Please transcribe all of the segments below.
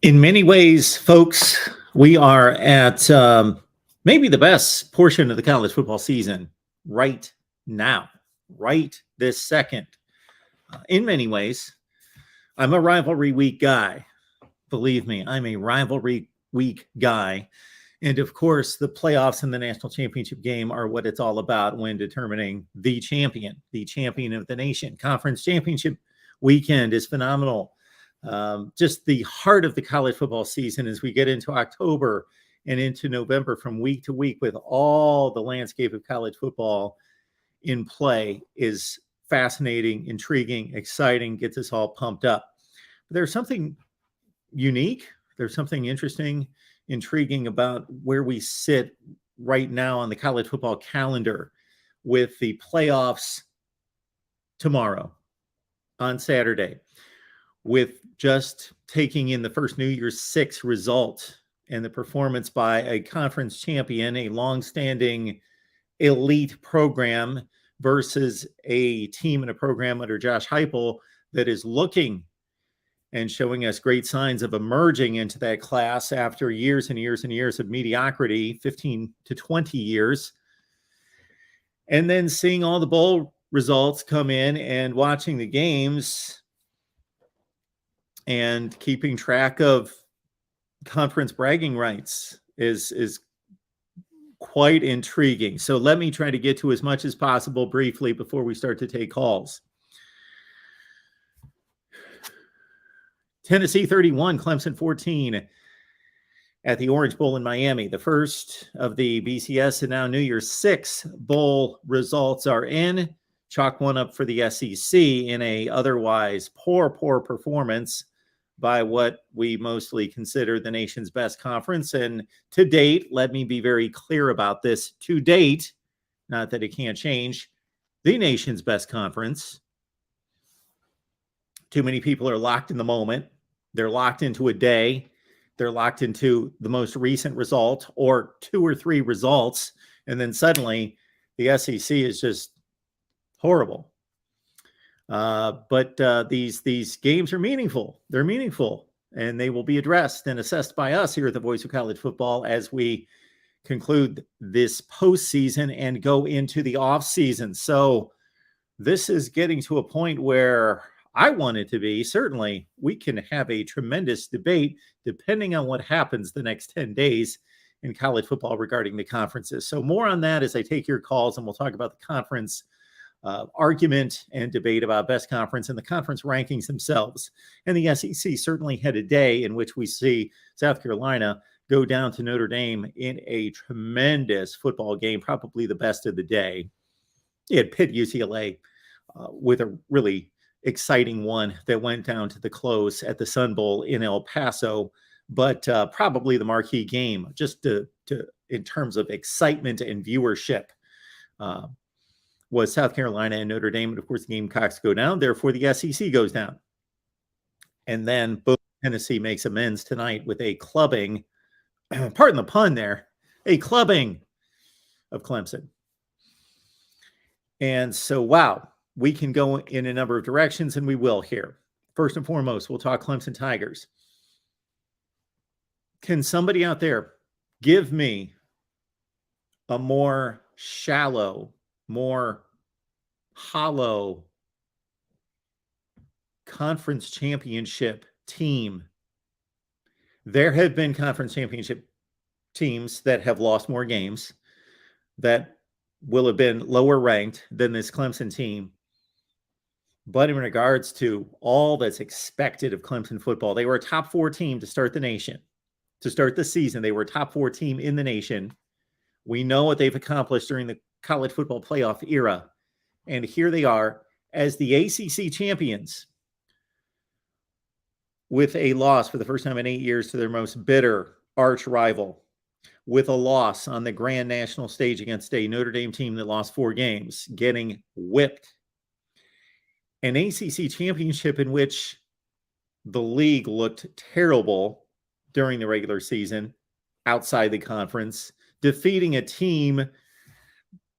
In many ways, folks, we are at maybe the best portion of the college football season right now, right this second. In many ways, I'm a rivalry week guy. Believe me, I'm a rivalry week guy. And of course, the playoffs and the national championship game are what it's all about when determining the champion of the nation. Conference championship weekend is phenomenal. Just the heart of the college football season as we get into October and into November from week to week with all the landscape of college football in play is fascinating, intriguing, exciting, gets us all pumped up. But there's something unique. There's something interesting, intriguing about where we sit right now on the college football calendar with the playoffs tomorrow on Saturday, with just taking in the first New Year's Six result and the performance by a conference champion, a longstanding elite program versus a team and a program under Josh Heupel that is looking and showing us great signs of emerging into that class after years and years and years of mediocrity, 15 to 20 years. And then seeing all the bowl results come in and watching the games and keeping track of conference bragging rights is quite intriguing. So let me try to get to as much as possible briefly before we start to take calls. Tennessee 31, Clemson 14 at the Orange Bowl in Miami. The first of the BCS and now New Year's Six bowl results are in. Chalk one up for the SEC in a otherwise poor performance by what we mostly consider the nation's best conference. And to date, let me be very clear about this, to date, not that it can't change, the nation's best conference. Too many people are locked in the moment. They're locked into a day. They're locked into the most recent result or two or three results. And then suddenly the SEC is just horrible. But these games are meaningful. They're meaningful, and they will be addressed and assessed by us here at the Voice of College Football as we conclude this postseason and go into the offseason. So this is getting to a point where I want it to be. Certainly, we can have a tremendous debate depending on what happens the next 10 days in college football regarding the conferences. So more on that as I take your calls, and we'll talk about the conference argument and debate about best conference and the conference rankings themselves. And the SEC certainly had a day in which we see South Carolina go down to Notre Dame in a tremendous football game, probably the best of the day. You had Pitt UCLA with a really exciting one that went down to the close at the Sun Bowl in El Paso, but probably the marquee game just to in terms of excitement and viewership was South Carolina and Notre Dame. And of course, the Gamecocks go down. Therefore, the SEC goes down. And then both Tennessee makes amends tonight with a clubbing, pardon the pun there, a clubbing of Clemson. And so, wow, we can go in a number of directions, and we will here. First and foremost, we'll talk Clemson Tigers. Can somebody out there give me a more shallow, more hollow conference championship team There have been conference championship teams that have lost more games that will have been lower ranked than this Clemson team. But in regards to all that's expected of Clemson football, they were a top 4 team to start the nation. To start the season, they were a top 4 team in the nation. We know what they've accomplished during the college football playoff era. And here they are as the ACC champions with a loss for the first time in 8 years to their most bitter arch rival, with a loss on the grand national stage against a Notre Dame team that lost 4 games, getting whipped. An ACC championship in which the league looked terrible during the regular season outside the conference, defeating a team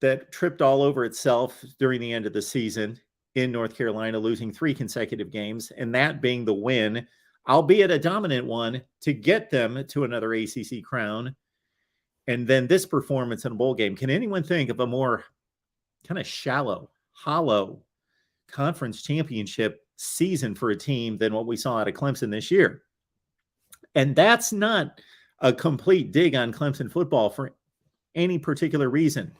that tripped all over itself during the end of the season in North Carolina, losing 3 consecutive games, and that being the win, albeit a dominant one, to get them to another ACC crown. And then this performance in a bowl game. Can anyone think of a more kind of shallow, hollow conference championship season for a team than what we saw out of Clemson this year? And that's not a complete dig on Clemson football for any particular reason.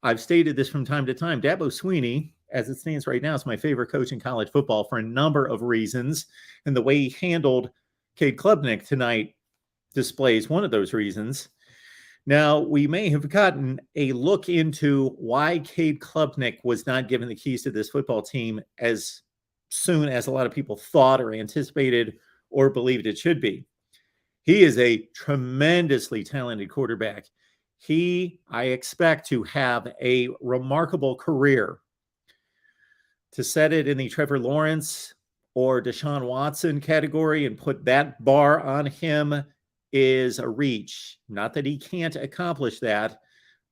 I've stated this from time to time. Dabo Swinney, as it stands right now, is my favorite coach in college football for a number of reasons. And the way he handled Cade Klubnik tonight displays one of those reasons. Now, we may have gotten a look into why Cade Klubnik was not given the keys to this football team as soon as a lot of people thought or anticipated or believed it should be. He is a tremendously talented quarterback. I expect to have a remarkable career. To set it in the Trevor Lawrence or Deshaun Watson category and put that bar on him is a reach. Not that he can't accomplish that,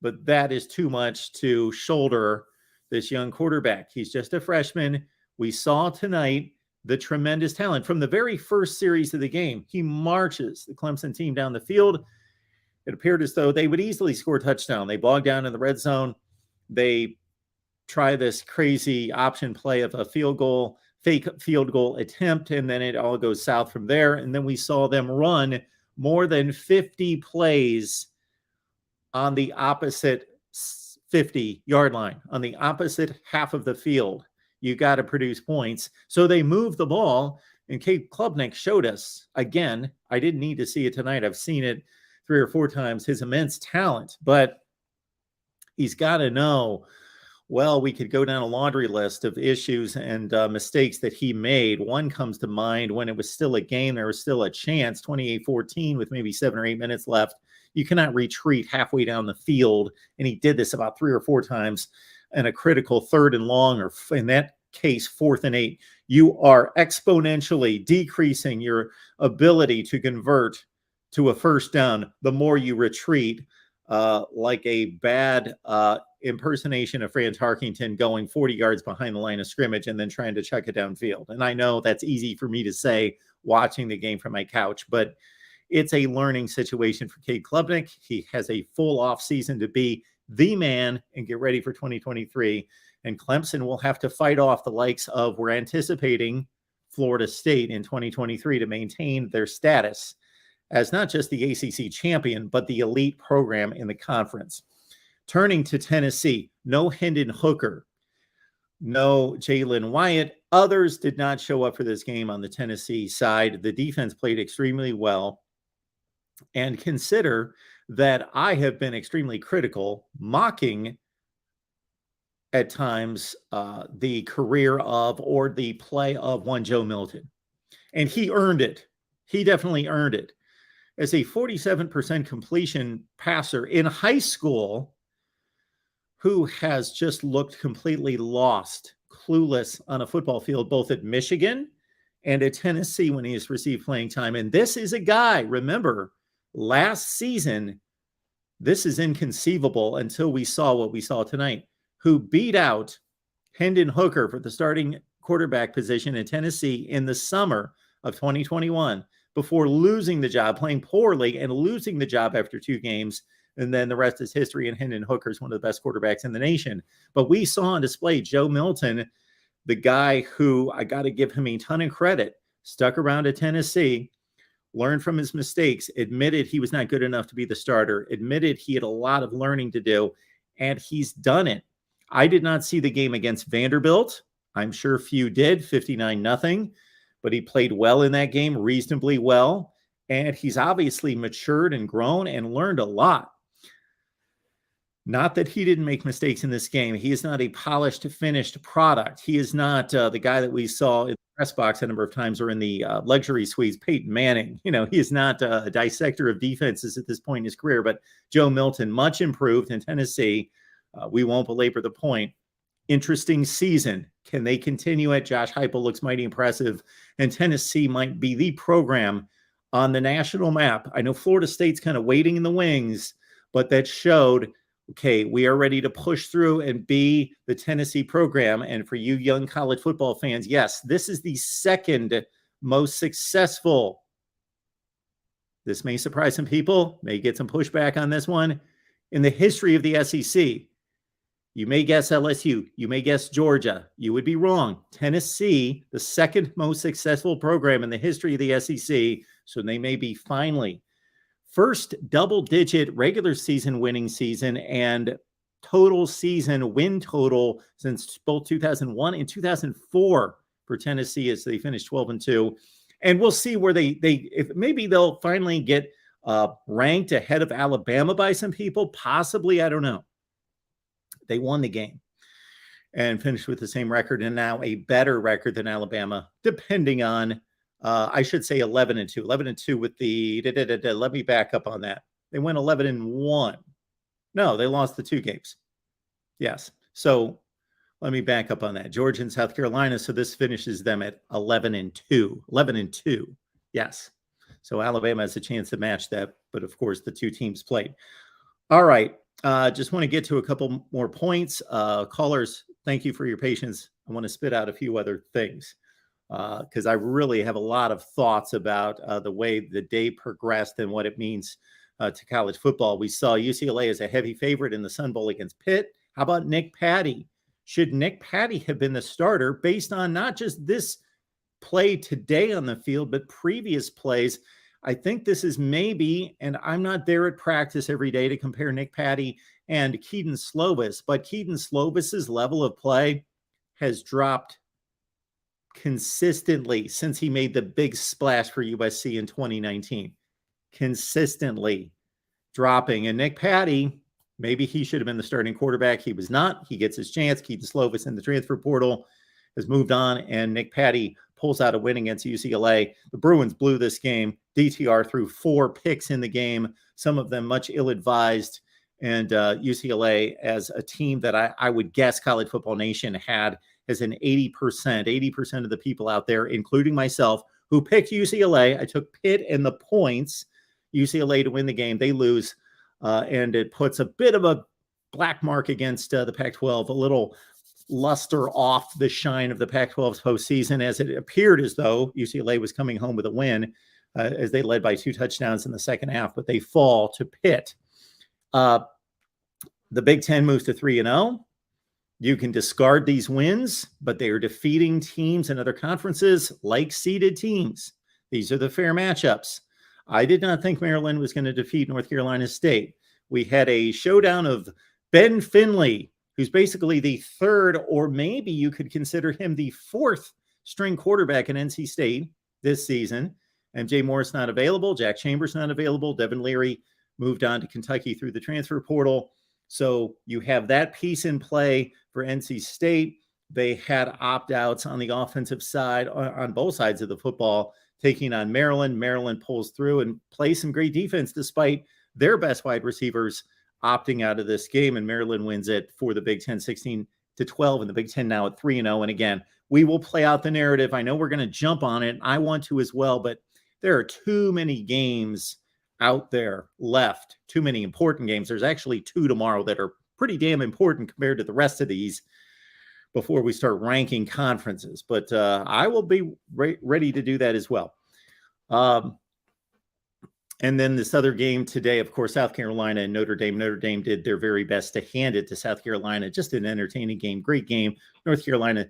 but that is too much to shoulder this young quarterback. He's just a freshman. We saw tonight the tremendous talent. From the very first series of the game, he marches the Clemson team down the field. It appeared as though they would easily score a touchdown. They bogged down in the red zone. They try this crazy option play of a fake field goal attempt, and then it all goes south from there. And then we saw them run more than 50 plays on the opposite 50-yard line, on the opposite half of the field. You got to produce points. So they moved the ball, and Cade Klubnik showed us, again, I didn't need to see it tonight. I've seen it 3 or 4 times, his immense talent. But he's got to know, well, we could go down a laundry list of issues and mistakes that he made. One comes to mind when it was still a game. There was still a chance, 28-14 with maybe 7 or 8 minutes left. You cannot retreat halfway down the field. And he did this about 3 or 4 times in a critical 3rd and long, or in that case, 4th and 8. You are exponentially decreasing your ability to convert to a first down the more you retreat, like a bad impersonation of Fran Tarkington going 40 yards behind the line of scrimmage and then trying to chuck it downfield. And I know that's easy for me to say watching the game from my couch, but it's a learning situation for Cade Klubnik. He has a full off season to be the man and get ready for 2023. And Clemson will have to fight off the likes of, we're anticipating, Florida State in 2023 to maintain their status as not just the ACC champion, but the elite program in the conference. Turning to Tennessee, no Hendon Hooker, no Jalen Wyatt. Others did not show up for this game on the Tennessee side. The defense played extremely well. And consider that I have been extremely critical, mocking at times the career of or the play of one Joe Milton. And he earned it. He definitely earned it. As a 47% completion passer in high school, who has just looked completely lost, clueless on a football field, both at Michigan and at Tennessee when he has received playing time. And this is a guy, remember, last season, this is inconceivable until we saw what we saw tonight, who beat out Hendon Hooker for the starting quarterback position in Tennessee in the summer of 2021 before losing the job, playing poorly and losing the job after 2 games. And then the rest is history, and Hendon Hooker is one of the best quarterbacks in the nation. But we saw on display Joe Milton, the guy who, I got to give him a ton of credit, stuck around at Tennessee, learned from his mistakes, admitted he was not good enough to be the starter, admitted he had a lot of learning to do, and he's done it. I did not see the game against Vanderbilt. I'm sure few did, 59-0, but he played well in that game, reasonably well, and he's obviously matured and grown and learned a lot. Not that he didn't make mistakes in this game. He is not a polished, finished product. He is not the guy that we saw in the press box a number of times or in the luxury suites, Peyton Manning. He is not a dissector of defenses at this point in his career, but Joe Milton, much improved in Tennessee. We won't belabor the point. Interesting season. Can they continue it? Josh Heupel looks mighty impressive, and Tennessee might be the program on the national map. I know Florida State's kind of waiting in the wings, but that showed, okay, we are ready to push through and be the Tennessee program. And for you young college football fans, yes, this is the second most successful. This may surprise some people, may get some pushback on this one. In the history of the SEC, you may guess LSU, you may guess Georgia. You would be wrong. Tennessee, the second most successful program in the history of the SEC, so they may be finally first double-digit regular season winning season and total season win total since both 2001 and 2004 for Tennessee as they finished 12-2. And we'll see where if maybe they'll finally get ranked ahead of Alabama by some people. Possibly, I don't know. They won the game and finished with the same record and now a better record than Alabama, depending on I should say 11-2. 11-2 with the let me back up on that. They went 11-1. No, they lost the 2 games. Yes. So let me back up on that. Georgia and South Carolina. So this finishes them at 11-2. 11-2. Yes. So Alabama has a chance to match that, but of course the 2 teams played. All right. Just want to get to a couple more points. Callers, thank you for your patience. I want to spit out a few other things because I really have a lot of thoughts about the way the day progressed and what it means to college football. We saw UCLA as a heavy favorite in the Sun Bowl against Pitt. How about Nick Patty? Should Nick Patty have been the starter based on not just this play today on the field, but previous plays? I think this is maybe, and I'm not there at practice every day to compare Nick Patty and Keaton Slovis, but Keaton Slovis's level of play has dropped consistently since he made the big splash for USC in 2019. Consistently dropping. And Nick Patty, maybe he should have been the starting quarterback. He was not. He gets his chance. Keaton Slovis in the transfer portal has moved on, and Nick Patty pulls out a win against UCLA. The Bruins blew this game. DTR threw 4 picks in the game, some of them much ill-advised. And UCLA, as a team that I would guess College Football Nation had as an 80% of the people out there, including myself, who picked UCLA. I took Pitt and the points, UCLA to win the game. They lose, and it puts a bit of a black mark against the Pac-12, a little luster off the shine of the Pac-12's postseason, as it appeared as though UCLA was coming home with a win as they led by 2 touchdowns in the second half, but they fall to Pitt. The Big Ten moves to 3-0. You can discard these wins, but they are defeating teams in other conferences like seeded teams. These are the fair matchups. I did not think Maryland was going to defeat North Carolina State. We had a showdown of Ben Finley, who's basically the 3rd, or maybe you could consider him the 4th string quarterback in NC State this season. MJ Morris not available. Jack Chambers not available. Devin Leary moved on to Kentucky through the transfer portal. So you have that piece in play for NC State. They had opt-outs on the offensive side, on both sides of the football, taking on Maryland. Maryland pulls through and plays some great defense despite their best wide receivers opting out of this game, and Maryland wins it for the Big Ten 16-12, and the Big Ten now at 3-0. And again, we will play out the narrative. I know we're going to jump on it. I want to as well, but there are too many games out there left, too many important games. There's actually 2 tomorrow that are pretty damn important compared to the rest of these before we start ranking conferences. But I will be ready to do that as well. And then this other game today, of course, South Carolina and Notre Dame. Notre Dame did their very best to hand it to South Carolina. Just an entertaining game, great game. North Carolina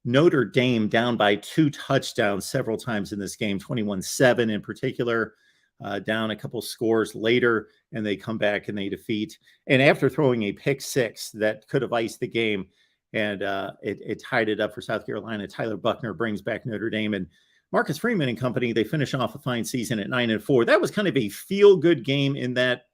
Notre Dame down by 2 touchdowns several times in this game, 21-7 in particular, down a couple scores later, and they come back and they defeat. And after throwing a pick six that could have iced the game, and it tied it up for South Carolina, Tyler Buckner brings back Notre Dame. And Marcus Freeman and company, they finish off a fine season at 9-4. That was kind of a feel-good game in that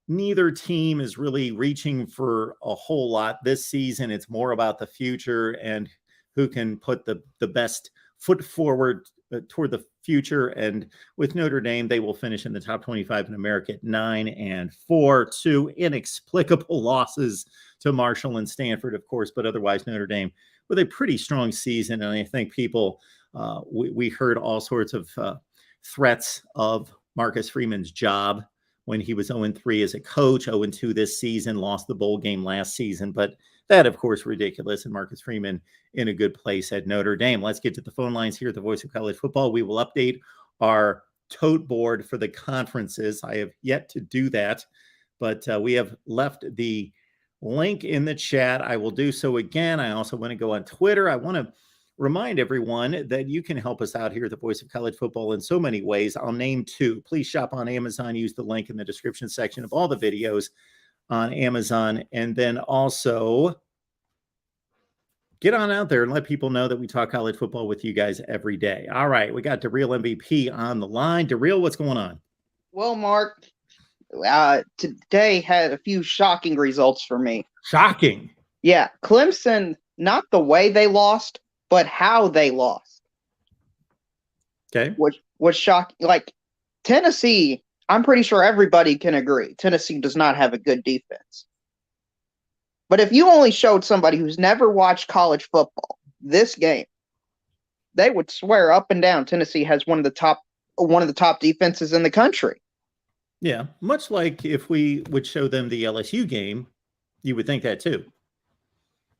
neither team is really reaching for a whole lot this season. It's more about the future and who can put the best foot forward toward the future. And with Notre Dame, they will finish in the top 25 in America at 9-4. 2 inexplicable losses to Marshall and Stanford, of course, but otherwise Notre Dame with a pretty strong season. And I think people, we heard all sorts of threats of Marcus Freeman's job when he was 0-3 as a coach, 0-2 this season, lost the bowl game last season. But that, of course, ridiculous. And Marcus Freeman in a good place at Notre Dame. Let's get to the phone lines here at the Voice of College Football. We will update our tote board for the conferences. I have yet to do that, but we have left the link in the chat. I will do so again. I also want to go on Twitter. I want to remind everyone that you can help us out here at the Voice of College Football in so many ways. I'll name 2. Please shop on Amazon. Use the link in the description section of all the videos on Amazon. And then also get on out there and let people know that we talk college football with you guys every day. All right, we got DeReal MVP on the line. DeReal, what's going on? Well, Mark, today had a few shocking results for me. Shocking? Yeah, Clemson, not the way they lost, but how they lost. Okay. Was shocking. Like, Tennessee, I'm pretty sure everybody can agree, Tennessee does not have a good defense. But if you only showed somebody who's never watched college football this game, they would swear up and down Tennessee has one of the top defenses in the country. Yeah, much like if we would show them the LSU game, you would think that too.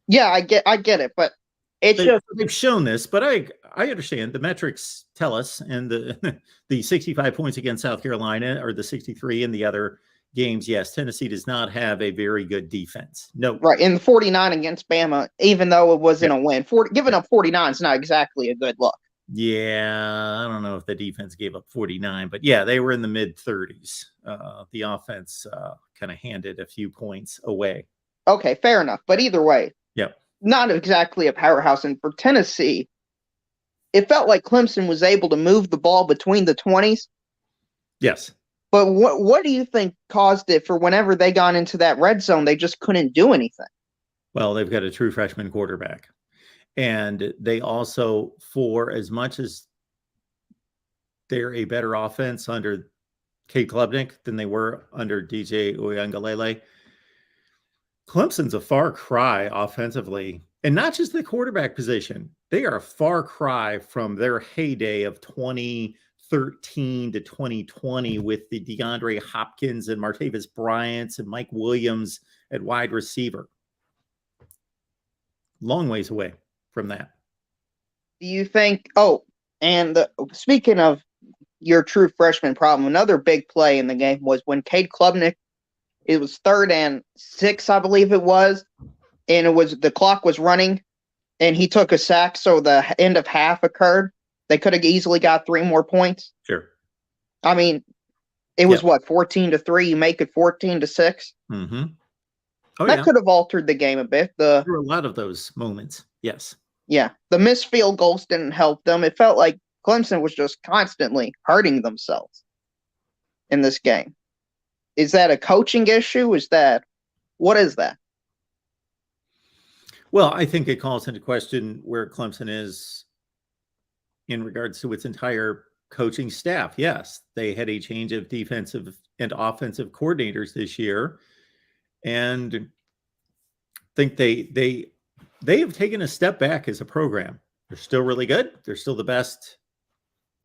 Yeah, I get it, but they've shown this, but I understand the metrics tell us, and the 65 points against South Carolina or the 63 in the other games. Yes, Tennessee does not have a very good defense. No, right. In the 49 against Bama, even though it wasn't a win, giving up 49 is not exactly a good look. Yeah, I don't know if the defense gave up 49, but yeah, they were in the mid-30s. The offense kind of handed a few points away. Okay, fair enough. But either way, yep, not exactly a powerhouse. And for Tennessee, it felt like Clemson was able to move the ball between the 20s. Yes. But what do you think caused it for whenever they got into that red zone, they just couldn't do anything? Well, they've got a true freshman quarterback. And they also, for as much as they're a better offense under Cade Klubnik than they were under DJ Uiagalelei, Clemson's a far cry offensively. And not just the quarterback position. They are a far cry from their heyday of 2013 to 2020 with the DeAndre Hopkins and Martavis Bryants and Mike Williams at wide receiver. Long ways away from that. Do you think, speaking of your true freshman problem, another big play in the game was when Cade Klubnik, it was 3rd and 6, I believe it was, and the clock was running, and he took a sack, so the end of half occurred. They could have easily got 3 more points. Sure. I mean, it was 14-3. You make it 14-6. Mm-hmm. That could have altered the game a bit. There were a lot of those moments. Yes. Yeah. The missed field goals didn't help them. It felt like Clemson was just constantly hurting themselves in this game. Is that a coaching issue? What is that? Well, I think it calls into question where Clemson is in regards to its entire coaching staff. Yes, they had a change of defensive and offensive coordinators this year, and think they have taken a step back as a program. They're still really good. They're still the best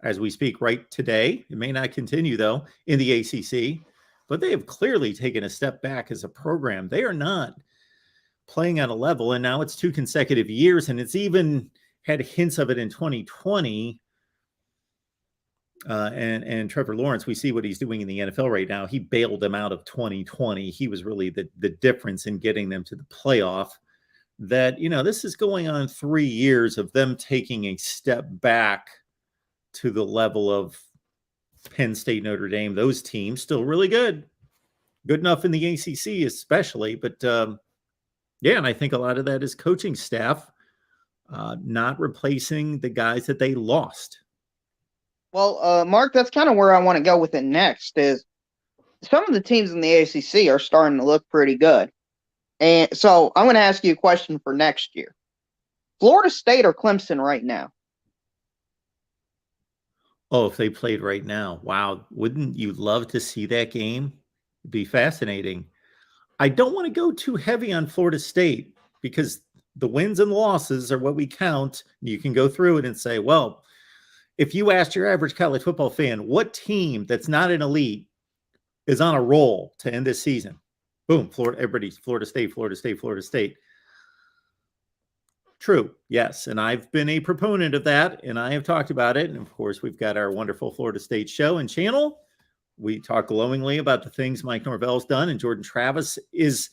as we speak right today. It may not continue, though, in the ACC, but they have clearly taken a step back as a program. They are not playing at a level, and now it's 2 consecutive years, and it's even had hints of it in 2020. And Trevor Lawrence, we see what he's doing in the NFL right now. He bailed them out of 2020. He was really the difference in getting them to the playoff that, this is going on 3 years of them taking a step back to the level of Penn State, Notre Dame, those teams still really good enough in the ACC especially. But yeah, and I think a lot of that is coaching staff not replacing the guys that they lost. Well, Mark, that's kind of where I want to go with it next is some of the teams in the ACC are starting to look pretty good. And so I'm going to ask you a question for next year. Florida State or Clemson right now? Oh, if they played right now. Wow. Wouldn't you love to see that game? It'd be fascinating. I don't want to go too heavy on Florida State because the wins and losses are what we count. You can go through it and say, well, if you asked your average college football fan, what team that's not an elite is on a roll to end this season? Boom, everybody's Florida State, Florida State, Florida State. True, yes, and I've been a proponent of that, and I have talked about it. And of course, we've got our wonderful Florida State show and channel. We talk glowingly about the things Mike Norvell's done, and Jordan Travis is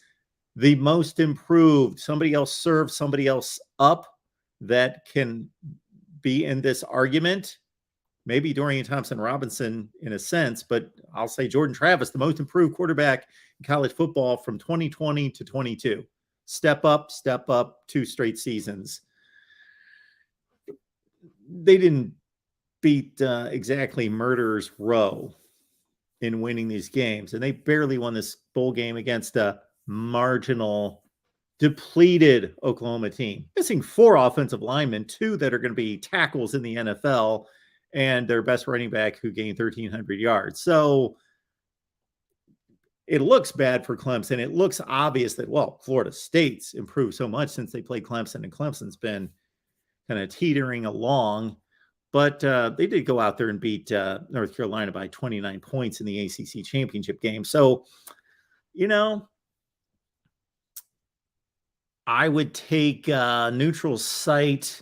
the most improved. Somebody else served somebody else up that can be in this argument. Maybe Dorian Thompson-Robinson in a sense, but I'll say Jordan Travis, the most improved quarterback in college football from 2020 to 22. Step up, 2 straight seasons. They didn't beat exactly Murderer's Row in winning these games, and they barely won this bowl game against a marginal, depleted Oklahoma team. Missing 4 offensive linemen, 2 that are going to be tackles in the NFL, and their best running back who gained 1,300 yards. So it looks bad for Clemson. It looks obvious that, well, Florida State's improved so much since they played Clemson, and Clemson's been kind of teetering along. But they did go out there and beat North Carolina by 29 points in the ACC championship game. So, I would take neutral site.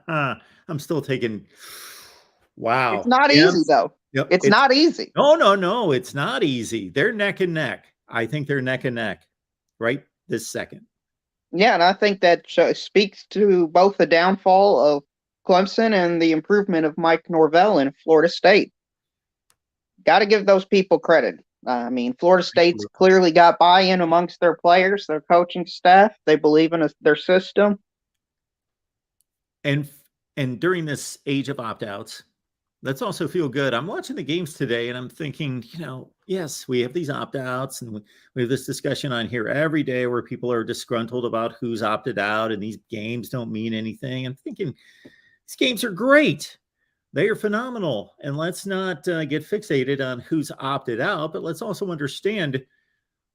I'm still taking. Wow. It's not easy, though. Yep. It's not easy. No. It's not easy. They're neck and neck. I think they're neck and neck right this second. Yeah, and I think that speaks to both the downfall of Clemson and the improvement of Mike Norvell in Florida State. Got to give those people credit. I mean, Florida State's clearly got buy-in amongst their players, their coaching staff. They believe in their system. And during this age of opt-outs, let's also feel good. I'm watching the games today and I'm thinking, yes, we have these opt-outs and we have this discussion on here every day where people are disgruntled about who's opted out and these games don't mean anything. I'm thinking these games are great. They are phenomenal. And let's not get fixated on who's opted out, but let's also understand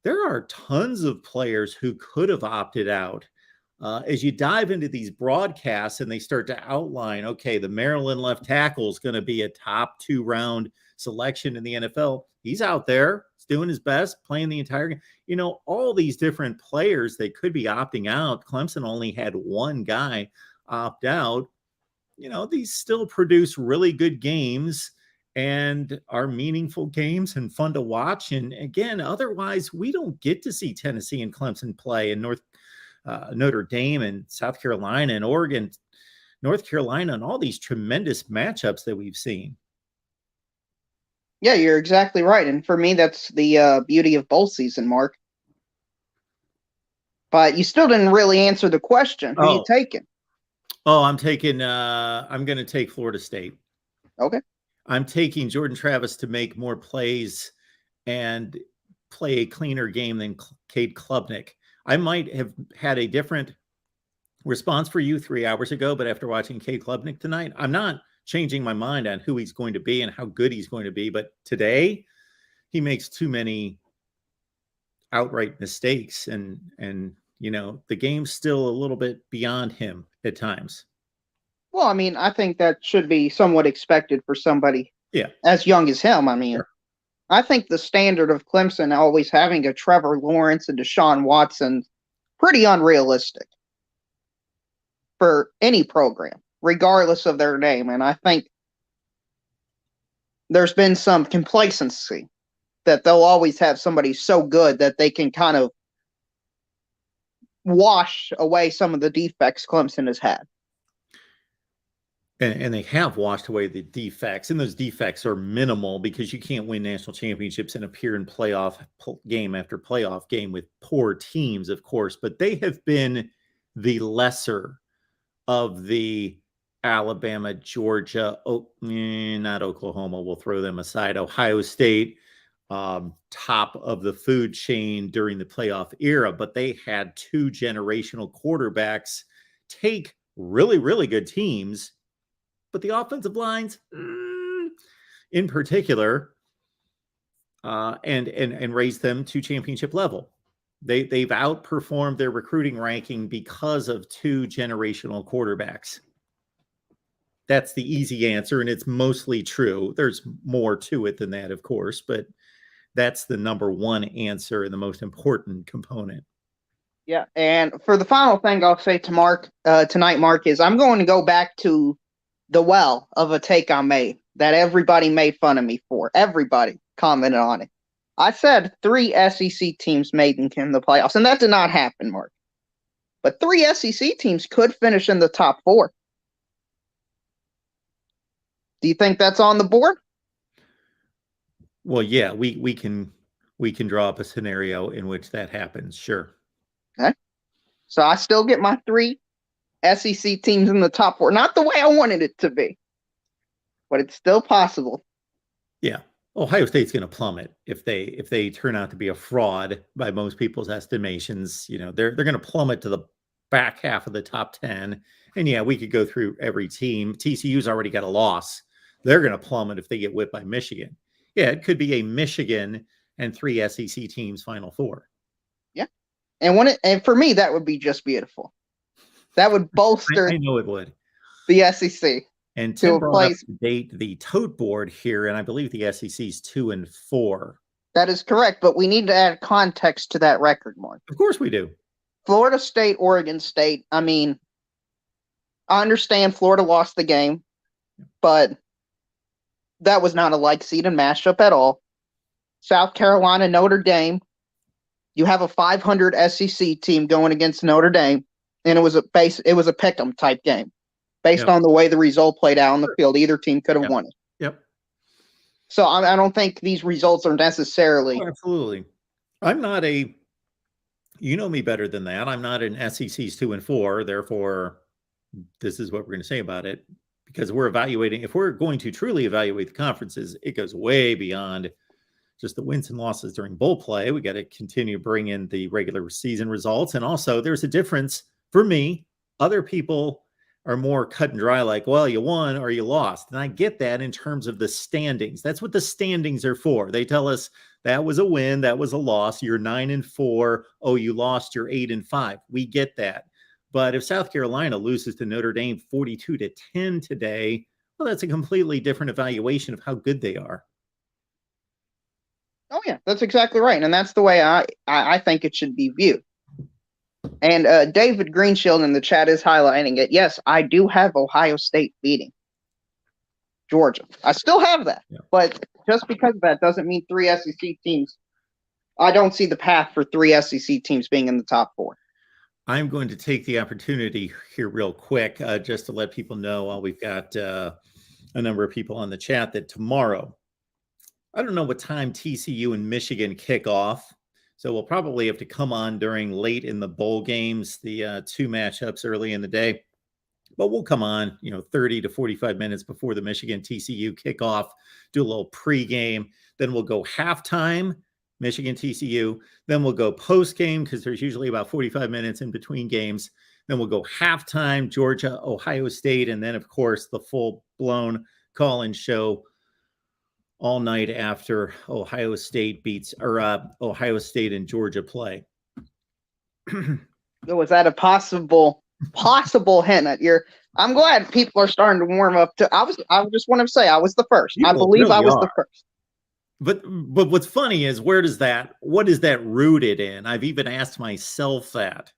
there are tons of players who could have opted out. As you dive into these broadcasts and they start to outline, okay, the Maryland left tackle is going to be a top 2 round selection in the NFL. He's out there. He's doing his best, playing the entire game. All these different players, they could be opting out. Clemson only had 1 guy opt out. These still produce really good games and are meaningful games and fun to watch. And again, otherwise, we don't get to see Tennessee and Clemson play in Notre Dame and South Carolina and Oregon, North Carolina, and all these tremendous matchups that we've seen. Yeah, you're exactly right. And for me, that's the beauty of bowl season, Mark. But you still didn't really answer the question. Who are you taking? Oh, I'm going to take Florida State. Okay. I'm taking Jordan Travis to make more plays and play a cleaner game than Cade Klubnik. I might have had a different response for you 3 hours ago, but after watching Cade Klubnik tonight, I'm not changing my mind on who he's going to be and how good he's going to be. But today, he makes too many outright mistakes, and the game's still a little bit beyond him at times. Well, I mean, I think that should be somewhat expected for somebody as young as him. I mean, sure. I think the standard of Clemson always having a Trevor Lawrence and Deshaun Watson pretty unrealistic for any program, regardless of their name. And I think there's been some complacency that they'll always have somebody so good that they can kind of wash away some of the defects Clemson has had. And they have washed away the defects, and those defects are minimal because you can't win national championships and appear in playoff game after playoff game with poor teams, of course. But they have been the lesser of the Alabama, Georgia, not Oklahoma. We'll throw them aside. Ohio State, top of the food chain during the playoff era, but they had two generational quarterbacks take really, really good teams. But the offensive lines, in particular, and raised them to championship level. They've outperformed their recruiting ranking because of two generational quarterbacks. That's the easy answer, and it's mostly true. There's more to it than that, of course, but that's the number one answer and the most important component. Yeah, and for the final thing I'll say to Mark tonight, Mark, is I'm going to go back to the well of a take I made that everybody made fun of me for. Everybody commented on it. I said 3 SEC teams made in the playoffs, and that did not happen, Mark. But 3 SEC teams could finish in the top 4. Do you think that's on the board? Well, yeah, we can draw up a scenario in which that happens. Sure. Okay. So I still get my 3 SEC teams in the top 4. Not the way I wanted it to be, but it's still possible. Yeah. Ohio State's going to plummet if they turn out to be a fraud by most people's estimations. You know, they're going to plummet to the back half of the top 10. And yeah, we could go through every team. TCU's already got a loss. They're going to plummet if they get whipped by Michigan. Yeah, it could be a Michigan and 3 SEC teams Final Four. Yeah. And for me, that would be just beautiful. That would bolster. I know it would. The SEC. And Tim brought up to date the tote board here, and I believe the SEC's 2 and 4. That is correct, but we need to add context to that record, Mark. Of course we do. Florida State, Oregon State. I mean, I understand Florida lost the game, but that was not a like-seeded matchup at all. South Carolina, Notre Dame. You have a 500 SEC team going against Notre Dame. And it was a pick'em type game, based on the way the result played out on the field. Either team could have won it. Yep. So I don't think these results are necessarily. Oh, absolutely. I'm not you know me better than that. I'm not an SEC's 2 and 4. Therefore, this is what we're going to say about it, because we're evaluating. If we're going to truly evaluate the conferences, it goes way beyond just the wins and losses during bowl play. We got to continue to bring in the regular season results, and also there's a difference. For me, other people are more cut and dry, like, well, you won or you lost. And I get that in terms of the standings. That's what the standings are for. They tell us that was a win, that was a loss. You're 9 and 4. Oh, you lost, you're 8 and 5. We get that. But if South Carolina loses to Notre Dame 42-10 today, well, that's a completely different evaluation of how good they are. Oh, yeah, that's exactly right. And that's the way I think it should be viewed. And David Greenshield in the chat is highlighting it. Yes, I do have Ohio State beating Georgia. I still have that. Yeah. But just because of that doesn't mean 3 SEC teams. I don't see the path for 3 SEC teams being in the top 4. I'm going to take the opportunity here real quick just to let people know, while we've got a number of people on the chat, that tomorrow, I don't know what time TCU and Michigan kick off. So we'll probably have to come on during late in the bowl games, the 2 matchups early in the day. But we'll come on, 30 to 45 minutes before the Michigan TCU kickoff, do a little pregame. Then we'll go halftime, Michigan TCU. Then we'll go postgame, because there's usually about 45 minutes in between games. Then we'll go halftime, Georgia, Ohio State. And then, of course, the full-blown call-in show all night after Ohio State Ohio State and Georgia play. Was that a possible hint at your? I'm glad people are starting to warm up to. I just want to say I was the first. I believe really I was the first. But what's funny is, what is that rooted in? I've even asked myself that.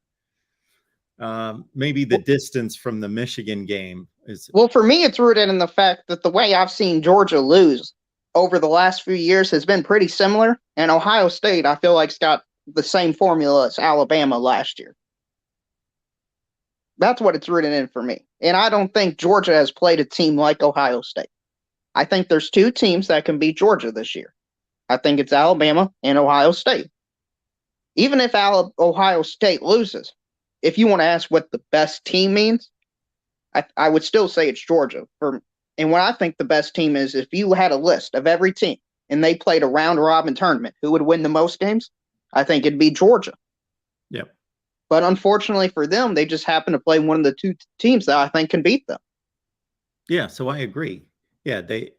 Maybe the distance from the Michigan game is. Well, for me, it's rooted in the fact that the way I've seen Georgia lose over the last few years has been pretty similar. And Ohio State, I feel like, it's got the same formula as Alabama last year. That's what it's written in for me. And I don't think Georgia has played a team like Ohio State. I think there's two teams that can beat Georgia this year. I think it's Alabama and Ohio State. Even if Ohio State loses, if you want to ask what the best team means, I would still say it's Georgia. And what I think the best team is, if you had a list of every team and they played a round-robin tournament, who would win the most games? I think it'd be Georgia. Yep. But unfortunately for them, they just happen to play one of the two teams that I think can beat them. Yeah, so I agree. Yeah, they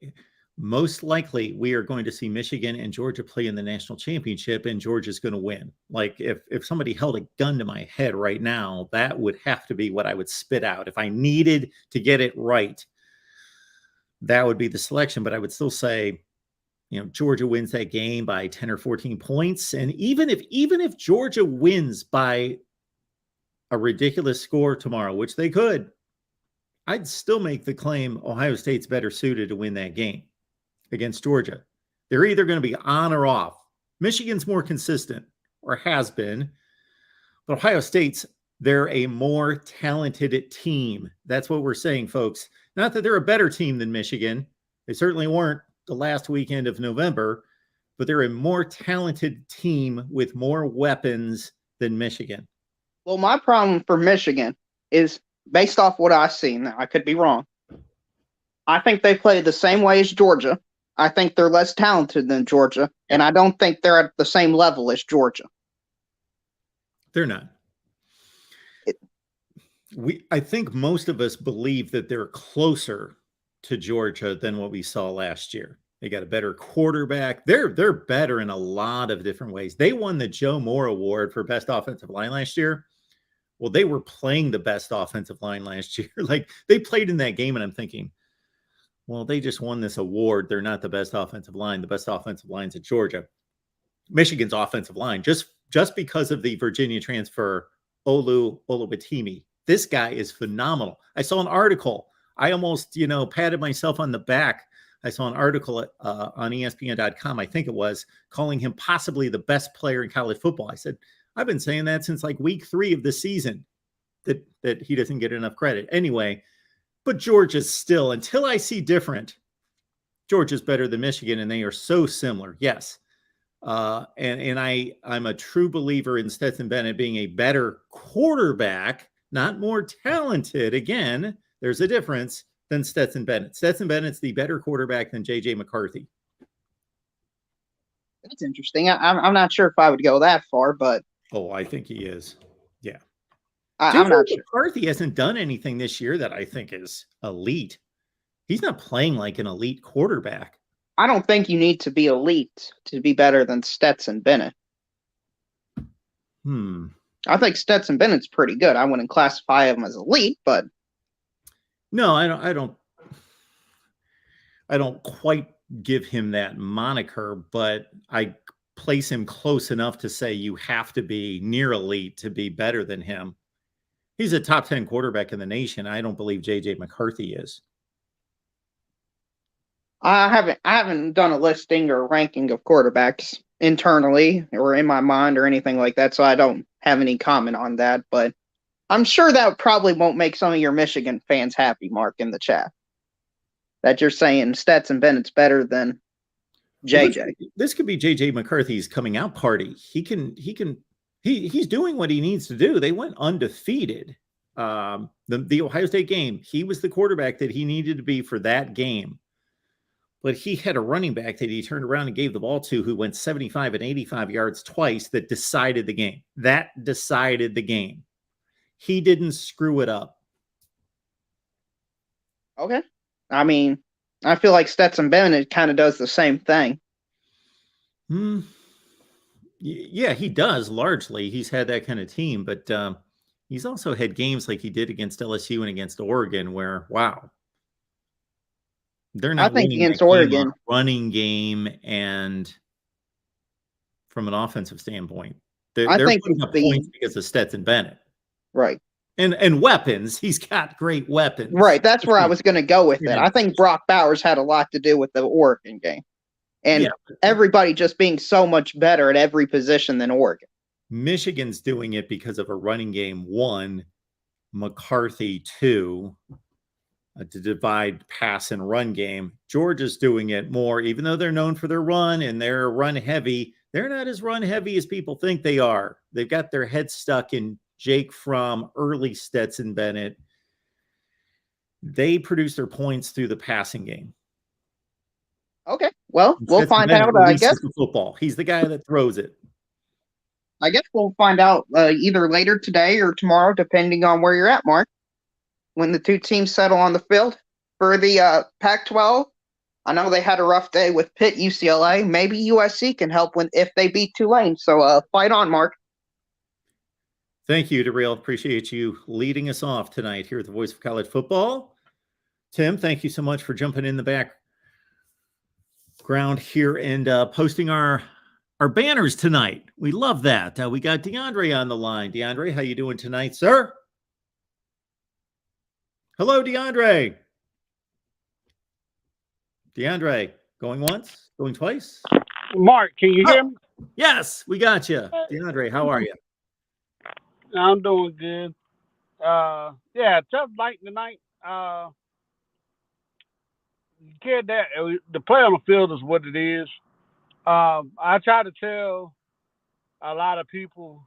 most likely we are going to see Michigan and Georgia play in the national championship, and Georgia's going to win. Like if somebody held a gun to my head right now, that would have to be what I would spit out. If I needed to get it right, that would be the selection. But I would still say, Georgia wins that game by 10 or 14 points. And even if Georgia wins by a ridiculous score tomorrow, which they could, I'd still make the claim Ohio State's better suited to win that game against Georgia. They're either going to be on or off. Michigan's more consistent, or has been, but Ohio State's, they're a more talented team. That's what we're saying, folks. Not that they're a better team than Michigan. They certainly weren't the last weekend of November, but they're a more talented team with more weapons than Michigan. Well, my problem for Michigan is, based off what I've seen, now I could be wrong, I think they play the same way as Georgia. I think they're less talented than Georgia, and I don't think they're at the same level as Georgia. They're not. I think most of us believe that they're closer to Georgia than what we saw last year. They got a better quarterback. They're better in a lot of different ways. They won the Joe Moore Award for best offensive line last year. Well, they were playing the best offensive line last year. Like, they played in that game, and I'm thinking, well, they just won this award. They're not the best offensive line. The best offensive line's at Georgia. Michigan's offensive line, just because of the Virginia transfer, Olu Oluwatimi. This guy is phenomenal. I saw an article. I almost, patted myself on the back. I saw an article on ESPN.com, I think it was, calling him possibly the best player in college football. I said, I've been saying that since like week 3 of the season, that he doesn't get enough credit. Anyway, but Georgia's still, until I see different, Georgia's better than Michigan, and they are so similar. Yes. And I'm a true believer in Stetson Bennett being a better quarterback, not more talented. Again, there's a difference, than Stetson Bennett. Stetson Bennett's the better quarterback than J.J. McCarthy. That's interesting. I'm not sure if I would go that far, but Oh, I think he is. Yeah. I'm not sure. McCarthy hasn't done anything this year that I think is elite. He's not playing like an elite quarterback. I don't think you need to be elite to be better than Stetson Bennett. I think Stetson Bennett's pretty good. I wouldn't classify him as elite, but no, I don't quite give him that moniker, but I place him close enough to say you have to be near elite to be better than him. He's a top 10 quarterback in the nation. I don't believe J.J. McCarthy is. I haven't done a listing or ranking of quarterbacks internally or in my mind or anything like that, so I don't have any comment on that, but I'm sure that probably won't make some of your Michigan fans happy, Mark, in the chat. That you're saying Stetson Bennett's better than JJ. Well, this could be JJ McCarthy's coming out party. He's doing what he needs to do. They went undefeated. The Ohio State game, he was the quarterback that he needed to be for that game. But he had a running back that he turned around and gave the ball to who went 75 and 85 yards twice that decided the game. That decided the game. He didn't screw it up. Okay. I mean, I feel like Stetson Bennett kind of does the same thing. Yeah, he does largely. He's had that kind of team, but he's also had games like he did against LSU and against Oregon where, wow, they're not winning against Oregon running game and from an offensive standpoint. They're putting up points because of Stetson Bennett. Right. And weapons. He's got great weapons. Right. That's where I was going to go with it. I think Brock Bowers had a lot to do with the Oregon game. And everybody just being so much better at every position than Oregon. Michigan's doing it because of a running game, one, McCarthy to divide pass and run game. Georgia's doing it more, even though they're known for their run and they're run heavy. They're not as run heavy as people think they are. They've got their head stuck in Jake Fromm, early Stetson Bennett. They produce their points through the passing game. Okay, well, we'll Stetson find Bennett out. I releases guess. the football. He's the guy that throws it. I guess we'll find out either later today or tomorrow, depending on where you're at, Mark. When the two teams settle on the field for the Pac-12, I know they had a rough day with Pitt, UCLA. Maybe USC can help if they beat Tulane. So fight on, Mark. Thank you, Darrell. Appreciate you leading us off tonight here at the Voice of College Football. Tim, thank you so much for jumping in the background here and posting our banners tonight. We love that. We got DeAndre on the line. DeAndre, how you doing tonight, sir? Hello, DeAndre. DeAndre, going once, going twice? Mark, can you hear me? Yes, we got you. DeAndre, how are you? I'm doing good. Yeah, tough night tonight. The play on the field is what it is. I try to tell a lot of people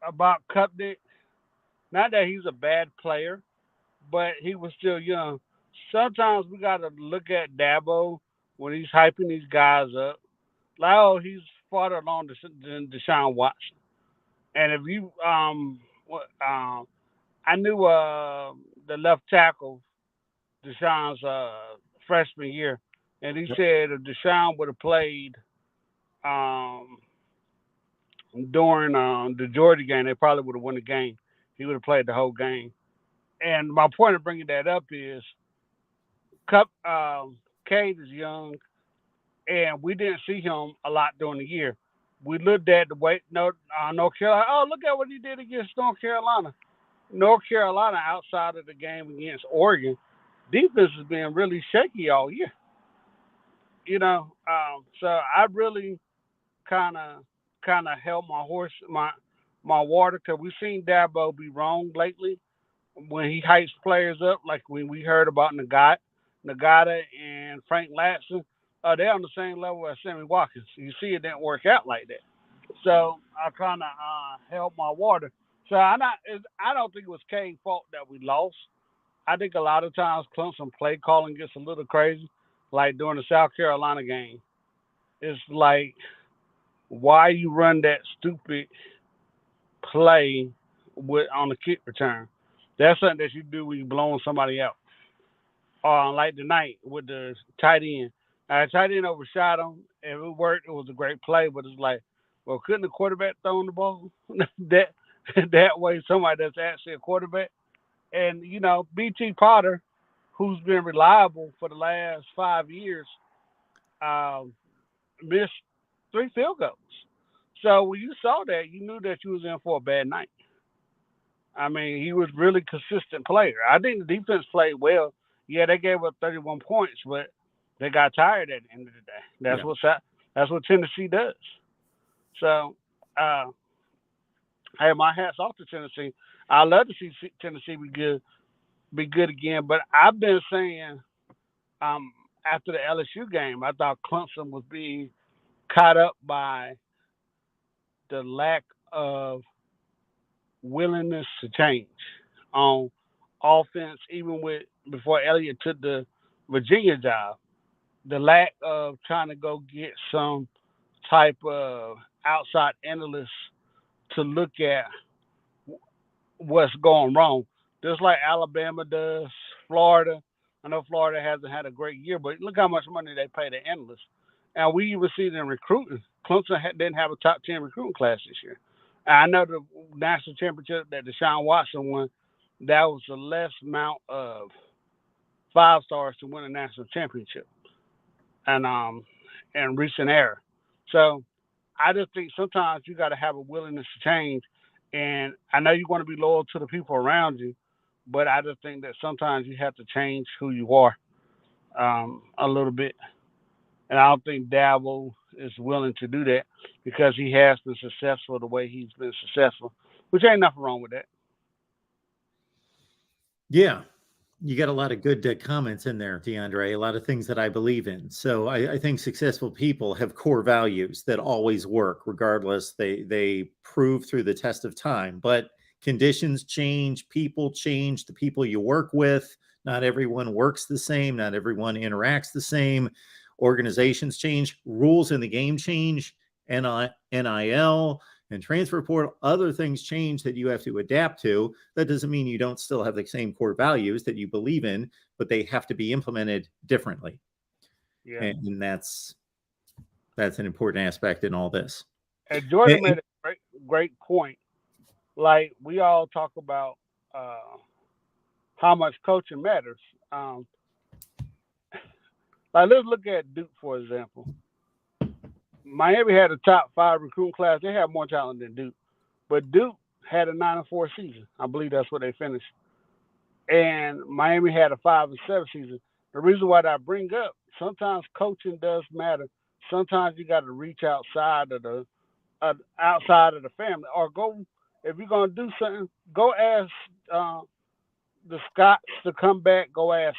about Cupnick. Not that he's a bad player, but he was still young. Sometimes we got to look at Dabo when he's hyping these guys up. Like, oh, he's farther along than Deshaun Watson. And if you, I knew the left tackle, Deshaun's freshman year, and he said if Deshaun would have played during the Georgia game, they probably would have won the game. He would have played the whole game. And my point of bringing that up is, Cade is young, and we didn't see him a lot during the year. We looked at North Carolina. Oh, look at what he did against North Carolina. North Carolina, outside of the game against Oregon, defense has been really shaky all year. So I really kind of held my water, because we've seen Dabo be wrong lately when he hypes players up, like when we heard about Nagata and Frank Latson. They're on the same level as Sammy Watkins. You see, it didn't work out like that. So I kind of held my water. So I don't think it was Cade's fault that we lost. I think a lot of times Clemson play calling gets a little crazy, like during the South Carolina game. It's like, why you run that stupid play on the kick return? That's something that you do when you're blowing somebody out. Like tonight with the tight end. Tight end overshot him. If it worked, it was a great play. But it's like, well, couldn't the quarterback throw the ball that way? Somebody that's actually a quarterback. And, B.T. Potter, who's been reliable for the last 5 years, missed 3 field goals. So when you saw that, you knew that you was in for a bad night. I mean, he was really consistent player. I think the defense played well. Yeah, they gave up 31 points, but they got tired at the end of the day. That's what Tennessee does. So, hey, my hat's off to Tennessee. I love to see Tennessee be good again. But I've been saying, after the LSU game, I thought Clemson was being caught up by the lack of willingness to change on offense, even before Elliott took the Virginia job. The lack of trying to go get some type of outside analyst to look at what's going wrong. Just like Alabama does, Florida. I know Florida hasn't had a great year, but look how much money they pay the analysts. And we even see it in recruiting. Clemson didn't have a top 10 recruiting class this year. And I know the national championship that Deshaun Watson won, that was the less amount of 5 stars to win a national championship and in recent era. So I just think sometimes you got to have a willingness to change. And I know you want to be loyal to the people around you, but I just think that sometimes you have to change who you are a little bit. And I don't think Dabo is willing to do that because he has been successful the way he's been successful, which ain't nothing wrong with that. Yeah. You got a lot of good comments in there, DeAndre, a lot of things that I believe in. So I think successful people have core values that always work, regardless. They prove through the test of time, but conditions change, people change, the people you work with. Not everyone works the same. Not everyone interacts the same. Organizations change, rules in the game change, NIL and transfer portal, other things change that you have to adapt to. That doesn't mean you don't still have the same core values that you believe in, but they have to be implemented differently. Yeah. And that's an important aspect in all this. And Jordan made a great point. Like, we all talk about how much coaching matters. Like, let's look at Duke, for example. Miami had a top 5 recruiting class. They had more talent than Duke. But Duke had a 9-4 season. I believe that's where they finished. And Miami had a 5-7 season. The reason why I bring up, sometimes coaching does matter. Sometimes you got to reach outside of the family, or go, if you're gonna do something, go ask the Scots to come back. Go ask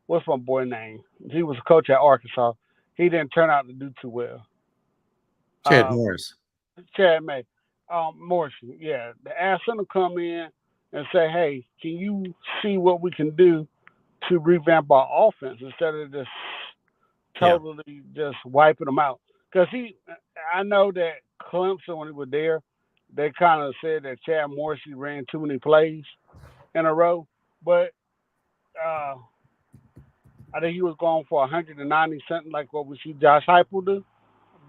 what's my boy name? He was a coach at Arkansas. He didn't turn out to do too well. Chad Morris. Chad May. Morrison, yeah. Ask him to come in and say, hey, can you see what we can do to revamp our offense instead of just totally just wiping them out? Because I know that Clemson, when he was there, they kind of said that Chad Morrissey ran too many plays in a row. But I think he was going for 190 something, like what we see Josh Heupel do.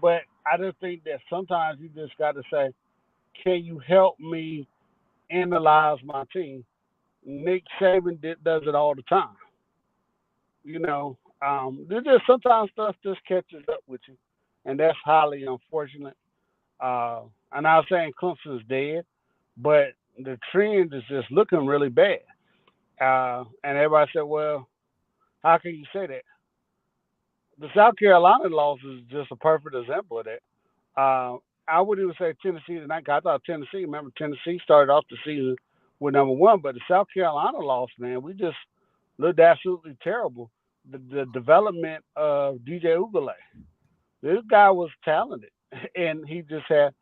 But I just think that sometimes you just got to say, can you help me analyze my team? Nick Saban does it all the time. You know, there's just sometimes stuff just catches up with you, and that's highly unfortunate. I'm not saying Clemson is dead, but the trend is just looking really bad. And everybody said, well, how can you say that? The South Carolina loss is just a perfect example of that. I wouldn't even say Tennessee tonight. I thought Tennessee started off the season with #1, but the South Carolina loss, man, we just looked absolutely terrible. The development of DJ Ugale, this guy was talented, and he just had,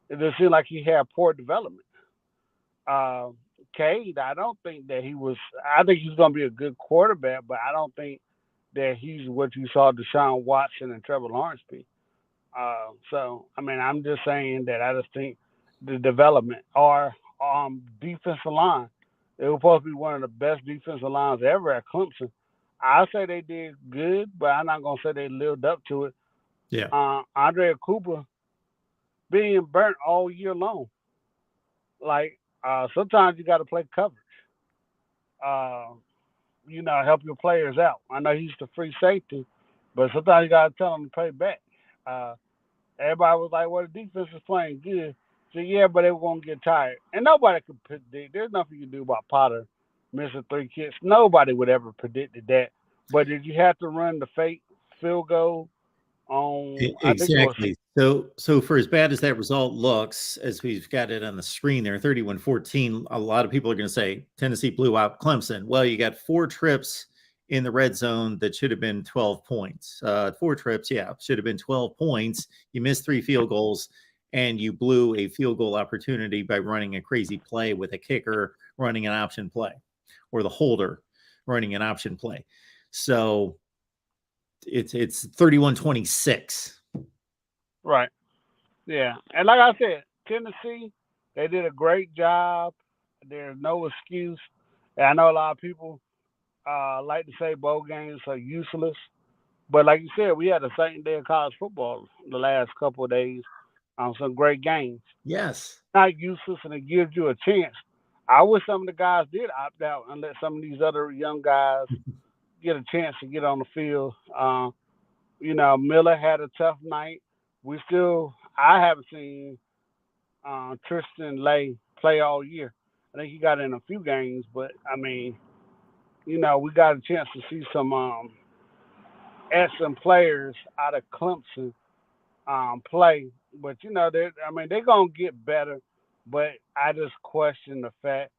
it just seemed like he had poor development. Cade, I don't think that he was, I think he's going to be a good quarterback, but I don't think that he's what you saw Deshaun Watson and Trevor Lawrence be. So, I mean, I'm just saying that I just think the development, our defensive line, it was supposed to be one of the best defensive lines ever at Clemson. I say they did good, but I'm not going to say they lived up to it. Yeah. Andre Cooper being burnt all year long. Like, sometimes you got to play coverage. Help your players out. I know he's the free safety, but sometimes you got to tell them to play back. Everybody was like, well, the defense is playing good. So, yeah, but they were going to get tired. And nobody could predict. There's nothing you can do about Potter missing 3 kicks. Nobody would ever predicted that. But did you have to run the fake field goal on? Exactly. So for as bad as that result looks, as we've got it on the screen there, 31-14, a lot of people are going to say Tennessee blew out Clemson. Well, you got 4 trips in the red zone that should have been 12 points. 4 trips, should have been 12 points. You missed 3 field goals, and you blew a field goal opportunity by running a crazy play with a kicker running an option play, or the holder running an option play. So it's 31-26. Right. Yeah. And like I said, Tennessee, they did a great job. There's no excuse. And I know a lot of people like to say bowl games are useless. But like you said, we had a second day of college football the last couple of days on some great games. Yes. Not useless, and it gives you a chance. I wish some of the guys did opt out and let some of these other young guys get a chance to get on the field. Miller had a tough night. I haven't seen Tristan Lay play all year. I think he got in a few games, but I mean, we got a chance to see some excellent players out of Clemson play. But they're gonna get better. But I just question the fact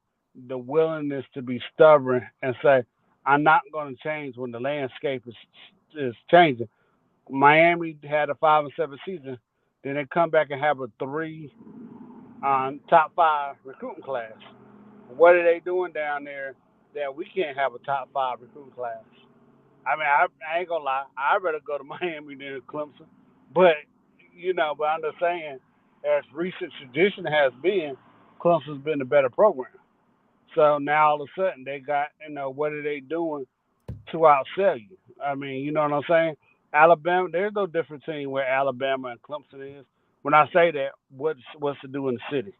the willingness to be stubborn and say, I'm not going to change when the landscape is changing. Miami had a 5-7 season, then they come back and have a three top five recruiting class. What are they doing down there that we can't have a top five recruiting class? I mean, I ain't gonna lie. I'd rather go to Miami than Clemson. But, but I'm just saying, as recent tradition has been, Clemson's been the better program. So now all of a sudden they got, what are they doing to outsell you? I mean, you know what I'm saying? Alabama, there's no different team where Alabama and Clemson is. When I say that, what's to do in the city?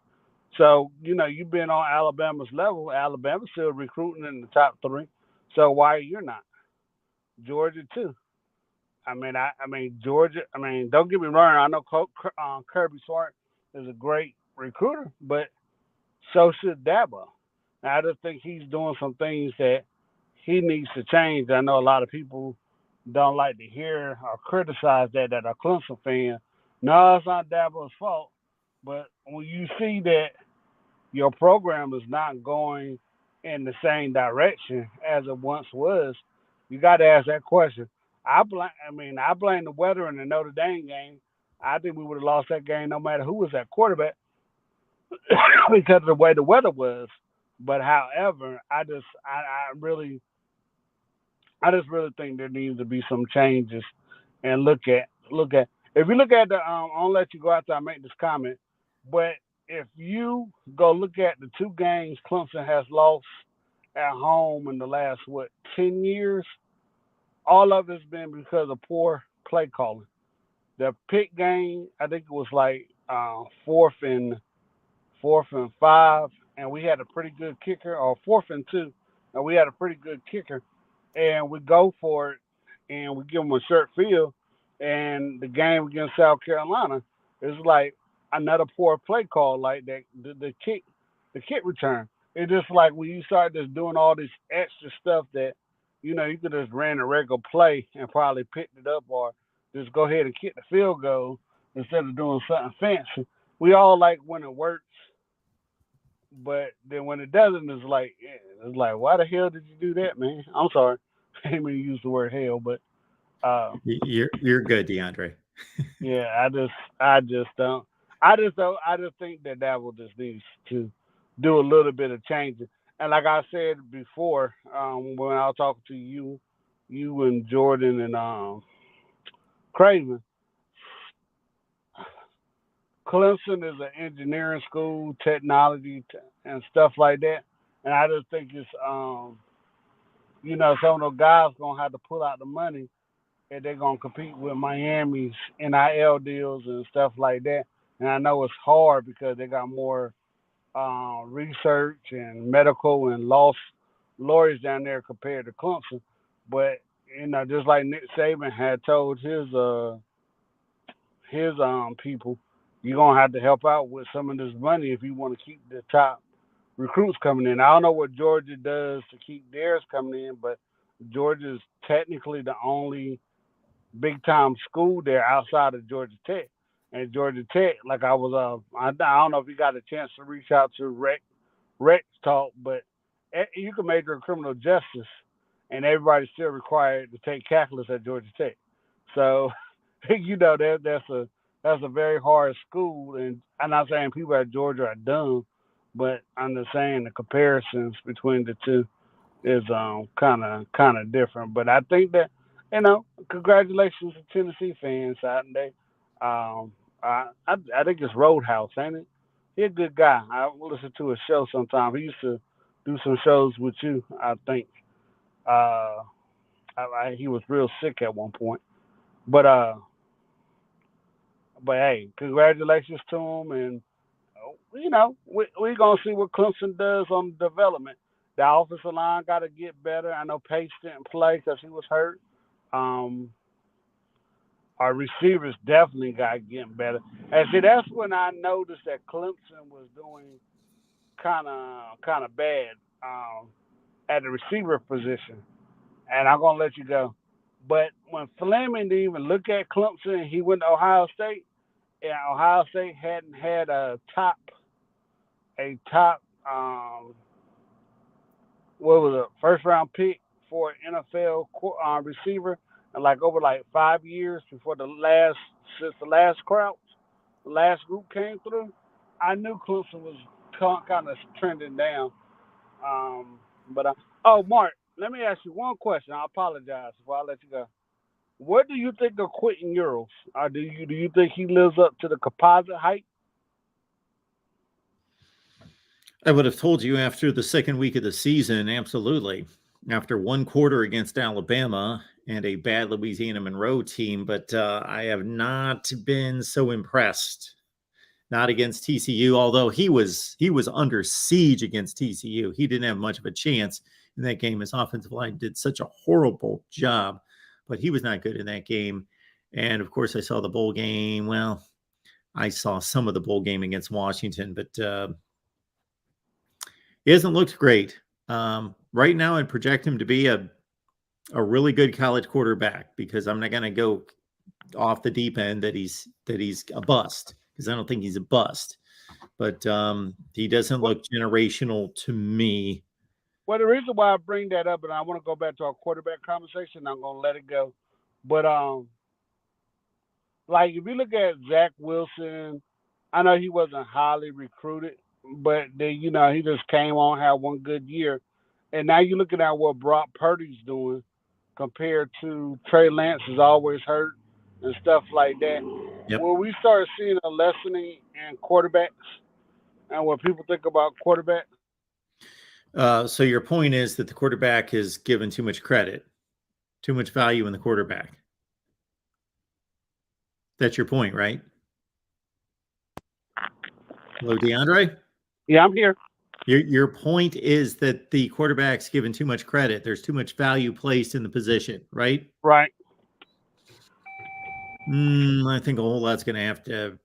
So, you've been on Alabama's level. Alabama's still recruiting in the top three. So why you're not? Georgia too. I mean Georgia. I mean, don't get me wrong. I know Kirby Smart is a great recruiter, but so should Dabo. Now, I just think he's doing some things that he needs to change. I know a lot of people don't like to hear or criticize that are Clemson fans. No, it's not Dabo's fault. But when you see that your program is not going in the same direction as it once was, you got to ask that question. I blame the weather in the Notre Dame game. I think we would have lost that game no matter who was at quarterback because of the way the weather was. But however, I just really think there needs to be some changes and look at if you look at the I'll let you go after I make this comment, but if you go look at the two games Clemson has lost at home in the last 10 years, all of it's been because of poor play calling. The Pitt game, I think it was like fourth and 5, and we had a pretty good kicker, or 4th and 2, and we had a pretty good kicker, and we go for it, and we give them a short field, and the game against South Carolina is like another poor play call, like that the kick return. It's just like when you start just doing all this extra stuff that you could just ran a regular play and probably picked it up, or just go ahead and kick the field goal instead of doing something fancy. We all like when it works, but then when it doesn't, it's like, why the hell did you do that, man? I'm sorry, I didn't mean to use the word hell, but You're good, DeAndre. yeah, I just think that Dabo just needs to do a little bit of changing. And like I said before, when I was talking to you and Jordan and Craven, Clemson is an engineering school, technology, and stuff like that. And I just think it's, some of those guys gonna have to pull out the money if they're gonna compete with Miami's NIL deals and stuff like that. And I know it's hard because they got more research and medical and lawyers down there compared to Clemson. But just like Nick Saban had told his people, you're gonna have to help out with some of this money if you want to keep the top recruits coming in. I don't know what Georgia does to keep theirs coming in, but Georgia is technically the only big time school there outside of Georgia Tech. And Georgia Tech, like I don't know if you got a chance to reach out to Rex Talk, but you can major in criminal justice, and everybody's still required to take calculus at Georgia Tech. So, that's a very hard school, and I'm not saying people at Georgia are dumb, but I'm just saying the comparisons between the two is kind of different. But I think that congratulations to Tennessee fans out there. I think it's Roadhouse, ain't it? He's a good guy. I listen to his show sometimes. He used to do some shows with you, I think. He was real sick at one point, but hey, congratulations to him, and we're gonna see what Clemson does on the development. The offensive line got to get better. I know Pace didn't play because he was hurt. Our receivers definitely got to get better. And see, that's when I noticed that Clemson was doing kind of bad at the receiver position. And I'm gonna let you go. But when Fleming didn't even look at Clemson, he went to Ohio State, and Ohio State hadn't had a top what was a first round pick for an NFL receiver, and like over like 5 years before since the last group came through, I knew Clemson was kind of trending down. But oh, Mark, let me ask you one question. I apologize before I let you go. What do you think of Quentin Urals? Do you think he lives up to the composite height? I would have told you after the second week of the season, absolutely. After one quarter against Alabama and a bad Louisiana Monroe team, but I have not been so impressed. Not against TCU, although he was under siege against TCU. He didn't have much of a chance in that game. His offensive line did such a horrible job, but he was not good in that game. And of course, I saw the bowl game. Well, I saw some of the bowl game against Washington, but he hasn't looked great. Right now, I'd project him to be a really good college quarterback, because I'm not going to go off the deep end that he's a bust, because I don't think he's a bust. But he doesn't look generational to me. Well, the reason why I bring that up, and I want to go back to our quarterback conversation, I'm going to let it go. But like if you look at Zach Wilson, I know he wasn't highly recruited, but then he just came on, had one good year, and now you're looking at what Brock Purdy's doing compared to Trey Lance is always hurt and stuff like that. Yep. Will we start seeing a lessening in quarterbacks and what people think about quarterbacks? So your point is that the quarterback is given too much credit, too much value in the quarterback. That's your point, right? Hello, DeAndre? Yeah, I'm here. Your point is that the quarterback's given too much credit. There's too much value placed in the position, right? Right. I think a whole lot's going to have to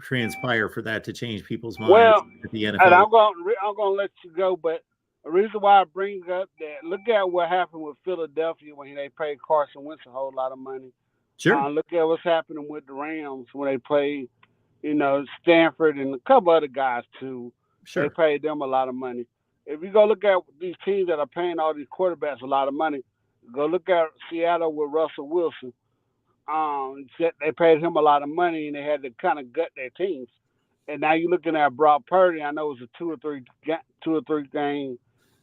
transpire for that to change people's minds at the NFL. And I'm going to let you go, but the reason why I bring up that, look at what happened with Philadelphia when they paid Carson Wentz a whole lot of money. Sure. Look at what's happening with the Rams when they played, Stanford and a couple other guys too. Sure. They paid them a lot of money. If you go look at these teams that are paying all these quarterbacks a lot of money, go look at Seattle with Russell Wilson. They paid him a lot of money, and they had to kind of gut their teams. And now you're looking at Brock Purdy. I know it was a two or three game.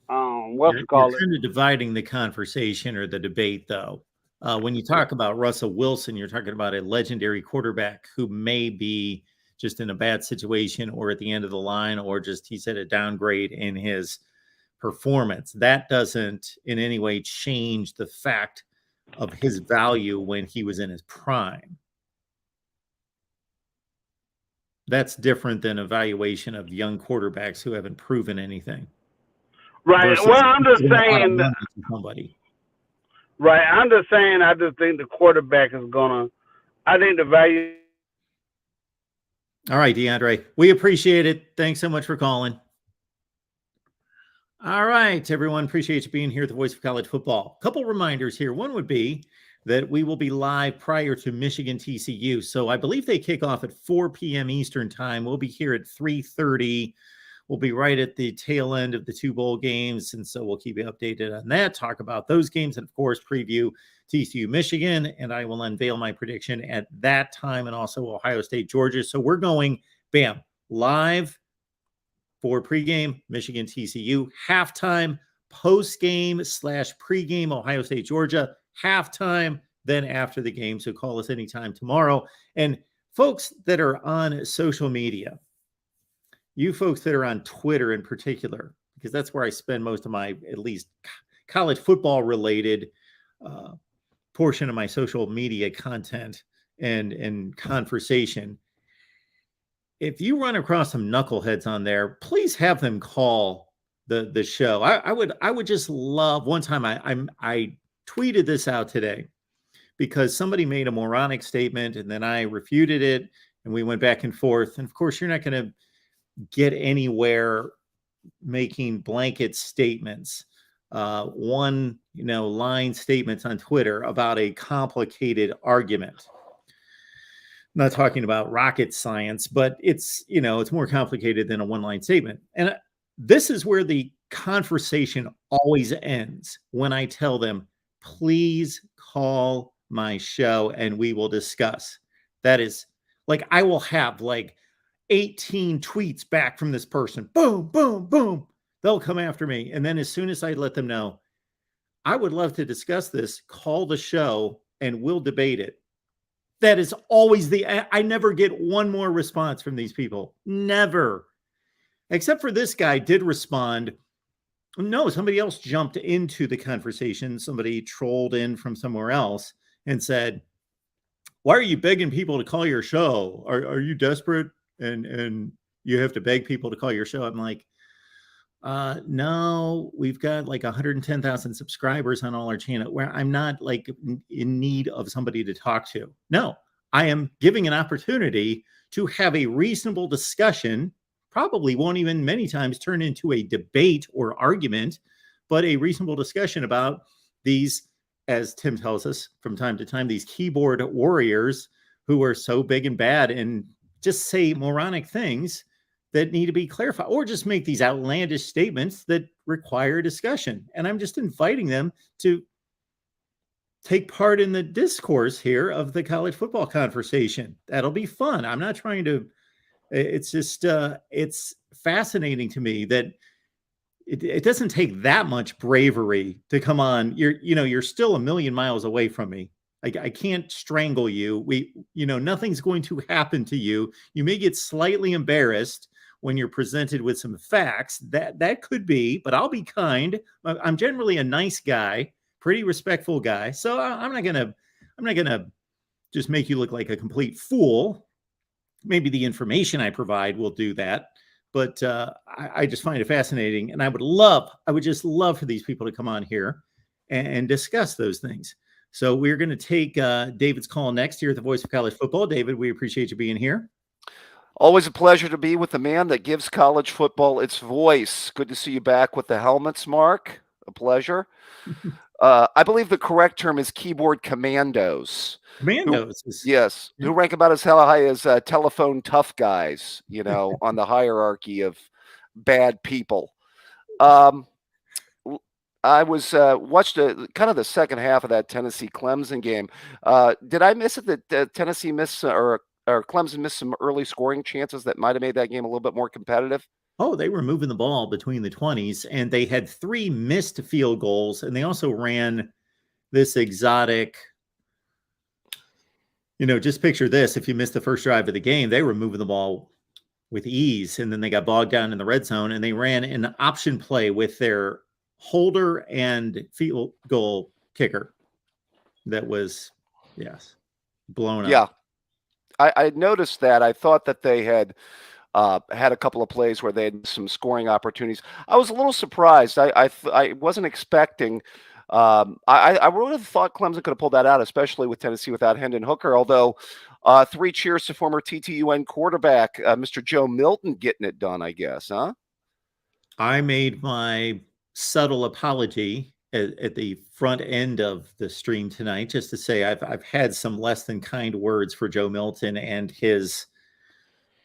You're kind of dividing the conversation or the debate, though. When you talk about Russell Wilson, you're talking about a legendary quarterback who may be just in a bad situation or at the end of the line, or just he's at a downgrade in his performance. That doesn't in any way change the fact of his value when he was in his prime. That's different than evaluation of young quarterbacks who haven't proven anything. Right. Well, I'm just saying. Somebody. Right. I'm just saying. I just think the quarterback is I think the value. All right, DeAndre. We appreciate it. Thanks so much for calling. All right, everyone. Appreciate you being here at the Voice of College Football. A couple reminders here. One would be that we will be live prior to Michigan TCU. So I believe they kick off at 4 p.m. Eastern time. We'll be here at 3:30. We'll be right at the tail end of the two bowl games. And so we'll keep you updated on that, talk about those games, and of course, preview TCU Michigan. And I will unveil my prediction at that time, and also Ohio State, Georgia. So we're going, bam, live for pregame, Michigan TCU, halftime, postgame / pregame, Ohio State, Georgia, halftime, then after the game. So call us anytime tomorrow. And folks that are on social media, you folks that are on Twitter in particular, because that's where I spend most of my, at least college football related portion of my social media content and conversation. If you run across some knuckleheads on there, please have them call the show. I would just love. One time I tweeted this out today because somebody made a moronic statement, and then I refuted it, and we went back and forth. And of course, you're not going to get anywhere making blanket statements, one line statements on Twitter about a complicated argument. I'm not talking about rocket science, but it's more complicated than a one-line statement. And this is where the conversation always ends when I tell them, please call my show and we will discuss. That is like, I will have like 18 tweets back from this person. Boom, boom, boom. They'll come after me. And then as soon as I let them know, I would love to discuss this, call the show and we'll debate it. That is always I never get one more response from these people. Never. Except for this guy did respond. No, somebody else jumped into the conversation. Somebody trolled in from somewhere else and said, why are you begging people to call your show? Are you desperate and you have to beg people to call your show? I'm like, no, we've got like 110,000 subscribers on all our channel where I'm not like in need of somebody to talk to. No, I am giving an opportunity to have a reasonable discussion. Probably won't even many times turn into a debate or argument, but a reasonable discussion about these, as Tim tells us from time to time, these keyboard warriors who are so big and bad and just say moronic things that need to be clarified, or just make these outlandish statements that require discussion. And I'm just inviting them to take part in the discourse here of the college football conversation. That'll be fun. I'm not trying to, it's just, it's fascinating to me that it doesn't take that much bravery to come on. You're still a million miles away from me. I can't strangle you. Nothing's going to happen to you. You may get slightly embarrassed when you're presented with some facts. That could be, but I'll be kind. I'm generally a nice guy, pretty respectful guy. So I'm not gonna just make you look like a complete fool. Maybe the information I provide will do that, but I just find it fascinating, and I would just love for these people to come on here and discuss those things. So we're going to take David's call next here at the Voice of College Football. David, we appreciate you being here. Always a pleasure to be with the man that gives college football its voice. Good to see you back with the helmets, Mark. A pleasure. I believe the correct term is keyboard commandos. Commandos. Yes. Yeah. Who rank about as high as telephone tough guys, on the hierarchy of bad people. I was watched kind of the second half of that Tennessee Clemson game. Did I miss it that Tennessee missed or Clemson missed some early scoring chances that might have made that game a little bit more competitive? Oh, they were moving the ball between the 20s, and they had 3 missed field goals, and they also ran this exotic, just picture this. If you missed the first drive of the game, they were moving the ball with ease, and then they got bogged down in the red zone, and they ran an option play with their holder and field goal kicker that was, blown up. Yeah, I noticed that. I thought that they had had a couple of plays where they had some scoring opportunities. I was a little surprised. I wasn't expecting. I would have thought Clemson could have pulled that out, especially with Tennessee without Hendon Hooker. Although 3 cheers to former TTUN quarterback Mr. Joe Milton getting it done, I guess, huh? I made my subtle apology at the front end of the stream tonight, just to say I've had some less than kind words for Joe Milton and his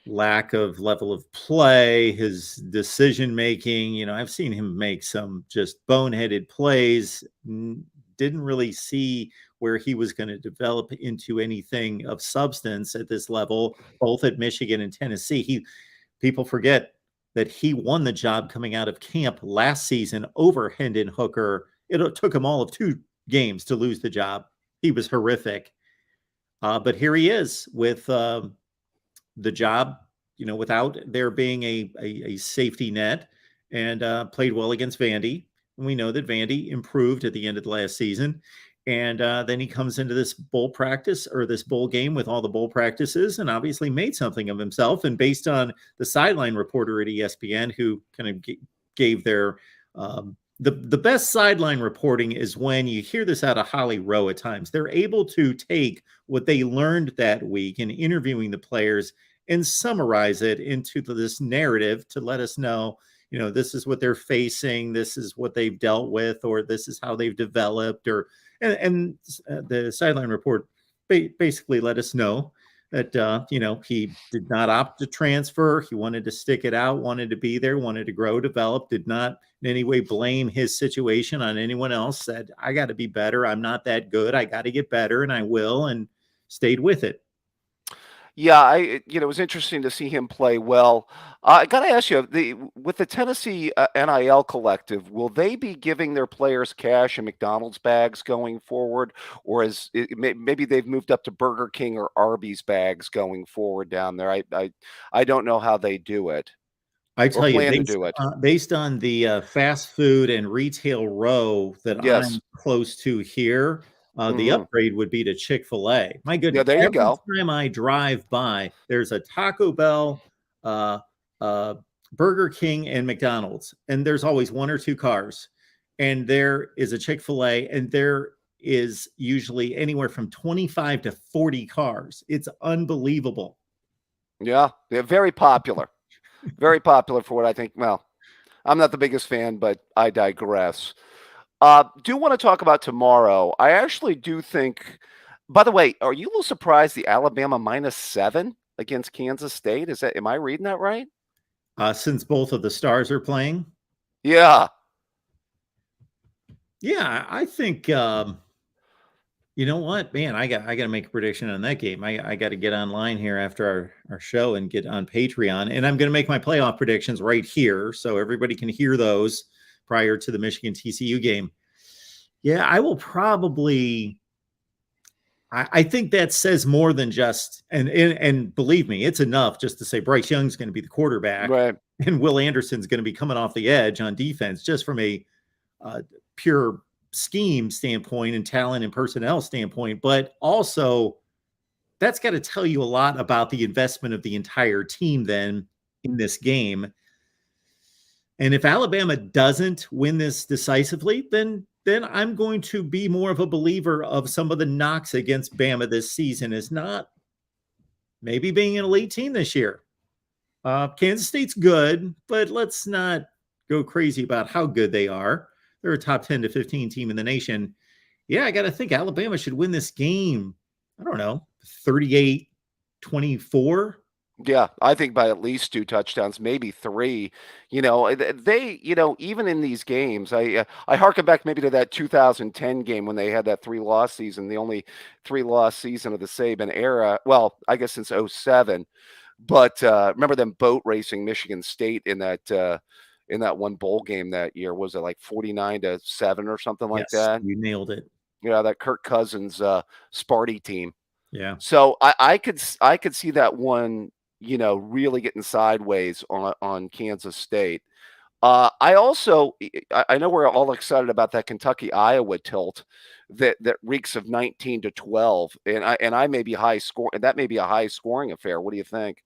lack of level of play, his decision making. I've seen him make some just boneheaded plays. Didn't really see where he was going to develop into anything of substance at this level, both at Michigan and Tennessee. People forget that he won the job coming out of camp last season over Hendon Hooker. It took him all of 2 games to lose the job. He was horrific. But here he is with the job, without there being a safety net, and played well against Vandy. And we know that Vandy improved at the end of the last season. And then he comes into this bowl practice or this bowl game with all the bowl practices and obviously made something of himself. And based on the sideline reporter at ESPN, who kind of gave their the best sideline reporting is when you hear this out of Holly Rowe at times. They're able to take what they learned that week in interviewing the players and summarize it into this narrative to let us know, this is what they're facing, this is what they've dealt with, or this is how they've developed, or and the sideline report basically let us know that he did not opt to transfer. He wanted to stick it out, wanted to be there, wanted to grow, develop, did not in any way blame his situation on anyone else, said, I got to be better. I'm not that good. I got to get better, and I will, and stayed with it. Yeah, it was interesting to see him play well. I got to ask you, with the Tennessee NIL collective, will they be giving their players cash in McDonald's bags going forward, or maybe they've moved up to Burger King or Arby's bags going forward down there? I don't know how they do it I or tell you, plan to do it. based on the fast food and retail row that Yes. I'm close to here, the upgrade would be to Chick-fil-A. My goodness, Yeah, there you every go. time I drive by, there's a Taco Bell, Burger King, and McDonald's, and there's always one or two cars, and there is a Chick-fil-A, and there is usually anywhere from 25 to 40 cars. It's unbelievable. Yeah, they're very popular. Very popular for what I think. Well, I'm not the biggest fan, but I digress. Do want to talk about tomorrow. I actually do think, by the way, are you a little surprised the Alabama -7 against Kansas State? Am I reading that right? Since both of the stars are playing. Yeah. Yeah, I think you know what, man, I got to make a prediction on that game. I got to get online here after our show and get on Patreon, and I'm going to make my playoff predictions right here so everybody can hear those prior to the Michigan TCU game. Yeah, I will probably. I think that says more than just and believe me, it's enough just to say Bryce Young's going to be the quarterback, Right. and Will Anderson's going to be coming off the edge on defense, just from a pure scheme standpoint and talent and personnel standpoint. But also, that's got to tell you a lot about the investment of the entire team then in this game. And if Alabama doesn't win this decisively, then I'm going to be more of a believer of some of the knocks against Bama this season is not maybe being an elite team this year. Kansas State's good, but let's not go crazy about how good they are. They're a top 10 to 15 team in the nation. Yeah, I got to think Alabama should win this game. I don't know, 38-24. Yeah, I think by at least 2 touchdowns, maybe 3. They, even in these games, I harken back maybe to that 2010 game when they had that 3-loss season, the only 3-loss season of the Saban era. Well, I guess since 07. But remember them boat racing Michigan State in that one bowl game that year? Was it like 49-7 or something like that? You nailed it. Yeah, that Kirk Cousins Sparty team. Yeah. So I could see that one, really getting sideways on Kansas State. I know we're all excited about that Kentucky-Iowa tilt that reeks of 19-12, and I may be high score. That may be a high scoring affair. What do you think?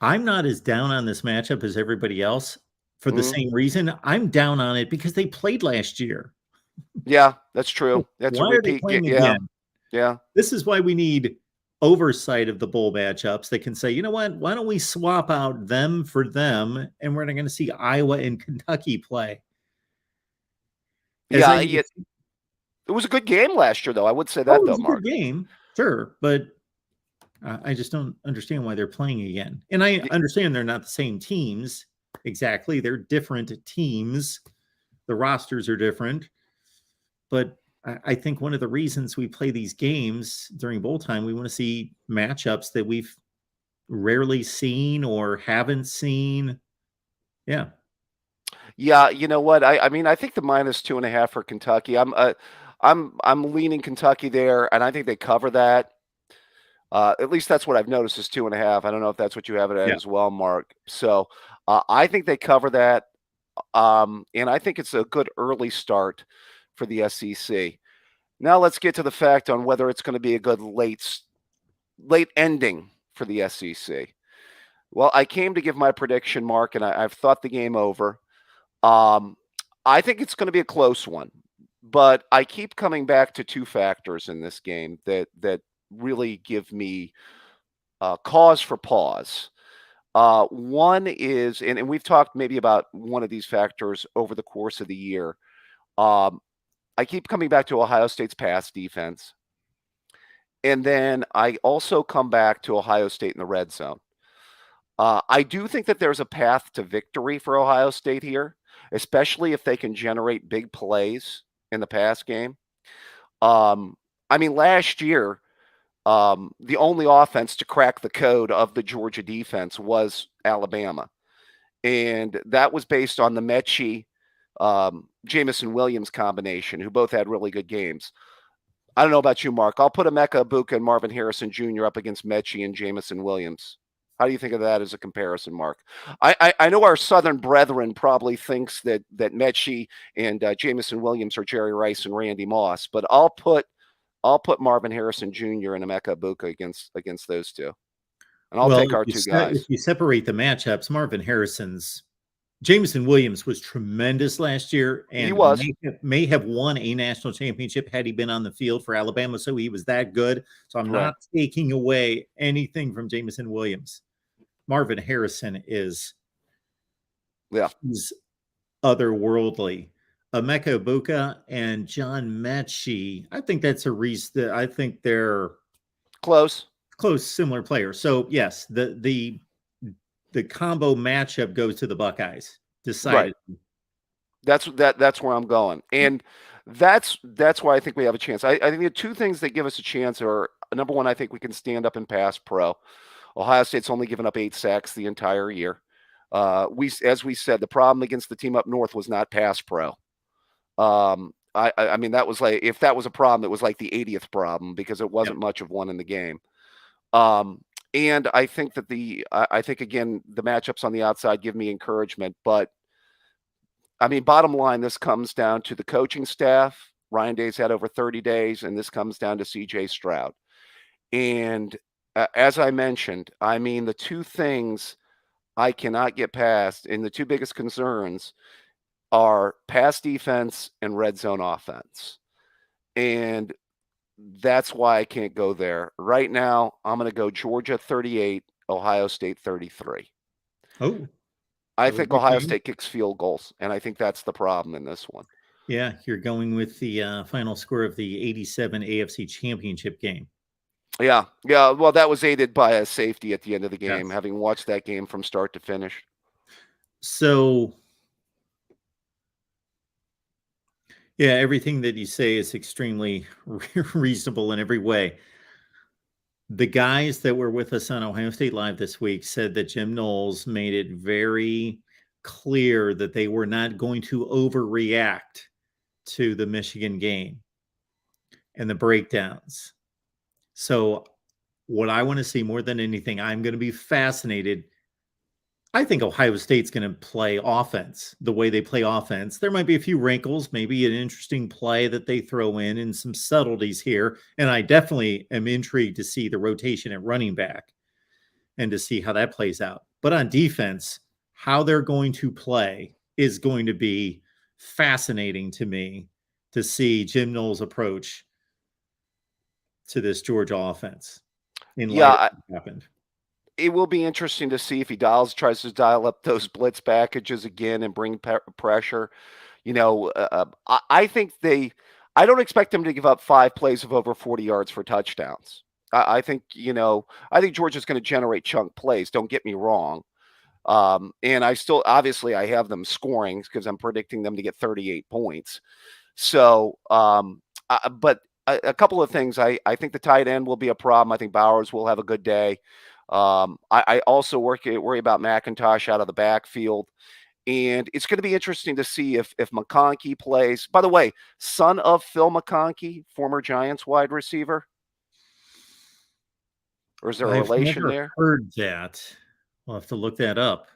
I'm not as down on this matchup as everybody else for the same reason. I'm down on it because they played last year. Yeah, that's true. That's why a repeat. Are they playing again? Yeah. This is why we need oversight of the bowl matchups. They can say, you know what? Why don't we swap out them for them, and we're not going to see Iowa and Kentucky play. It was a good game last year, though. I would say that, though, Mark. Good game, sure, but I just don't understand why they're playing again. And I understand they're not the same teams exactly. They're different teams. The rosters are different. But I think one of the reasons we play these games during bowl time, we want to see matchups that we've rarely seen or haven't seen. Yeah. Yeah, you know what? I mean, I think the -2.5 for Kentucky. I'm leaning Kentucky there, and I think they cover that. At least that's what I've noticed is 2.5. I don't know if that's what you have it at as well, Mark. So I think they cover that, and I think it's a good early start for the SEC. Now let's get to the fact on whether it's going to be a good late ending for the SEC. Well, I came to give my prediction, Mark, and I've thought the game over. I think it's going to be a close one, but I keep coming back to 2 factors in this game that really give me cause for pause. One is, and we've talked maybe about one of these factors over the course of the year. I keep coming back to Ohio State's pass defense. And then I also come back to Ohio State in the red zone. I do think that there's a path to victory for Ohio State here, especially if they can generate big plays in the pass game. I mean, last year, the only offense to crack the code of the Georgia defense was Alabama. And that was based on the Mechie, Jamison Williams combination, who both had really good games. I don't know about you, Mark. I'll put Emeka Egbuka and Marvin Harrison Jr. up against Mechie and Jamison Williams. How do you think of that as a comparison, Mark? I know our Southern brethren probably thinks that Mechie and Jamison Williams are Jerry Rice and Randy Moss, but I'll put Marvin Harrison Jr. and Emeka Egbuka against those two, and I'll take our two guys. If you separate the matchups, Jamison Williams was tremendous last year, and He was. may have won a national championship had he been on the field for Alabama. So he was that good. So I'm not taking away anything from Jamison Williams. Marvin Harrison he's otherworldly. Emeka Egbuka and John Mechie, I think that's a reason. I think they're close, similar players. So yes, the combo matchup goes to the Buckeyes. Decided. Right. That's where I'm going, and that's why I think we have a chance. I think the two things that give us a chance are, number one, I think we can stand up and pass pro. Ohio State's only given up 8 sacks the entire year. As we said, the problem against the team up north was not pass pro. I mean, that was like, if that was a problem, it was like the 80th problem because it wasn't much of one in the game. And I think that I think again, the matchups on the outside give me encouragement, but I mean, bottom line, this comes down to the coaching staff. Ryan Day's had over 30 days, and this comes down to CJ Stroud. And as I mentioned, I mean, the two things I cannot get past, and the two biggest concerns are pass defense and red zone offense. And that's why I can't go there. Right now, I'm going to go Georgia 38, Ohio State 33. Oh. I think Ohio State kicks field goals, and I think that's the problem in this one. Yeah, you're going with the final score of the 87 AFC Championship game. Yeah. Well, that was aided by a safety at the end of the game, having watched that game from start to finish. So, yeah, everything that you say is extremely reasonable in every way. The guys that were with us on Ohio State Live this week said that Jim Knowles made it very clear that they were not going to overreact to the Michigan game and the breakdowns. So what I want to see more than anything, I'm going to be fascinated. I think Ohio State's going to play offense the way they play offense. There might be a few wrinkles, maybe an interesting play that they throw in and some subtleties here. And I definitely am intrigued to see the rotation at running back and to see how that plays out. But on defense, how they're going to play is going to be fascinating to me to see Jim Knowles' approach to this Georgia offense. What happened. It will be interesting to see if he tries to dial up those blitz packages again and bring pressure. You know, I think I don't expect them to give up 5 plays of over 40 yards for touchdowns. I think Georgia's going to generate chunk plays. Don't get me wrong. And I have them scoring because I'm predicting them to get 38 points. So, but a couple of things. I think the tight end will be a problem. I think Bowers will have a good day. I also worry about McIntosh out of the backfield. And it's going to be interesting to see if McConkey plays. By the way, son of Phil McConkey, former Giants wide receiver. Or is there a relation there? I've heard that. We'll have to look that up.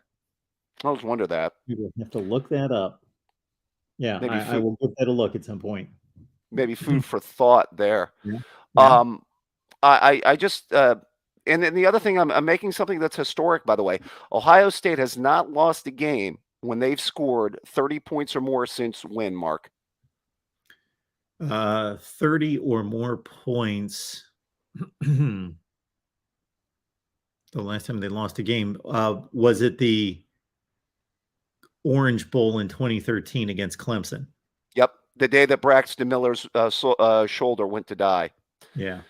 I always wonder that. We will have to look that up. Yeah, I will give that a look at some point. Maybe food for thought there. Yeah. I just and then the other thing, I'm making something that's historic, by the way. Ohio State has not lost a game when they've scored 30 points or more since when, Mark? 30 or more points. The last time they lost a game, was it the Orange Bowl in 2013 against Clemson? Yep, the day that Braxton Miller's shoulder went to die. Yeah.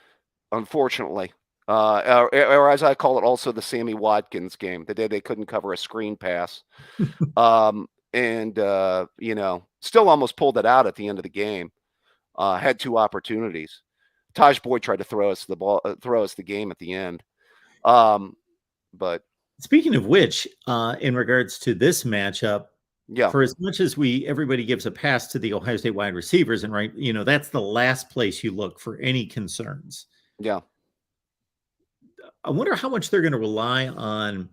unfortunately. Or as I call it, also the Sammy Watkins game, the day they couldn't cover a screen pass. Still almost pulled it out at the end of the game. Had 2 opportunities. Taj Boyd tried to throw us the game at the end. But speaking of which, in regards to this matchup, yeah, for as much as everybody gives a pass to the Ohio State wide receivers, and right, that's the last place you look for any concerns. Yeah. I wonder how much they're going to rely on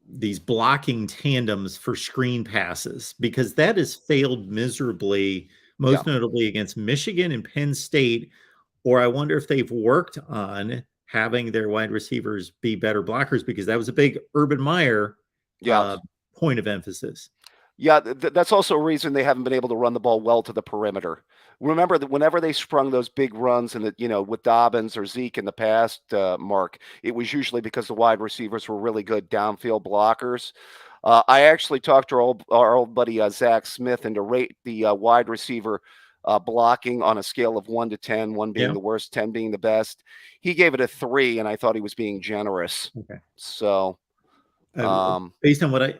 these blocking tandems for screen passes, because that has failed miserably, most notably against Michigan and Penn State. Or I wonder if they've worked on having their wide receivers be better blockers, because that was a big Urban Meyer point of emphasis. Yeah, that's also a reason they haven't been able to run the ball well to the perimeter. Remember that whenever they sprung those big runs and with Dobbins or Zeke in the past, Mark, it was usually because the wide receivers were really good downfield blockers. I actually talked to our old buddy Zach Smith and to rate the wide receiver blocking on a scale of 1 to 10, 1 being the worst, 10 being the best. He gave it a 3, and I thought he was being generous. Okay. So, based on what I,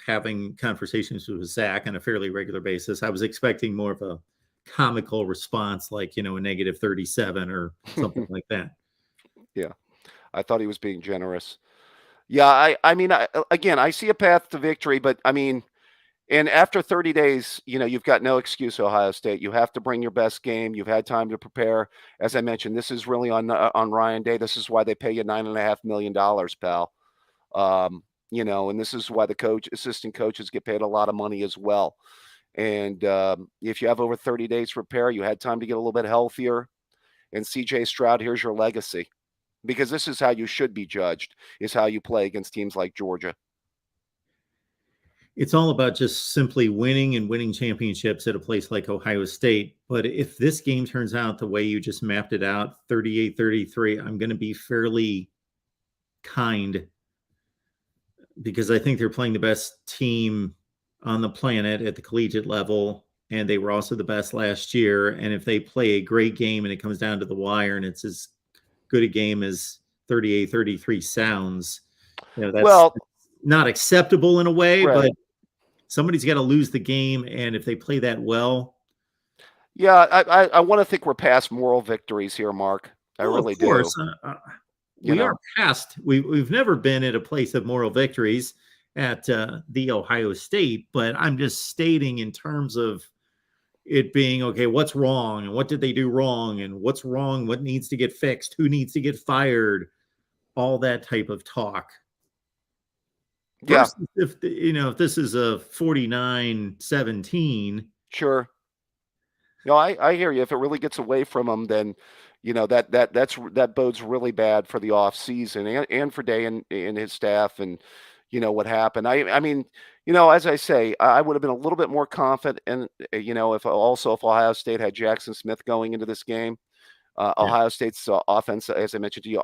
having conversations with Zach on a fairly regular basis, I was expecting more of a comical response, like, a negative 37 or something like that. Yeah. I thought he was being generous. Yeah. I see a path to victory, but and after 30 days, you've got no excuse, Ohio State. You have to bring your best game. You've had time to prepare. As I mentioned, this is really on Ryan Day. This is why they pay you $9.5 million, pal. And this is why the assistant coaches get paid a lot of money as well. And if you have over 30 days to prepare, you had time to get a little bit healthier. And CJ Stroud, here's your legacy. Because this is how you should be judged, is how you play against teams like Georgia. It's all about just simply winning and winning championships at a place like Ohio State. But if this game turns out the way you just mapped it out, 38-33, I'm going to be fairly kind, because I think they're playing the best team on the planet at the collegiate level, and they were also the best last year. And if they play a great game and it comes down to the wire and it's as good a game as 38-33 sounds, that's not acceptable in a way, right. But somebody's got to lose the game, and if they play that well. Yeah, I want to think we're past moral victories here, Mark. I really do. We are past. We've never been at a place of moral victories at the Ohio State, but I'm just stating in terms of it being, okay, what's wrong and what did they do wrong and what's wrong, what needs to get fixed, who needs to get fired, all that type of talk. Yeah. Versus if this is a 49-17. Sure. No, I hear you. If it really gets away from them, then that bodes really bad for the off season and for Day and his staff and what happened. I mean, as I say, I would have been a little bit more confident, and if Ohio State had Jackson Smith going into this game. Ohio State's offense, as I mentioned to you,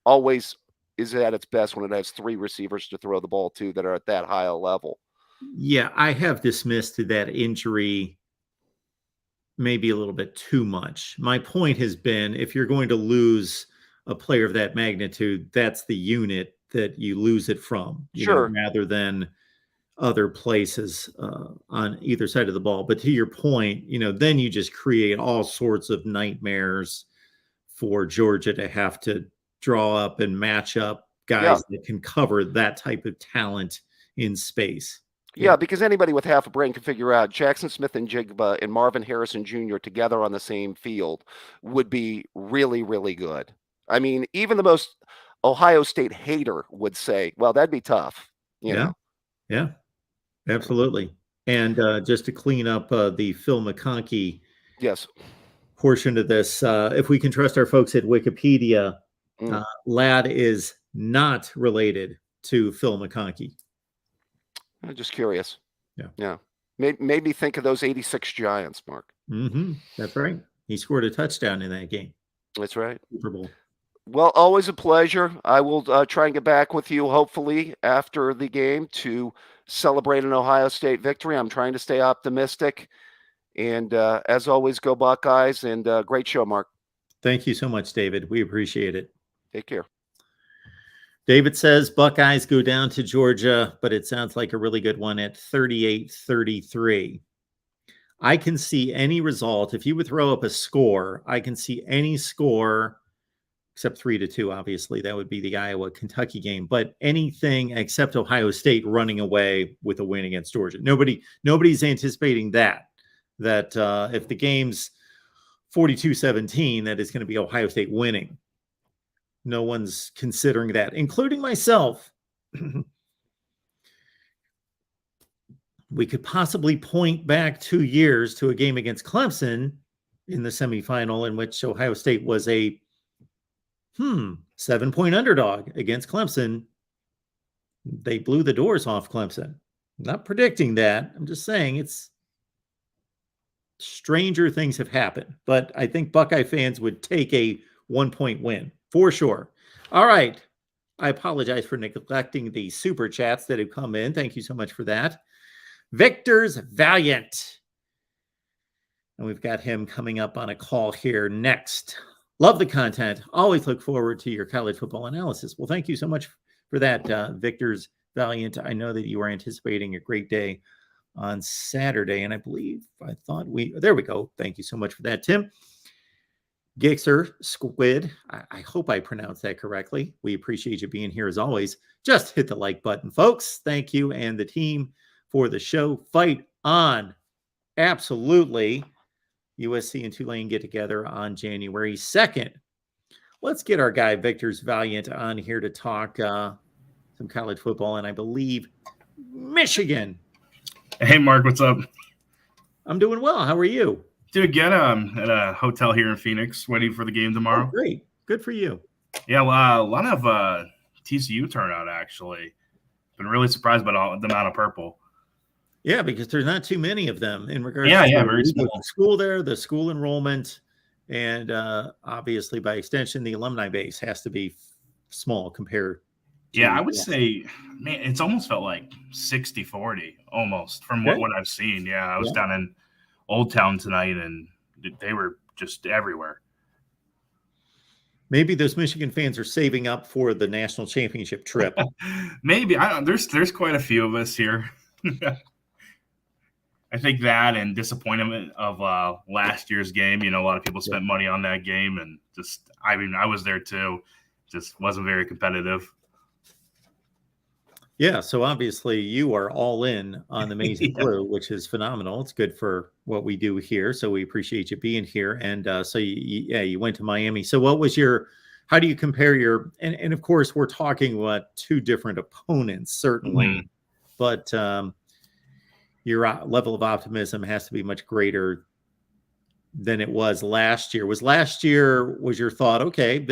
always is at its best when it has 3 receivers to throw the ball to that are at that high a level. Yeah, I have dismissed that injury maybe a little bit too much. My point has been, if you're going to lose a player of that magnitude, that's the unit that you lose it from, rather than other places on either side of the ball. But to your point, then you just create all sorts of nightmares for Georgia to have to draw up and match up guys that can cover that type of talent in space. Yeah, because anybody with half a brain can figure out Jackson Smith and Jigba and Marvin Harrison Jr. together on the same field would be really, really good. I mean, even the most Ohio State hater would say, well, that'd be tough. You know? Yeah, absolutely. And just to clean up the Phil McConkey portion of this, if we can trust our folks at Wikipedia, Ladd is not related to Phil McConkey. I'm just curious. Yeah. Made me think of those 86 Giants, Mark. Mm-hmm. That's right. He scored a touchdown in that game. That's right. Super Bowl. Well, always a pleasure. I will try and get back with you, hopefully, after the game to celebrate an Ohio State victory. I'm trying to stay optimistic. And as always, go Buckeyes, and great show, Mark. Thank you so much, David. We appreciate it. Take care. David says Buckeyes go down to Georgia, but it sounds like a really good one at 38-33. I can see any result. If you would throw up a score, I can see any score except 3-2. Obviously, that would be the Iowa-Kentucky game, but anything except Ohio State running away with a win against Georgia. Nobody's anticipating that if the game's 42-17, that it's going to be Ohio State winning. No one's considering that, including myself. We could possibly point back 2 years to a game against Clemson in the semifinal in which Ohio State was a 7-point underdog against Clemson. They blew the doors off Clemson. I'm not predicting that. I'm just saying it's stranger things have happened, but I think Buckeye fans would take a 1-point win for sure. All right. I apologize for neglecting the super chats that have come in. Thank you so much for that. Victor's Valiant. And we've got him coming up on a call here next. Love the content. Always look forward to your college football analysis. Well, thank you so much for that, Victor's Valiant. I know that you are anticipating a great day on Saturday, and there we go. Thank you so much for that, Tim. Gixer Squid, I hope I pronounced that correctly. We appreciate you being here as always. Just hit the like button, folks. Thank you and the team for the show. Fight on. Absolutely. USC and Tulane get together on January 2nd. Let's get our guy Victor's Valiant on here to talk some college football, and I believe Michigan. Hey, Mark, what's up? I'm doing well. How are you? Doing good. At a hotel here in Phoenix, waiting for the game tomorrow. Oh, great. Good for you. Yeah, well, a lot of TCU turnout, actually. Been really surprised by the amount of purple. Yeah, because there's not too many of them in regards to very small. The school there, the school enrollment, and obviously by extension, the alumni base has to be small compared to. Yeah, I would say, man, it's almost felt like 60-40 almost from what I've seen. Yeah, I was down in Old Town tonight, and they were just everywhere. Maybe those Michigan fans are saving up for the national championship trip. Maybe. There's quite a few of us here. I think that and disappointment of last year's game. You know, a lot of people spent money on that game, and I was there too. Just wasn't very competitive. Yeah, so obviously you are all in on the Maize and Blue, which is phenomenal. It's good for what we do here, so we appreciate you being here. And so you went to Miami. So how do you compare and of course we're talking about two different opponents, certainly, but your level of optimism has to be much greater than it was last year. Was your thought, okay,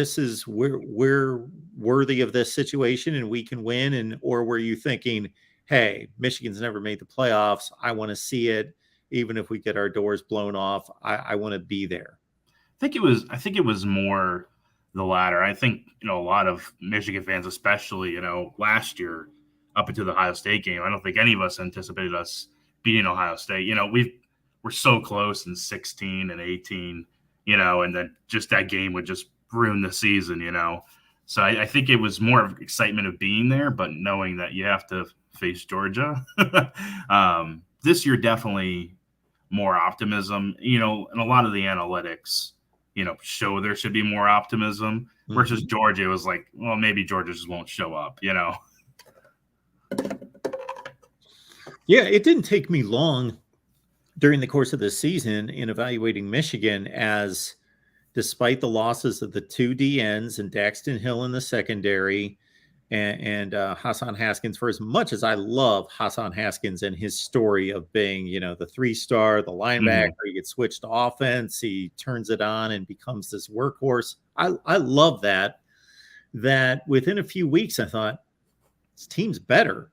we're worthy of this situation and we can win, or were you thinking, hey, Michigan's never made the playoffs, I want to see it, even if we get our doors blown off, I want to be there? I think it was more the latter. I think, a lot of Michigan fans, especially, last year up into the Ohio State game, I don't think any of us anticipated us beating Ohio State. We're so close in 16 and 18, and then just that game would just ruin the season, So I think it was more of excitement of being there, but knowing that you have to face Georgia. This year, definitely more optimism, and a lot of the analytics, show there should be more optimism versus Georgia. It was like, well, maybe Georgia just won't show up, Yeah, it didn't take me long during the course of the season in evaluating Michigan, as despite the losses of the two DNs and Daxton Hill in the secondary and Hassan Haskins, for as much as I love Hassan Haskins and his story of being, the 3-star, the linebacker, he gets switched to offense, he turns it on and becomes this workhorse. I love that within a few weeks, I thought, this team's better.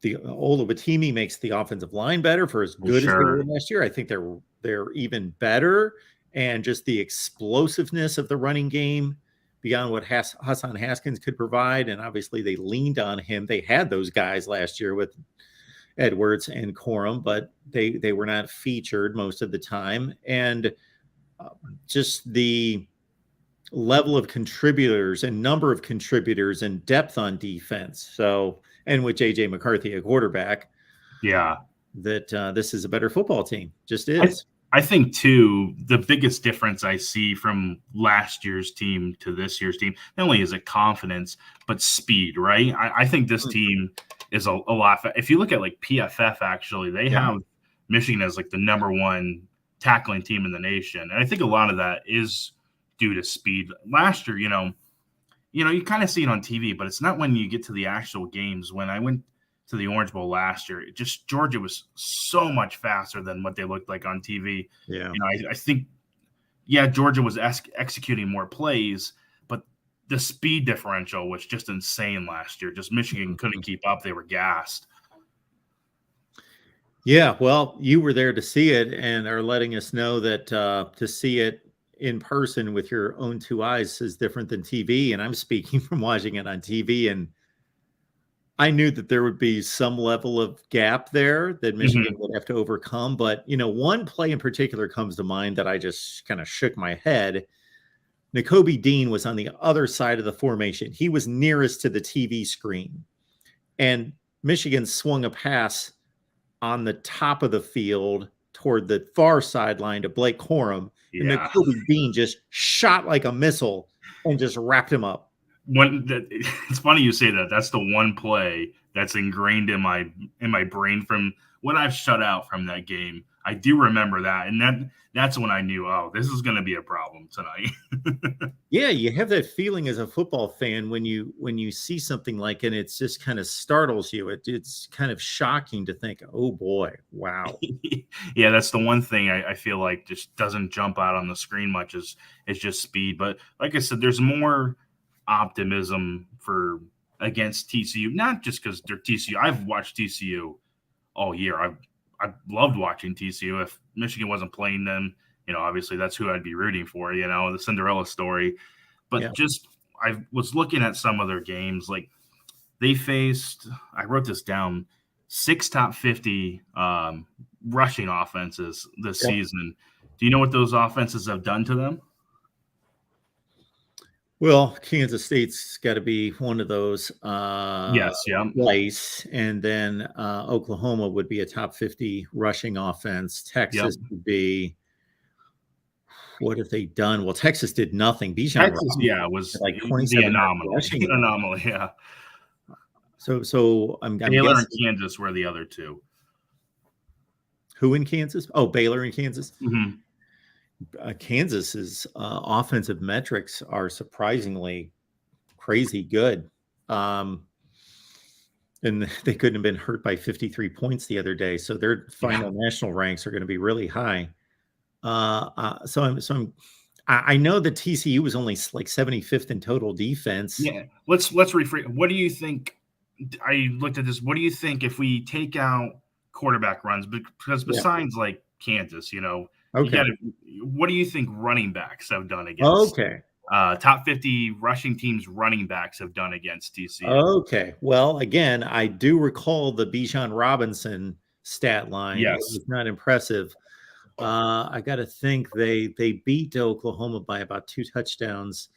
The Oluwatimi makes the offensive line better for as good as they were last year. I think they're even better, and just the explosiveness of the running game beyond what Hassan Haskins could provide. And obviously they leaned on him. They had those guys last year with Edwards and Corum, but they were not featured most of the time. And just the level of contributors and number of contributors and depth on defense. So, and with JJ McCarthy a quarterback, Yeah. that this is a better football team. Just is. I think too, the biggest difference I see from last year's team to this year's team, not only is it confidence, but speed, right? I think this team is a lot. If you look at like PFF, actually, they have Michigan as like the number one tackling team in the nation. And I think a lot of that is due to speed. Last year, you kind of see it on TV, but it's not when you get to the actual games. When I went to the Orange Bowl last year, Georgia was so much faster than what they looked like on TV. Yeah. I think, Georgia was executing more plays, but the speed differential was just insane last year. Just Michigan couldn't keep up. They were gassed. Yeah, well, you were there to see it and are letting us know that to see it in person with your own two eyes is different than TV. And I'm speaking from watching it on TV, and I knew that there would be some level of gap there that Michigan would have to overcome. But, one play in particular comes to mind that I just kind of shook my head. Nakobe Dean was on the other side of the formation. He was nearest to the TV screen. And Michigan swung a pass on the top of the field toward the far sideline to Blake Corum. And Nakobe Dean just shot like a missile and just wrapped him up. It's funny you say that. That's the one play that's ingrained in my brain from what I've shut out from that game. I do remember that, and that's when I knew, this is going to be a problem tonight. Yeah, you have that feeling as a football fan when you see something like it, it's just kind of startles you. It's kind of shocking to think, oh boy, wow. Yeah, that's the one thing I feel like just doesn't jump out on the screen much is just speed. But like I said, there's more optimism for against TCU, not just because they're TCU. I've watched TCU all year. I've loved watching TCU. If Michigan wasn't playing them, obviously that's who I'd be rooting for, the Cinderella story. But I was looking at some of their games. Like they faced, I wrote this down, 6 top 50 rushing offenses this season. Do you know what those offenses have done to them? Well, Kansas State's got to be one of those. Yes, yeah. Place, and then Oklahoma would be a top 50 rushing offense. Texas would be. What have they done? Well, Texas did nothing. Bijan Texas, was like 27 anomaly. Yeah. So I'm Baylor guessing, and Kansas were the other two. Who in Kansas? Oh, Baylor and Kansas. Mm-hmm. Kansas's offensive metrics are surprisingly crazy good. And they couldn't have been hurt by 53 points the other day. So their final national ranks are going to be really high. So I know that TCU was only like 75th in total defense. Yeah. Let's rephrase. What do you think? I looked at this. What do you think if we take out quarterback runs? Because besides like Kansas, okay. What do you think running backs have done against? Okay. Top 50 rushing teams running backs have done against TCU. Okay. Well, again, I do recall the Bijan Robinson stat line. Yes. It was not impressive. I got to think they beat Oklahoma by about 2 touchdowns.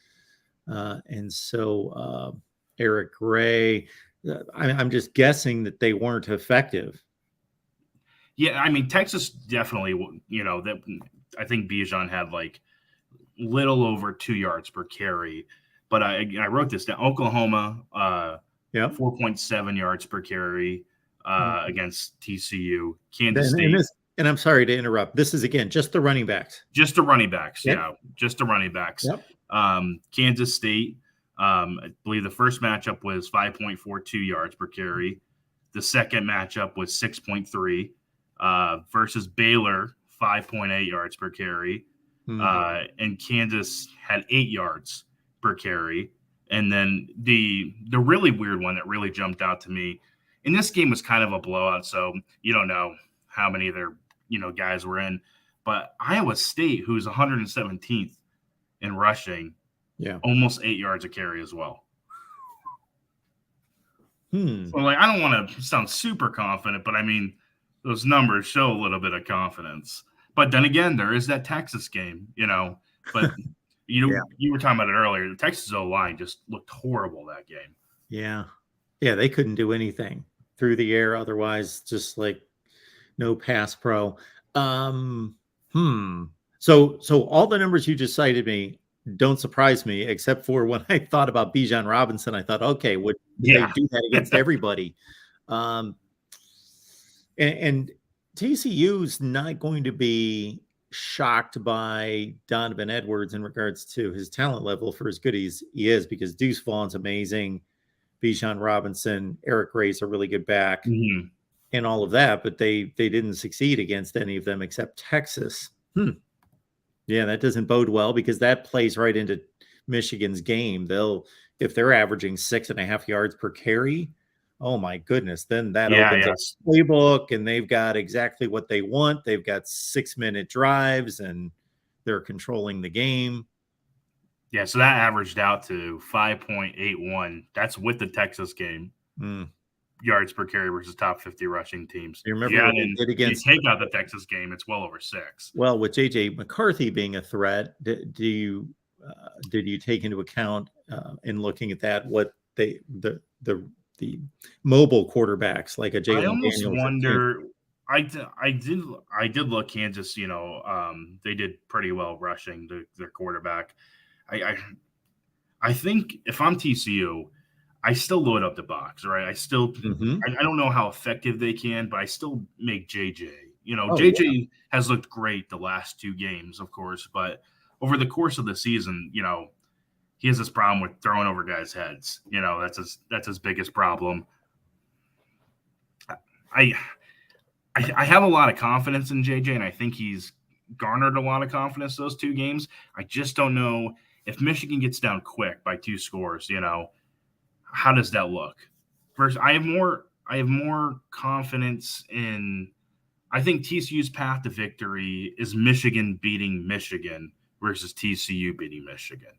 And so Eric Gray, I'm just guessing that they weren't effective. Yeah, I mean, Texas definitely, that I think Bijan had like little over 2 yards per carry. But I wrote this down. Oklahoma, 4.7 yards per carry against TCU. Kansas State. And I'm sorry to interrupt. This is, again, just the running backs. Just the running backs, just the running backs. Yep. Kansas State, I believe the first matchup was 5.42 yards per carry. The second matchup was 6.3 versus Baylor, 5.8 yards per carry. And Kansas had 8 yards per carry. And then the really weird one that really jumped out to me, and this game was kind of a blowout, so you don't know how many of their guys were in, but Iowa State, who's 117th in rushing, almost 8 yards a carry as well. Hmm. So, like, I don't want to sound super confident, but I mean, those numbers show a little bit of confidence. But then again, there is that Texas game, But Yeah. you were talking about it earlier. The Texas O-line just looked horrible that game. Yeah. Yeah. They couldn't do anything through the air. Otherwise, just like no pass pro. Um, hmm. So all the numbers you just cited me don't surprise me, except for when I thought about Bijan Robinson, I thought, okay, would they Yeah. do that against everybody? And TCU's not going to be shocked by Donovan Edwards in regards to his talent level for as good as he is, because Deuce Vaughn's amazing, Bijan Robinson, Eric Ray's a really good back, Mhm. and all of that, but they didn't succeed against any of them except Texas. Yeah, that doesn't bode well, because that plays right into Michigan's game. If they're averaging 6.5 yards per carry, oh my goodness, then that Yeah, opens up yes. the playbook, and they've got exactly what they want. They've got 6-minute drives, and they're controlling the game. Yeah, so that averaged out to 5.81. That's with the Texas game. Yards per carry versus top 50 rushing teams. You remember what they did against? You take out the Texas game, it's well over 6. Well, with JJ McCarthy being a threat, did you take into account in looking at that what the mobile quarterbacks like a Jalen I almost Daniels? wonder. I did look Kansas. They did pretty well rushing their quarterback. I think if I'm TCU, I still load up the box, right? I don't know how effective they can, but I still make JJ. JJ has looked great the last 2 games, of course, but over the course of the season, he has this problem with throwing over guys' heads. That's his biggest problem. I have a lot of confidence in JJ, and I think he's garnered a lot of confidence those 2 games. I just don't know if Michigan gets down quick by 2 scores, how does that look? First, I have more confidence in. I think TCU's path to victory is Michigan beating Michigan versus TCU beating Michigan.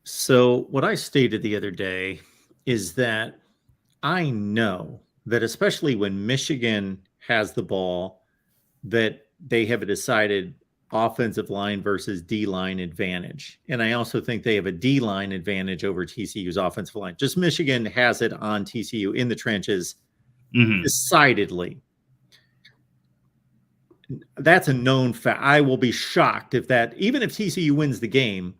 So what I stated the other day is that I know that especially when Michigan has the ball, that they have a decided offensive line versus D-line advantage. And I also think they have a D-line advantage over TCU's offensive line. Just Michigan has it on TCU in the trenches decidedly. That's a known fact. I will be shocked even if TCU wins the game,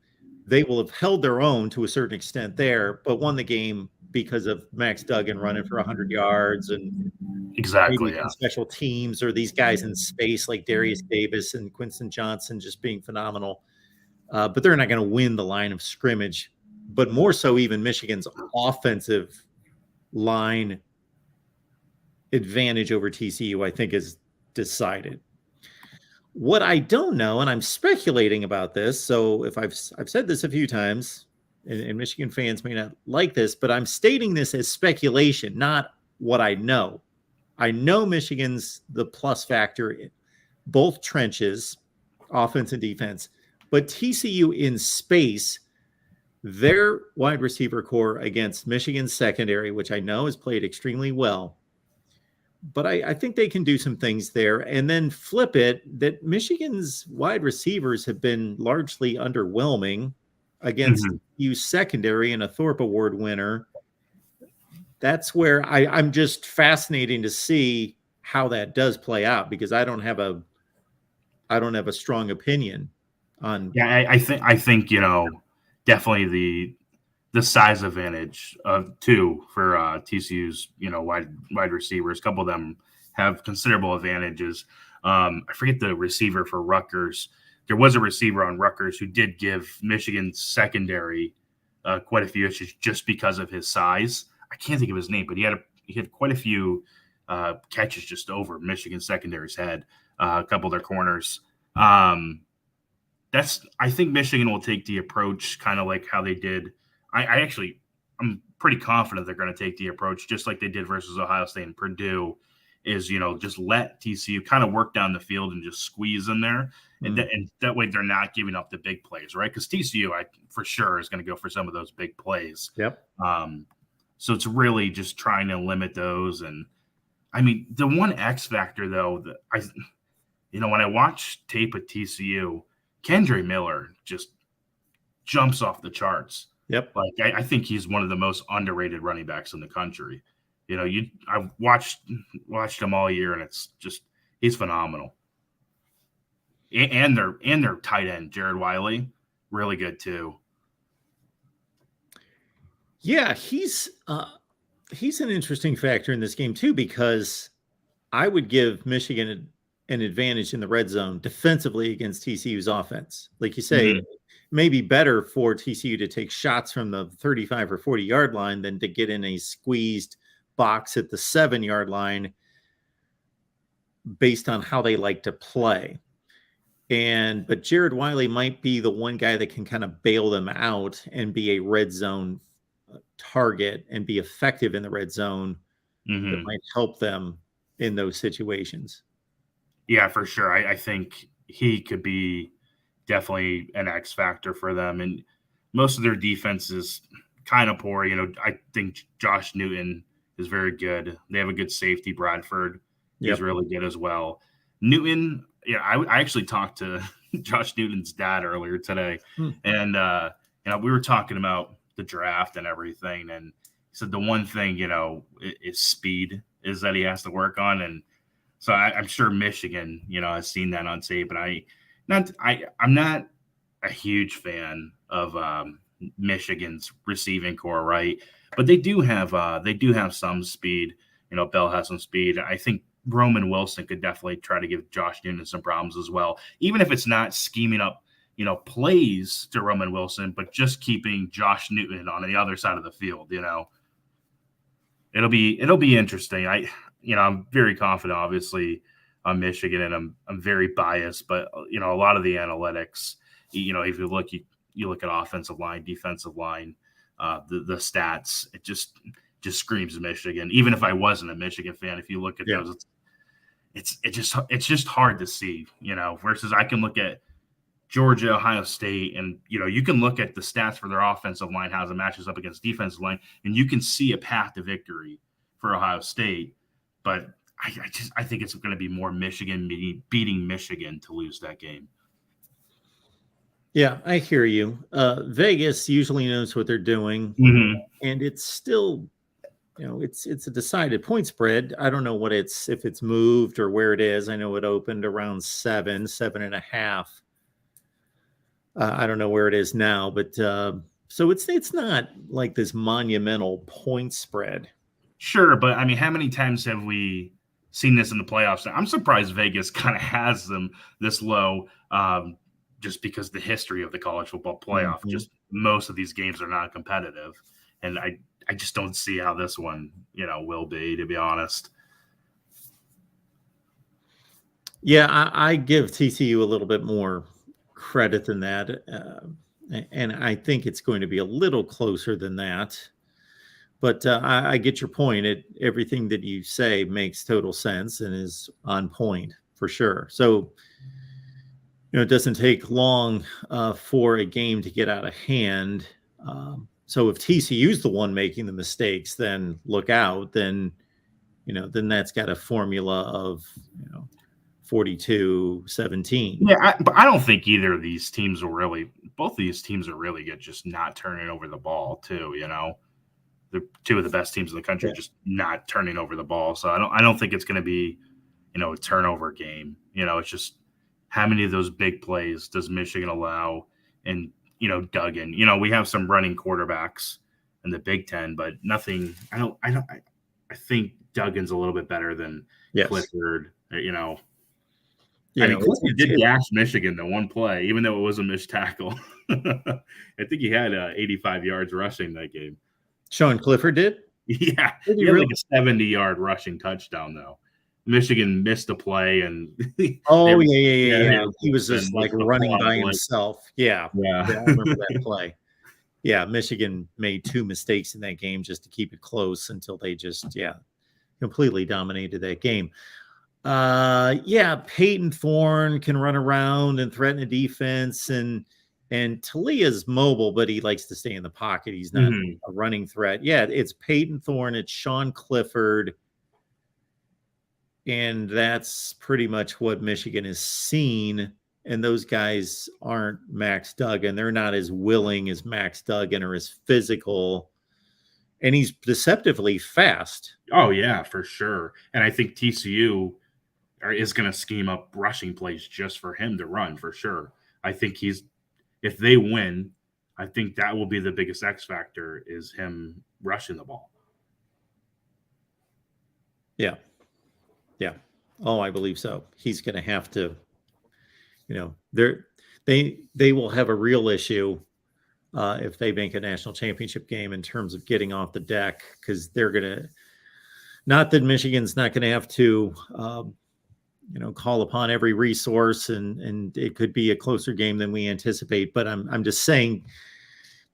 they will have held their own to a certain extent there, but won the game because of Max Duggan running for 100 yards and exactly special teams, or these guys in space like Darius Davis and Quinton Johnson just being phenomenal. But they're not going to win the line of scrimmage. But more so, even Michigan's offensive line advantage over TCU, I think, is decided. What I don't know, and I'm speculating about this, so if I've said this a few times, and Michigan fans may not like this, but I'm stating this as speculation, not what I know. I know Michigan's the plus factor in both trenches, offense and defense, but TCU in space, their wide receiver core against Michigan's secondary, which I know has played extremely well, but I think they can do some things there. And then flip it, that Michigan's wide receivers have been largely underwhelming against TCU's secondary and a Thorpe Award winner. That's where I'm just fascinating to see how that does play out, because I don't have a strong opinion on. Yeah, I think definitely the size advantage of 2 for TCU's wide receivers. A couple of them have considerable advantages. I forget the receiver for Rutgers. There was a receiver on Rutgers who did give Michigan's secondary quite a few issues just because of his size. I can't think of his name, but he had quite a few catches just over Michigan secondary's head. A couple of their corners. I think Michigan will take the approach kind of like how they did. I'm pretty confident they're going to take the approach just like they did versus Ohio State and Purdue, is, just let TCU kind of work down the field and just squeeze in there. And that way they're not giving up the big plays, right? Because TCU, for sure, is going to go for some of those big plays. Yep. So it's really just trying to limit those. And, the one X factor, though, that when I watch tape at TCU, Kendre Miller just jumps off the charts. Yep. Like, I think he's one of the most underrated running backs in the country. I watched him all year, and it's just he's phenomenal. And their tight end, Jared Wiley, really good too. Yeah, he's an interesting factor in this game too, because I would give Michigan an advantage in the red zone defensively against TCU's offense. Like you say, maybe better for TCU to take shots from the 35 or 40-yard line than to get in a squeezed box at the 7-yard line based on how they like to play. But Jared Wiley might be the one guy that can kind of bail them out and be a red zone target and be effective in the red zone. That might help them in those situations. Yeah, for sure. I think he could be definitely an X factor for them. And most of their defense is kind of poor. I think Josh Newton is very good. They have a good safety, Bradford. He's really good as well. Newton, I actually talked to Josh Newton's dad earlier today, and we were talking about the draft and everything, and he said the one thing is speed is that he has to work on, and so I'm sure Michigan has seen that on tape, and I'm not a huge fan of Michigan's receiving core, right? But they do have some speed. Bell has some speed. I think Roman Wilson could definitely try to give Josh Newton some problems as well, even if it's not scheming up, plays to Roman Wilson, but just keeping Josh Newton on the other side of the field. It'll be interesting. I'm very confident, obviously, on Michigan, and I'm very biased, but a lot of the analytics, if you look at offensive line, defensive line, the stats, it just screams Michigan. Even if I wasn't a Michigan fan, if you look at those, it's just hard to see, versus I can look at Georgia, Ohio State, and you can look at the stats for their offensive line, how it matches up against defensive line, and you can see a path to victory for Ohio State. But I think it's going to be more Michigan beating Michigan to lose that game. Yeah, I hear you. Vegas usually knows what they're doing, and it's still, it's a decided point spread. I don't know if it's moved or where it is. I know it opened around 7.5. I don't know where it is now, but so it's not like this monumental point spread. Sure, but how many times have we seen this in the playoffs? I'm surprised Vegas kind of has them this low. Just because the history of the college football playoff, just most of these games are not competitive. And I just don't see how this one, will be, to be honest. Yeah, I give TCU a little bit more credit than that. And I think it's going to be a little closer than that. But I get your point. Everything that you say makes total sense and is on point for sure. So, it doesn't take long for a game to get out of hand. So if TCU's the one making the mistakes, then look out. Then that's got a formula of 42-17. Yeah, but I don't think either of these teams both of these teams are really good, just not turning over the ball too. They're two of the best teams in the country, just not turning over the ball. So I don't think it's going to be a turnover game. It's just, how many of those big plays does Michigan allow? And, Duggan, we have some running quarterbacks in the Big Ten, but nothing. I think Duggan's a little bit better than Clifford, Clifford did dash Michigan the one play, even though it was a missed tackle. I think he had 85 yards rushing that game. Sean Clifford did? Yeah. He had like a 70-yard rushing touchdown, though. Michigan missed a play, and yeah. He was just like running by himself. Yeah, I remember that play. Yeah, Michigan made two mistakes in that game just to keep it close until they just completely dominated that game. Yeah, Peyton Thorne can run around and threaten the defense, and Talia's mobile, but he likes to stay in the pocket. He's not a running threat. Yeah, it's Peyton Thorne, it's Sean Clifford, and that's pretty much what Michigan has seen. And those guys aren't Max Duggan. They're not as willing as Max Duggan or as physical. And he's deceptively fast. Oh, yeah, for sure. And I think TCU is going to scheme up rushing plays just for him to run, for sure. I think if they win, I think that will be the biggest X factor, is him rushing the ball. Yeah. Yeah. Oh, I believe so. He's going to have to, they will have a real issue if they make a national championship game in terms of getting off the deck, because they're going to, not that Michigan's not going to have to, call upon every resource, and it could be a closer game than we anticipate. But I'm just saying,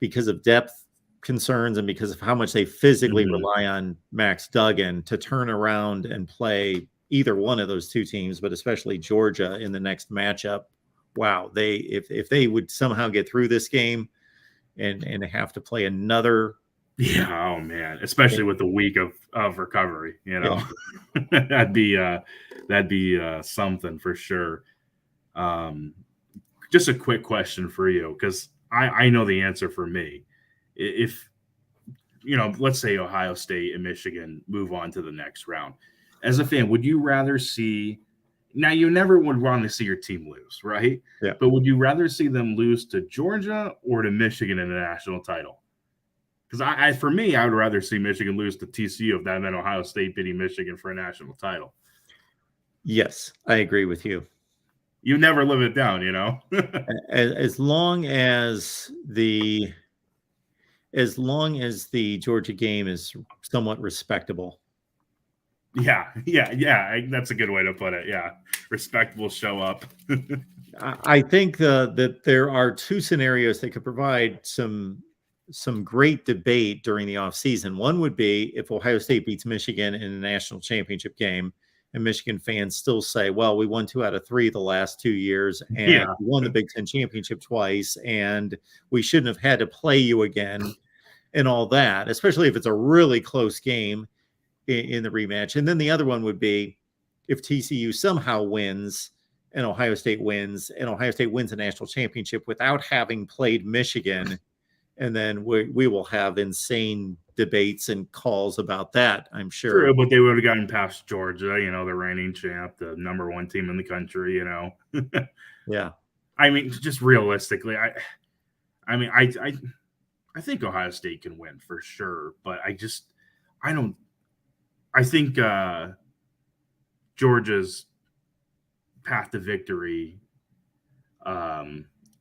because of depth concerns and because of how much they physically rely on Max Duggan to turn around and play either one of those two teams, but especially Georgia in the next matchup. Wow, if they would somehow get through this game and have to play another. Yeah, oh man, especially with the week of recovery, that'd be something for sure. Just a quick question for you, because I know the answer for me. If let's say Ohio State and Michigan move on to the next round, as a fan, would you rather see? Now, you never would want to see your team lose, right? Yeah. But would you rather see them lose to Georgia or to Michigan in a national title? Because for me, I would rather see Michigan lose to TCU if that meant Ohio State beating Michigan for a national title. Yes, I agree with you. You never live it down, As long as the Georgia game is somewhat respectable. Yeah. That's a good way to put it. Yeah, respectable show up. I think that there are two scenarios that could provide some great debate during the offseason. One would be if Ohio State beats Michigan in a national championship game, and Michigan fans still say, well, we won 2 out of 3 the last 2 years, and we won the Big Ten championship twice, and we shouldn't have had to play you again, and all that, especially if it's a really close game in the rematch. And then the other one would be if TCU somehow wins and Ohio State wins a national championship without having played Michigan. And then we will have insane debates and calls about that, I'm sure. True, but they would have gotten past Georgia, the reigning champ, the number 1 team in the country, Yeah. I mean, just realistically, I think Ohio State can win for sure, but I think Georgia's path to victory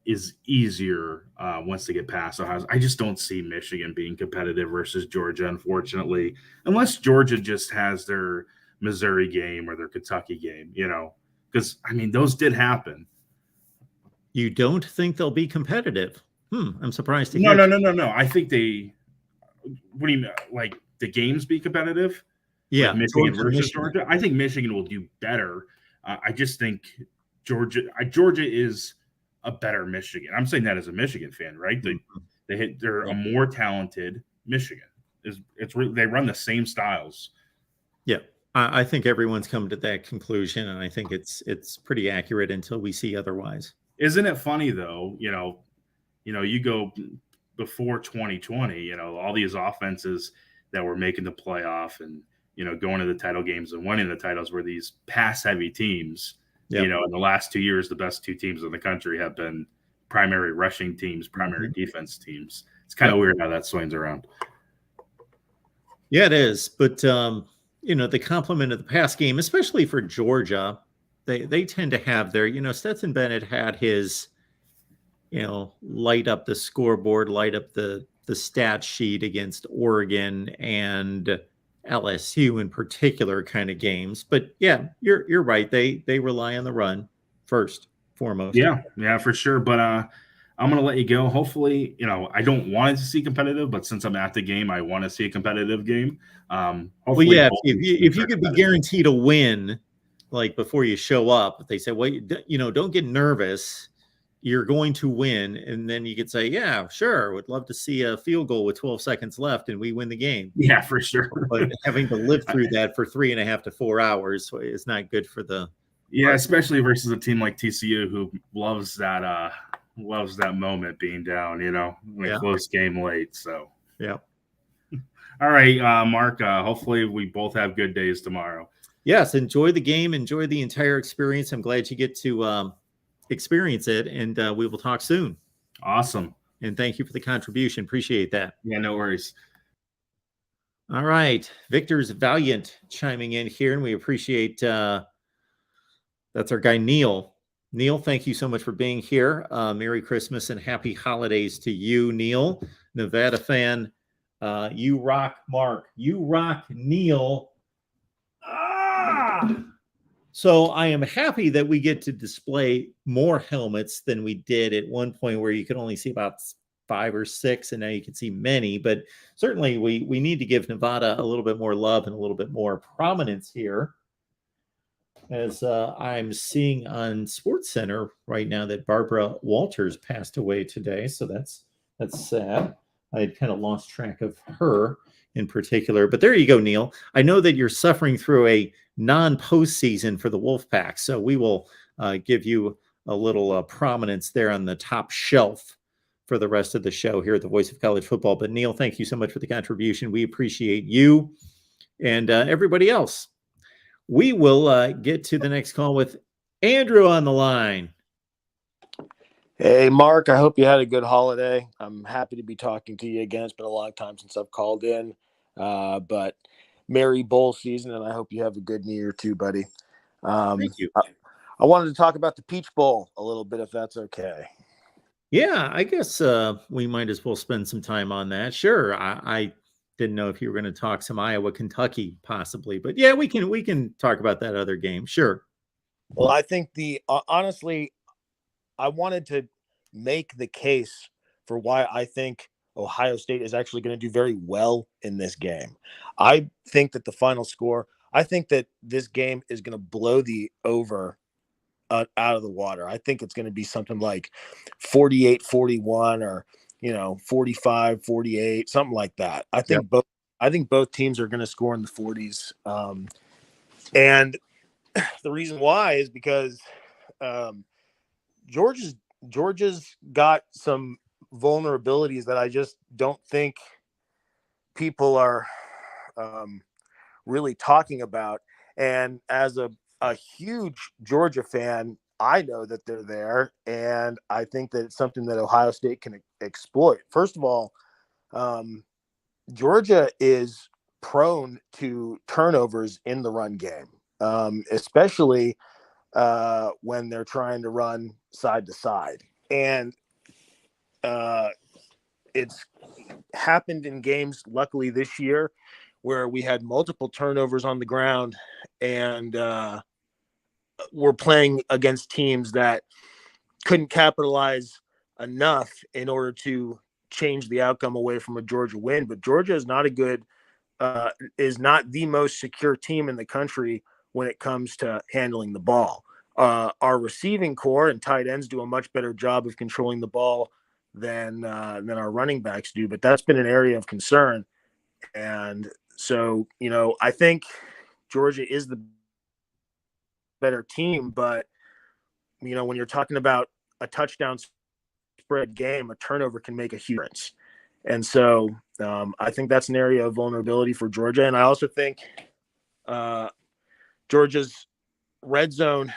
is easier once they get past Ohio. I just don't see Michigan being competitive versus Georgia, unfortunately, unless Georgia just has their Missouri game or their Kentucky game, because, those did happen. You don't think they'll be competitive? I'm surprised to hear. No. I think what do you mean? Like the games be competitive? Yeah. Like Michigan versus Georgia? I think Michigan will do better. I just think Georgia is a better Michigan. I'm saying that as a Michigan fan, right? They're a more talented Michigan. They run the same styles. Yeah. I think everyone's come to that conclusion, and I think it's pretty accurate until we see otherwise. Isn't it funny though? You go before 2020, all these offenses that were making the playoff and going to the title games and winning the titles were these pass-heavy teams. Yep. In the last 2 years, the best 2 teams in the country have been primary rushing teams, primary defense teams. It's kind of weird how that swings around. Yeah, it is. But, the complement of the pass game, especially for Georgia, they tend to have their, Stetson Bennett had his, light up the scoreboard, light up the stat sheet against Oregon and LSU in particular kind of games. But yeah, you're right. They rely on the run first, foremost. Yeah, for sure. But I'm going to let you go. Hopefully, I don't want it to see competitive, but since I'm at the game, I want to see a competitive game. Well, Hopefully, yeah, both if these you, if teams you are could be competitive. guaranteed a win, like before you show up, they say, well, don't get nervous. You're going to win. And then you could say, yeah, sure. Would love to see a field goal with 12 seconds left and we win the game. Yeah, for sure. But having to live through that for 3.5 to 4 hours is not good for the. Yeah, especially versus a team like TCU who loves that moment being down, in a close game late. So yeah. All right, Mark. Hopefully we both have good days tomorrow. Yes, enjoy the game, enjoy the entire experience. I'm glad you get to experience it, and we will talk soon. Awesome. And thank you for the contribution. Appreciate that. Yeah, no worries. All right. Victor's Valiant chiming in here, and we appreciate that's our guy, Neil. Neil, thank you so much for being here. Merry Christmas and happy holidays to you, Neil. Nevada fan. You rock, Mark. You rock, Neil. So I am happy that we get to display more helmets than we did at one point where you could only see about 5 or 6, and now you can see many. But certainly we need to give Nevada a little bit more love and a little bit more prominence here. As I'm seeing on SportsCenter right now that Barbara Walters passed away today. So that's sad. I had kind of lost track of her in particular. But there you go, Neil. I know that you're suffering through a non-postseason for the Wolfpack. So we will give you a little prominence there on the top shelf for the rest of the show here at the Voice of College Football. But Neil, thank you so much for the contribution. We appreciate you and everybody else. We will get to the next call with Andrew on the line. Hey, Mark, I hope you had a good holiday. I'm happy to be talking to you again. It's been a long time since I've called in, but merry bowl season, and I hope you have a good New Year too, buddy. Thank you. I wanted to talk about the Peach Bowl a little bit, if that's okay. Yeah, I guess we might as well spend some time on that. Sure. I didn't know if you were going to talk some Iowa, Kentucky, possibly, but yeah, we can talk about that other game. Sure. Well, I think honestly, I wanted to make the case for why I think Ohio State is actually going to do very well in this game. I think that the final score, I think that this game is going to blow the over out of the water. I think it's going to be something like 48-41 or 45-48, something like that. I think both teams are going to score in the 40s. And the reason why is because Georgia's got some vulnerabilities that I just don't think people are really talking about. And as a huge Georgia fan, I know that they're there, and I think that it's something that Ohio State can exploit. First of all, Georgia is prone to turnovers in the run game, especially when they're trying to run side to side. And it's happened in games, luckily this year, where we had multiple turnovers on the ground, and we're playing against teams that couldn't capitalize enough in order to change the outcome away from a Georgia win. But Georgia is not is not the most secure team in the country when it comes to handling the ball. Our receiving core and tight ends do a much better job of controlling the ball than our running backs do, but that's been an area of concern. And so, I think Georgia is the better team, but when you're talking about a touchdown spread game, a turnover can make a huge difference. And so I think that's an area of vulnerability for Georgia. And I also think Georgia's red zone,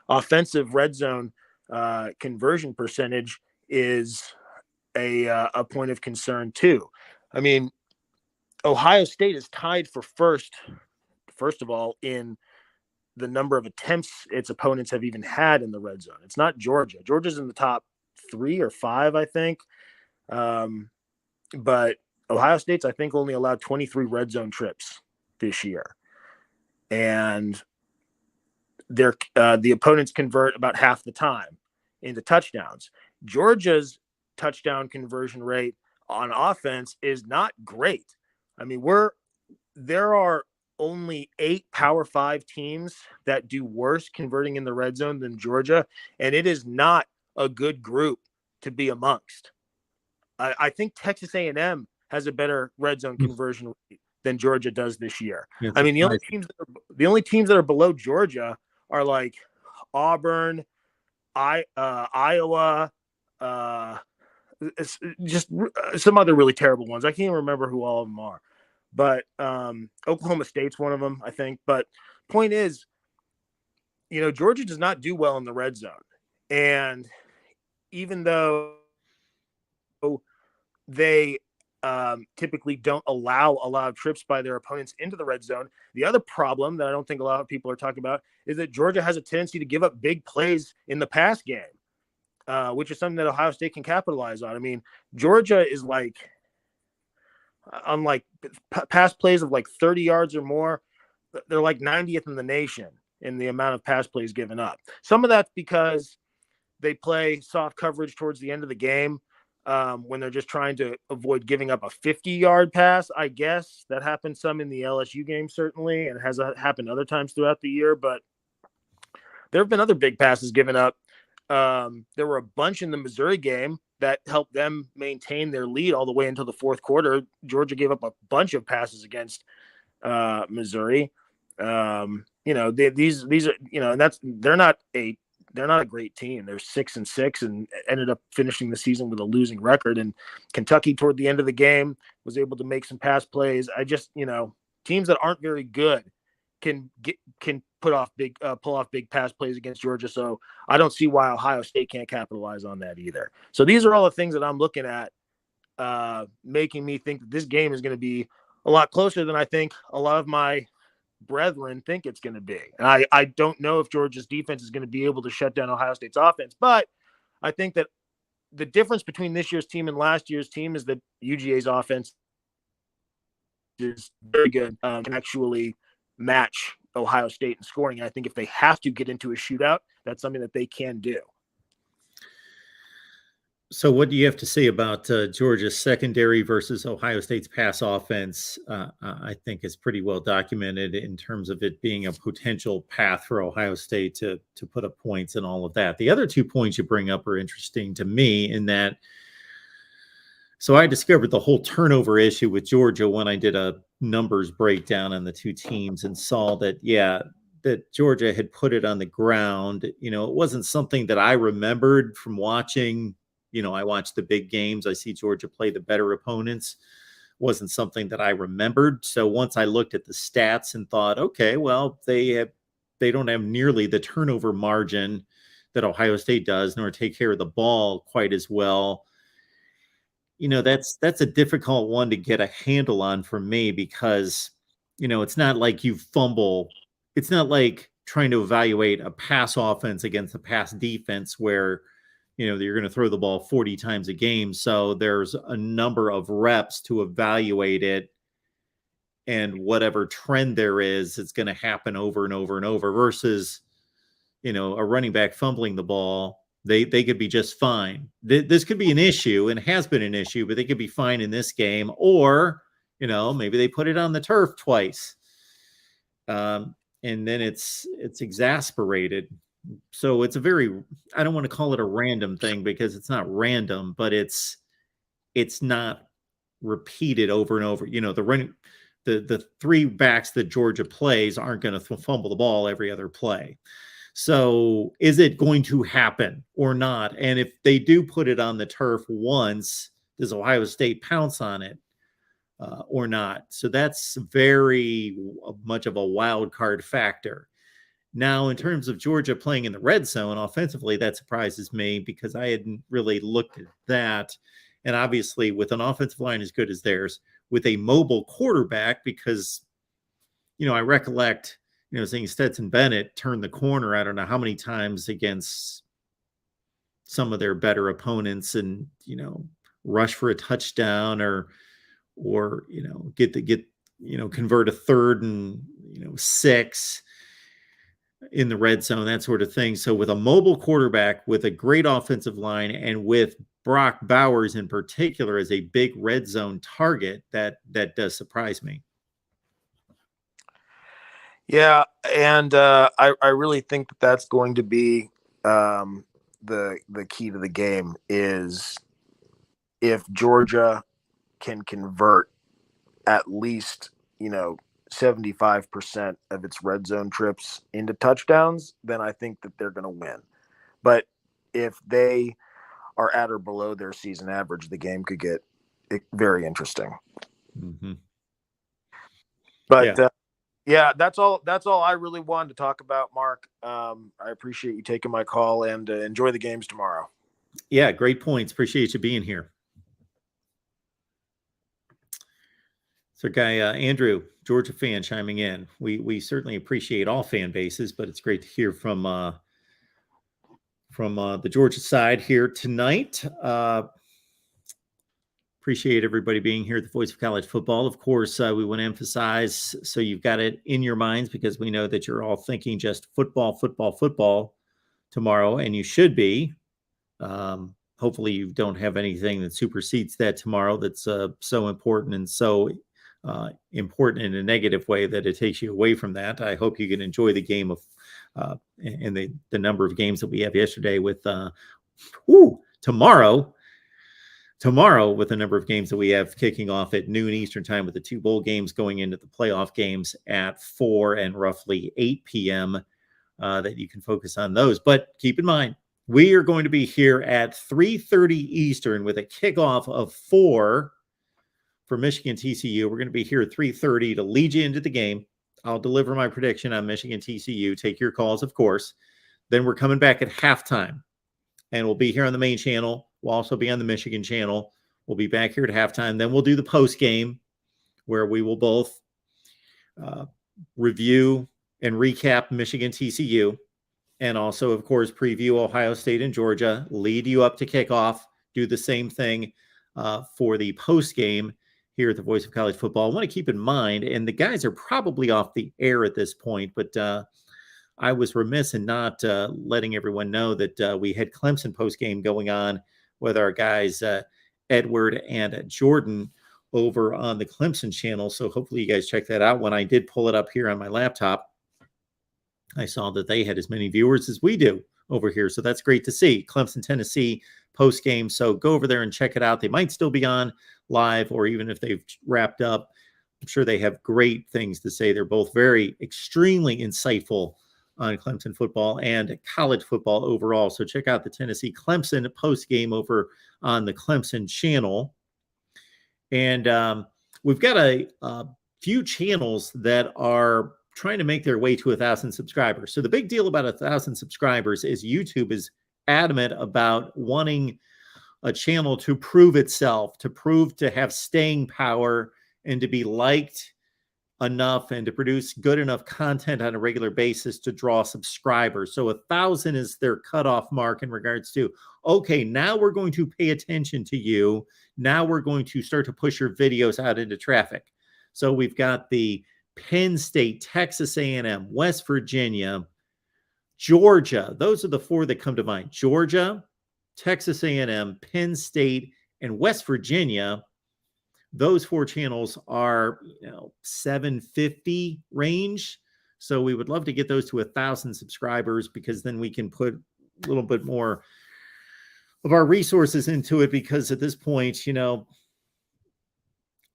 offensive red zone conversion percentage is a point of concern too. I mean, Ohio State is tied for first of all, in the number of attempts its opponents have even had in the red zone. It's not Georgia. Georgia's in the top 3 or 5, I think. But Ohio State's, I think, only allowed 23 red zone trips this year. And the opponents convert about half the time into touchdowns. Georgia's touchdown conversion rate on offense is not great. I mean, there are only 8 Power 5 teams that do worse converting in the red zone than Georgia, and it is not a good group to be amongst. I think Texas A&M has a better red zone conversion rate than Georgia does this year. Yeah, I mean, the only teams that are below Georgia are like Auburn, Iowa, just some other really terrible ones. I can't even remember who all of them are, but Oklahoma State's one of them, I think. But point is, Georgia does not do well in the red zone, and even though they typically don't allow a lot of trips by their opponents into the red zone, the other problem that I don't think a lot of people are talking about is that Georgia has a tendency to give up big plays in the pass game, which is something that Ohio State can capitalize on. I mean, Georgia is on pass plays of 30 yards or more, they're 90th in the nation in the amount of pass plays given up. Some of that's because they play soft coverage towards the end of the game, when they're just trying to avoid giving up a 50-yard pass. I guess that happened some in the LSU game, certainly, and has happened other times throughout the year. But there have been other big passes given up. There were a bunch in the Missouri game that helped them maintain their lead all the way until the fourth quarter. Georgia gave up a bunch of passes against Missouri. These are, and they're not a great team. They're 6-6 and ended up finishing the season with a losing record. And Kentucky, toward the end of the game, was able to make some pass plays. Teams that aren't very good can pull off big pass plays against Georgia. So I don't see why Ohio State can't capitalize on that either. So these are all the things that I'm looking at, making me think that this game is going to be a lot closer than I think a lot of my brethren think it's going to be. And I don't know if Georgia's defense is going to be able to shut down Ohio State's offense, but I think that the difference between this year's team and last year's team is that UGA's offense is very good, can actually match Ohio State in scoring. And I think if they have to get into a shootout, that's something that they can do. So what do you have to say about Georgia's secondary versus Ohio State's pass offense? I think is pretty well documented in terms of it being a potential path for Ohio State to put up points and all of that. The other 2 points you bring up are interesting to me in that, so I discovered the whole turnover issue with Georgia when I did a numbers breakdown on the two teams and saw that, that Georgia had put it on the ground. It wasn't something that I remembered from watching. I watch the big games. I see Georgia play the better opponents. Wasn't something that I remembered. So once I looked at the stats and thought, okay, well, they don't have nearly the turnover margin that Ohio State does, nor take care of the ball quite as well. That's a difficult one to get a handle on for me because, it's not like you fumble. It's not like trying to evaluate a pass offense against a pass defense where you're going to throw the ball 40 times a game. So there's a number of reps to evaluate it. And whatever trend there is, it's going to happen over and over and over versus, a running back fumbling the ball. They could be just fine. This could be an issue and has been an issue, but they could be fine in this game. Or, maybe they put it on the turf twice. And then it's exasperated. So it's I don't want to call it a random thing because it's not random, but it's not repeated over and over. The 3 backs that Georgia plays aren't going to fumble the ball every other play. So is it going to happen or not? And if they do put it on the turf once, does Ohio State pounce on it or not? So that's very much of a wild card factor. Now, in terms of Georgia playing in the red zone offensively, that surprises me because I hadn't really looked at that. And obviously, with an offensive line as good as theirs, with a mobile quarterback, because, I recollect, seeing Stetson Bennett turn the corner, I don't know how many times against some of their better opponents and, rush for a touchdown or convert a 3rd and, 6. in the red zone, that sort of thing. So with a mobile quarterback, with a great offensive line, and with Brock Bowers in particular as a big red zone target, that does surprise me. Yeah, and I really think that that's going to be the key to the game is if Georgia can convert at least 75% of its red zone trips into touchdowns, then I think that they're going to win. But if they are at or below their season average, the game could get very interesting. Mm-hmm. But yeah, that's all I really wanted to talk about, Mark. I appreciate you taking my call, and enjoy the games tomorrow. Yeah, great points. Appreciate you being here. So, guy Andrew, Georgia fan, chiming in. We certainly appreciate all fan bases, but it's great to hear from the Georgia side here tonight. Appreciate everybody being here at the Voice of College Football. Of course, we want to emphasize, so you've got it in your minds, because we know that you're all thinking just football, football, football tomorrow, and you should be. Hopefully you don't have anything that supersedes that tomorrow that's so important and so important in a negative way that it takes you away from that. I hope you can enjoy the game of and the number of games that we have yesterday with tomorrow with the number of games that we have kicking off at noon Eastern time, with the 2 bowl games going into the playoff games at 4 and roughly 8 p.m. That you can focus on those. But keep in mind, we are going to be here at 3:30 Eastern with a kickoff of 4 for Michigan TCU. We're going to be here at 3:30 to lead you into the game. I'll deliver my prediction on Michigan TCU. Take your calls, of course. Then we're coming back at halftime, and we'll be here on the main channel. We'll also be on the Michigan channel. We'll be back here at halftime. Then we'll do the post game, where we will both review and recap Michigan TCU, and also, of course, preview Ohio State and Georgia, lead you up to kickoff, do the same thing for the post game here at the Voice of College Football. I want to keep in mind, and the guys are probably off the air at this point, but I was remiss in not letting everyone know that we had Clemson post game going on with our guys Edward and Jordan over on the Clemson channel. So hopefully you guys check that out. When I did pull it up here on my laptop, I saw that they had as many viewers as we do over here. So that's great to see. Clemson, Tennessee post game. So go over there and check it out. They might still be on live, or even if they've wrapped up, I'm sure they have great things to say. They're both extremely insightful on Clemson football and college football overall. So check out the Tennessee Clemson post game over on the Clemson channel. And we've got a few channels that are trying to make their way to 1,000 subscribers. So the big deal about 1,000 subscribers is YouTube is adamant about wanting a channel to prove itself, to have staying power, and to be liked enough, and to produce good enough content on a regular basis to draw subscribers. So 1,000 is their cutoff mark in regards to, okay, now we're going to pay attention to you. Now we're going to start to push your videos out into traffic. So we've got the Penn State, Texas A&M, West Virginia, Georgia. Those are the 4 that come to mind. Georgia, Texas A&M, Penn State, and West Virginia. Those 4 channels are 750 range. So we would love to get those to 1,000 subscribers, because then we can put a little bit more of our resources into it, because at this point,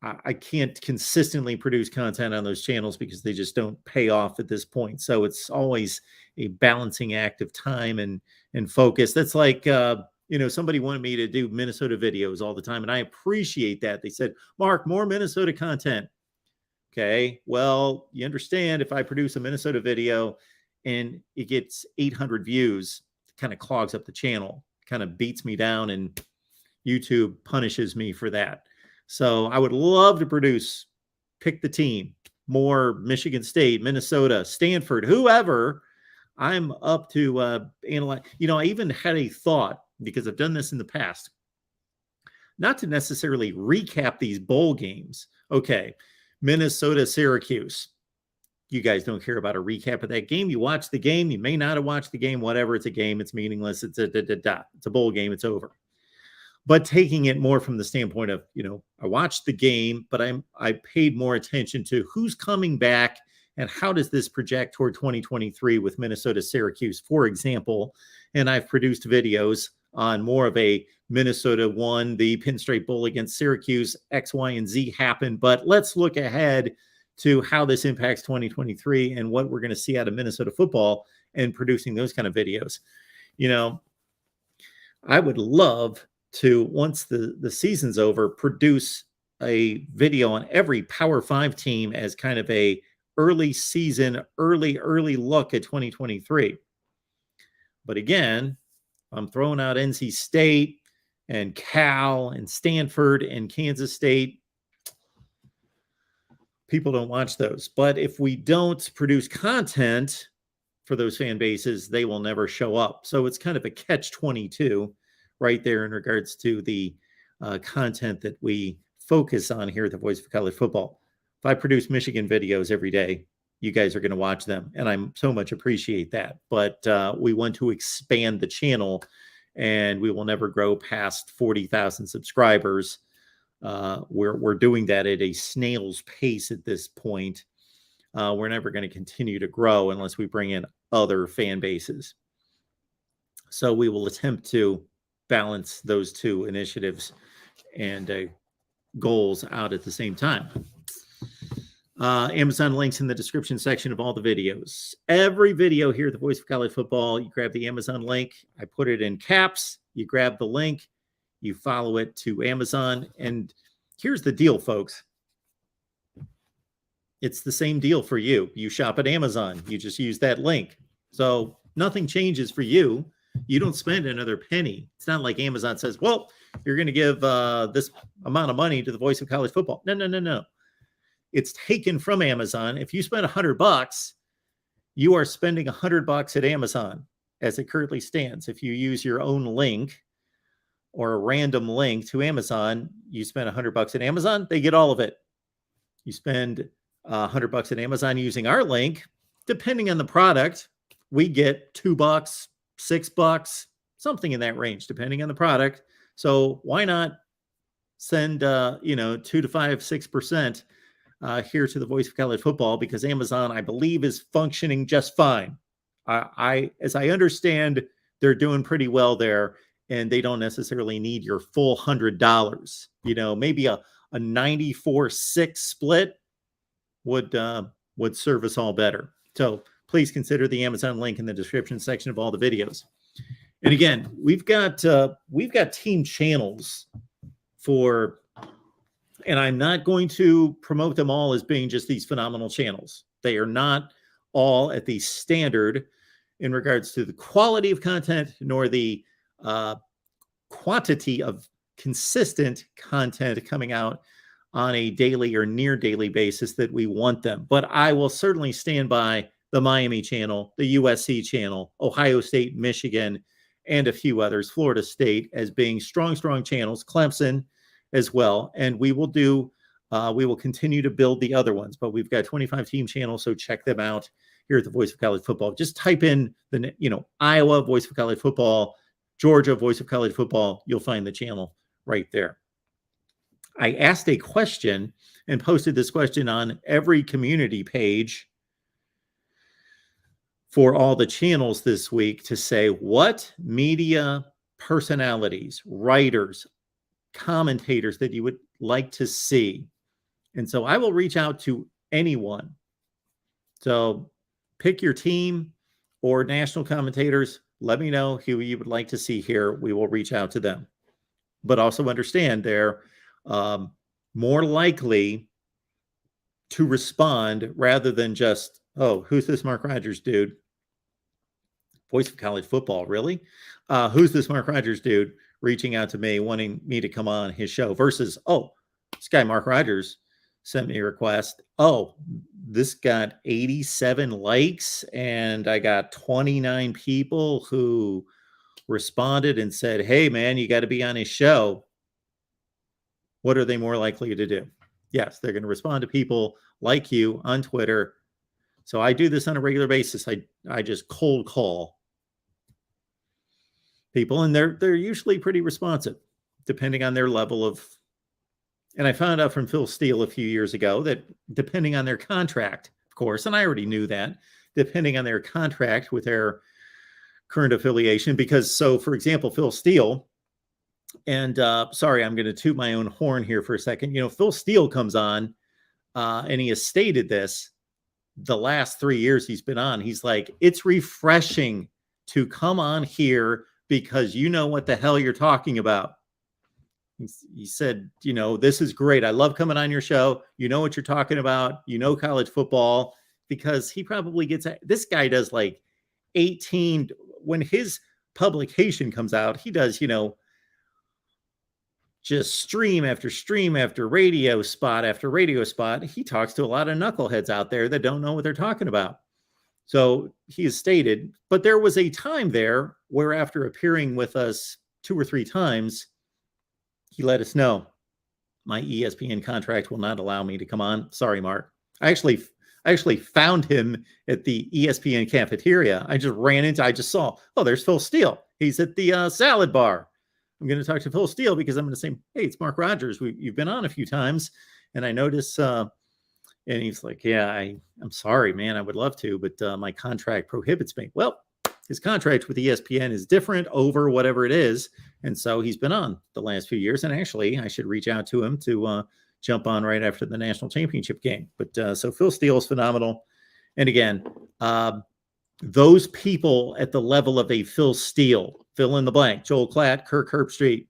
I can't consistently produce content on those channels because they just don't pay off at this point. So it's always a balancing act of time and focus. That's like, somebody wanted me to do Minnesota videos all the time, and I appreciate that. They said, Mark, more Minnesota content. Okay, well, you understand, if I produce a Minnesota video and it gets 800 views, it kind of clogs up the channel, kind of beats me down, and YouTube punishes me for that. So I would love to produce, pick the team, more Michigan State, Minnesota, Stanford, whoever. I'm up to analyze. I even had a thought, because I've done this in the past, not to necessarily recap these bowl games. Okay, Minnesota, Syracuse. You guys don't care about a recap of that game. You watch the game. You may not have watched the game. Whatever. It's a game. It's meaningless. It's It's a bowl game. It's over. But taking it more from the standpoint of, I watched the game, but I paid more attention to who's coming back and how does this project toward 2023 with Minnesota Syracuse, for example. And I've produced videos on more of a Minnesota won the Pinstripe Bowl against Syracuse, X, Y, and Z happened. But let's look ahead to how this impacts 2023 and what we're going to see out of Minnesota football and producing those kind of videos. I would love to, once the season's over, produce a video on every Power 5 team as kind of a early season, early look at 2023. But again, I'm throwing out NC State and Cal and Stanford and Kansas State. People don't watch those. But if we don't produce content for those fan bases, they will never show up. So it's kind of a catch-22 right there in regards to the content that we focus on here at the Voice of College Football. If I produce Michigan videos every day, you guys are going to watch them, and I so much appreciate that. But we want to expand the channel, and we will never grow past 40,000 subscribers. We're doing that at a snail's pace at this point. We're never going to continue to grow unless we bring in other fan bases. So we will attempt to balance those two initiatives and goals out at the same time. Amazon links in the description section of all the videos. Every video here at the Voice of College Football, you grab the Amazon link. I put it in caps. You grab the link. You follow it to Amazon. And here's the deal, folks. It's the same deal for you. You shop at Amazon. You just use that link. So nothing changes for you. You don't spend another penny. It's not like Amazon says, well, you're going to give this amount of money to the Voice of College Football. No. It's taken from Amazon. If you spend $100, you are spending $100 at Amazon as it currently stands. If you use your own link or a random link to Amazon, you spend $100 at Amazon, they get all of it. You spend $100 at Amazon using our link, depending on the product, we get $2, $6, something in that range, depending on the product. So why not send 2 to 5, 6% here to the Voice of College Football, because Amazon, I believe, is functioning just fine. As I understand, they're doing pretty well there, and they don't necessarily need your full $100. Maybe a 94-6 split would serve us all better. So please consider the Amazon link in the description section of all the videos. And again, we've got team channels for. And I'm not going to promote them all as being just these phenomenal channels. They are not all at the standard in regards to the quality of content, nor the quantity of consistent content coming out on a daily or near daily basis that we want them. But I will certainly stand by the Miami channel, the USC channel, Ohio State, Michigan, and a few others, Florida State, as being strong channels, Clemson as well. And we will continue to build the other ones, but we've got 25 team channels. So check them out here at the Voice of College Football. Just type in Iowa Voice of College Football, Georgia Voice of College Football. You'll find the channel right there. I asked a question and posted this question on every community page for all the channels this week to say, what media personalities, writers, commentators that you would like to see. And so I will reach out to anyone. So pick your team or national commentators. Let me know who you would like to see here. We will reach out to them. But also understand they're more likely to respond rather than just, oh, who's this Mark Rogers dude? Voice of College Football, really? Who's this Mark Rogers dude reaching out to me, wanting me to come on his show, versus, oh, this guy Mark Rogers sent me a request. Oh, this got 87 likes, and I got 29 people who responded and said, hey, man, you got to be on his show. What are they more likely to do? Yes, they're going to respond to people like you on Twitter So I do this on a regular basis. I just cold call people, and they're usually pretty responsive, depending on their level of. And I found out from Phil Steele a few years ago that depending on their contract, of course, and I already knew that, depending on their contract with their current affiliation, because so, for example, Phil Steele, and sorry, I'm going to toot my own horn here for a second. Phil Steele comes on, and he has stated this the last 3 years he's been on. He's like, it's refreshing to come on here because you know what the hell you're talking about. He said, this is great. I love coming on your show. You know what you're talking about. You know college football, because he probably gets, this guy does like 18, when his publication comes out, he does, just stream after radio spot after radio spot. He talks to a lot of knuckleheads out there that don't know what they're talking about. So he has stated, but there was a time there where after appearing with us 2 or 3 times, he let us know, my ESPN contract will not allow me to come on. Sorry, Mark. I actually found him at the ESPN cafeteria. I just saw, oh, there's Phil Steele. He's at the salad bar. I'm going to talk to Phil Steele because I'm going to say, hey, it's Mark Rogers. You've been on a few times. And I notice, and he's like, yeah, I'm sorry, man. I would love to, but my contract prohibits me. Well, his contract with ESPN is different over whatever it is. And so he's been on the last few years. And actually, I should reach out to him to jump on right after the national championship game. But so Phil Steele is phenomenal. And again, those people at the level of a Phil Steele, fill in the blank, Joel Klatt, Kirk Herbstreit,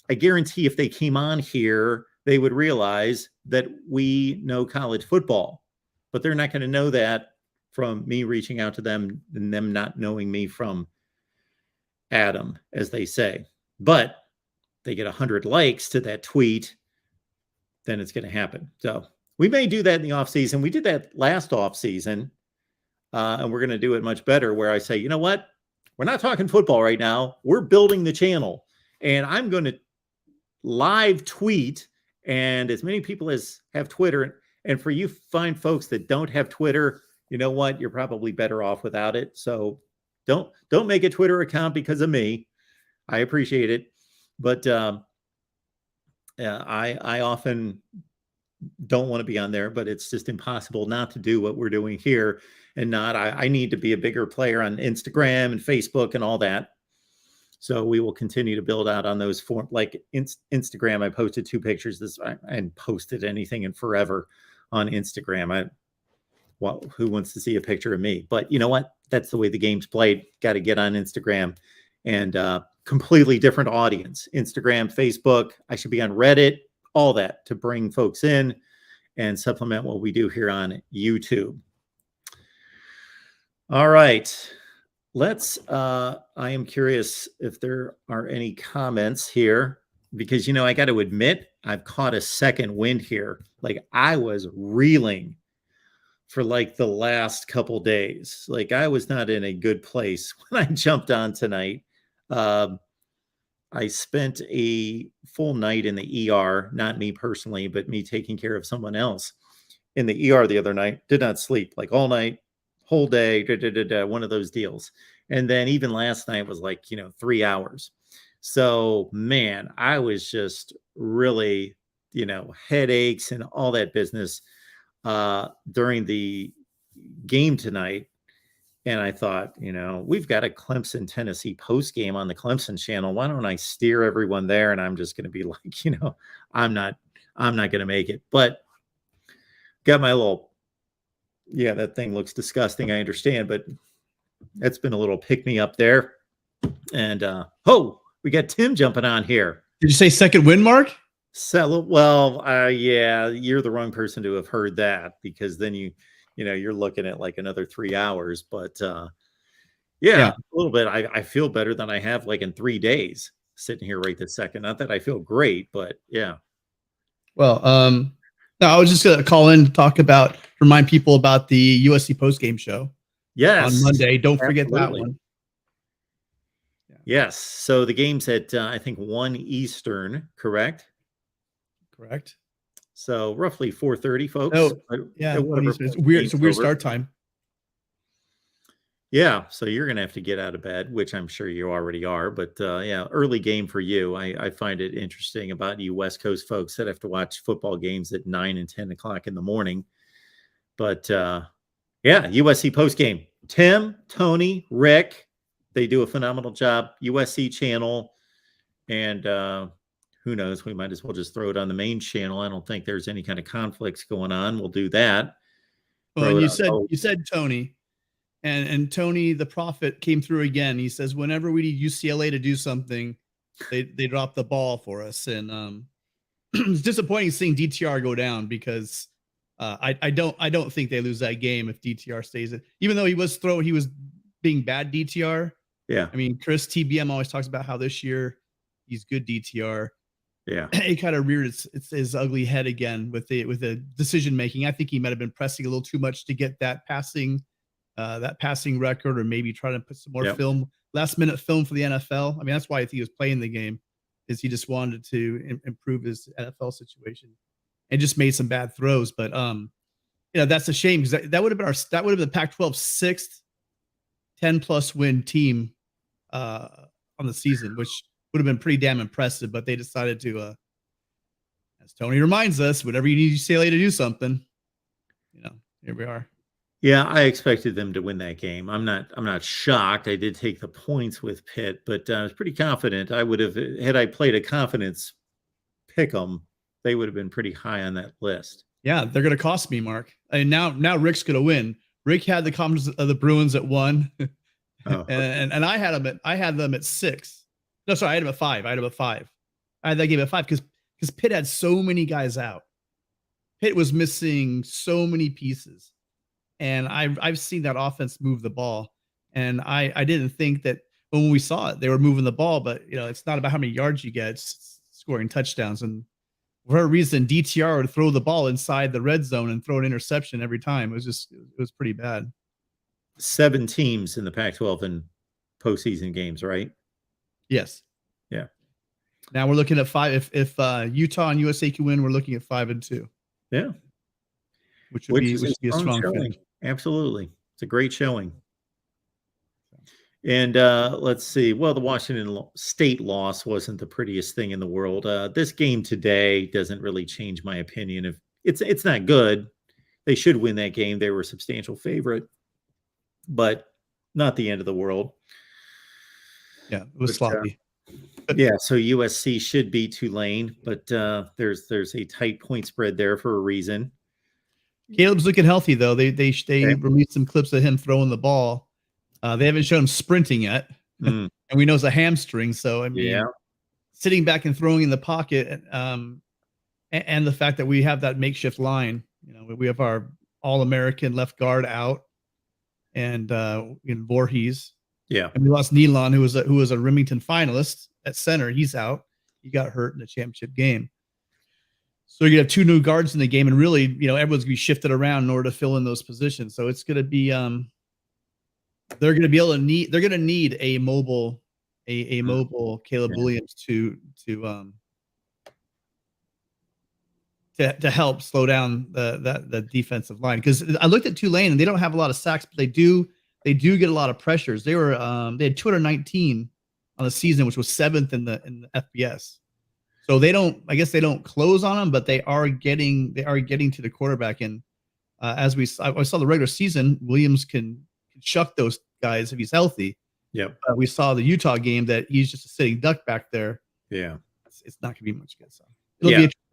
I guarantee if they came on here, they would realize that we know college football. But they're not going to know that from me reaching out to them and them not knowing me from Adam, as they say. But they get 100 likes to that tweet, then it's going to happen. So we may do that in the off season. We did that last off season, and we're going to do it much better, where I say, you know what? We're not talking football right now. We're building the channel, and I'm going to live tweet, and as many people as have Twitter. And for you fine folks that don't have Twitter, you know what? You're probably better off without it. So don't make a Twitter account because of me. I appreciate it. But I often don't want to be on there, but it's just impossible not to do what we're doing here and not. I need to be a bigger player on Instagram and Facebook and all that. So we will continue to build out on those forms. Like Instagram, I posted 2 pictures. I hadn't posted anything in forever on Instagram. Who wants to see a picture of me? But you know what? That's the way the game's played. Got to get on Instagram, and completely different audience. Instagram, Facebook. I should be on Reddit, all that to bring folks in and supplement what we do here on YouTube. All right. I am curious if there are any comments here, because, I got to admit, I've caught a second wind here. Like, I was reeling for like the last couple days. Like, I was not in a good place when I jumped on tonight. I spent a full night in the ER, not me personally, but me taking care of someone else in the ER the other night. Did not sleep, like all night, whole day, one of those deals. And then even last night was like, 3 hours. So, man, I was just really, headaches and all that business during the game tonight. And I thought, we've got a Clemson, Tennessee post game on the Clemson channel. Why don't I steer everyone there? And I'm just going to be like, I'm not going to make it. But got my little, that thing looks disgusting. I understand, but that's been a little pick me up there. And we got Tim jumping on here. Did you say second win, Mark? Well, you're the wrong person to have heard that, because then you're looking at like another 3 hours. But a little bit. I feel better than I have like in 3 days sitting here right this second. Not that I feel great, but yeah. Well, no, I was just going to call in to remind people about the USC postgame show. Yes. On Monday. Don't forget Absolutely. that one. Yes. So the game's at, I think, 1 Eastern, correct? Correct. So roughly 4:30, folks. Oh, But yeah. at whatever It's point weird. game's It's a weird over. start time. Yeah, so you're gonna have to get out of bed, which I'm sure you already are. But yeah, early game for you. I find it interesting about you West Coast folks that have to watch football games at 9 and 10 o'clock in the morning. But yeah, USC post game. Tim, Tony, Rick, they do a phenomenal job. USC channel, and who knows? We might as well just throw it on the main channel. I don't think there's any kind of conflicts going on. We'll do that. Well, Throw and it on you said Tony, and Tony the prophet came through again. He says whenever we need UCLA to do something, they drop the ball for us, and it's disappointing seeing DTR go down because I don't think they lose that game if DTR stays in. Even though he was being bad DTR. Yeah, I mean, Chris TBM always talks about how this year he's good DTR. yeah. He kind of reared his ugly head again with the decision making. I think he might have been pressing a little too much to get that passing record, or maybe trying to put some more last minute film for the NFL. I mean, that's why I think he was playing the game, is he just wanted to improve his NFL situation and just made some bad throws. But that's a shame, because that would have been the Pac-12 sixth 10+ win team on the season, which would have been pretty damn impressive. But they decided to, as Tony reminds us, whenever you need UCLA to do something, here we are. Yeah, I expected them to win that game. I'm not shocked. I did take the points with Pitt, but I was pretty confident. I would have, had I played a confidence pick 'em, they would have been pretty high on that list. Yeah, they're going to cost me, Mark. And now Rick's going to win. Rick had the confidence of the Bruins at 1, and I had them at 6. No, sorry, I had them at 5. I had that game at 5 because Pitt had so many guys out. Pitt was missing so many pieces, and I've seen that offense move the ball, and I didn't think that when we saw it they were moving the ball, but it's not about how many yards you get; it's scoring touchdowns. And for a reason, DTR would throw the ball inside the red zone and throw an interception every time. It was pretty bad. 7 teams in the Pac-12 in postseason games, right? Yes. Yeah. Now we're looking at 5. If Utah and USA can win, we're looking at 5-2. Yeah. Which would be a strong showing. finish. Absolutely. It's a great showing. And let's see. Well, the Washington State loss wasn't the prettiest thing in the world. This game today doesn't really change my opinion. If it's not good, they should win that game. They were a substantial favorite, but not the end of the world. Yeah, it was sloppy. Yeah, so USC should beat Tulane, but there's a tight point spread there for a reason. Caleb's looking healthy though. They released some clips of him throwing the ball. They haven't shown him sprinting yet, and we know it's a hamstring. So I mean, sitting back and throwing in the pocket, and the fact that we have that makeshift line. We have our All-American left guard out, and Voorhees. Yeah, and we lost Nealon, who was a Remington finalist at center. He's out. He got hurt in the championship game. So you have 2 new guards in the game, and really, everyone's gonna be shifted around in order to fill in those positions. So it's gonna be they're gonna need a mobile Caleb Williams to help slow down the defensive line. Because I looked at Tulane and they don't have a lot of sacks, but they do get a lot of pressures. They had 219 on the season, which was 7th in the FBS. So I guess they don't close on them, but they are getting to the quarterback. And as I saw the regular season, Williams can shuck those guys if he's healthy. Yep. We saw the Utah game that he's just a sitting duck back there. Yeah. It's not going to be much good. So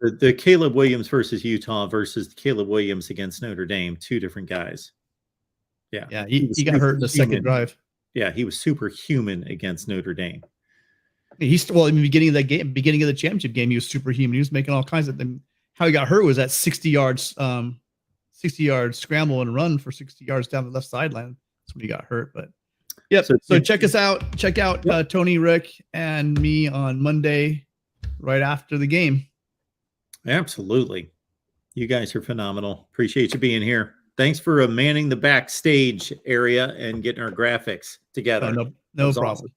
the Caleb Williams versus Utah versus the Caleb Williams against Notre Dame, 2 different guys. Yeah. Yeah. He got hurt in the second drive. Yeah. He was superhuman against Notre Dame. In the beginning of that game, beginning of the championship game, he was superhuman. He was making all kinds of them. How he got hurt was that 60-yard scramble and run for 60 yards down the left sideline. That's when he got hurt. But yep. So check us out. Check out Tony, Rick, and me on Monday, right after the game. Absolutely. You guys are phenomenal. Appreciate you being here. Thanks for manning the backstage area and getting our graphics together. No problem. Awesome.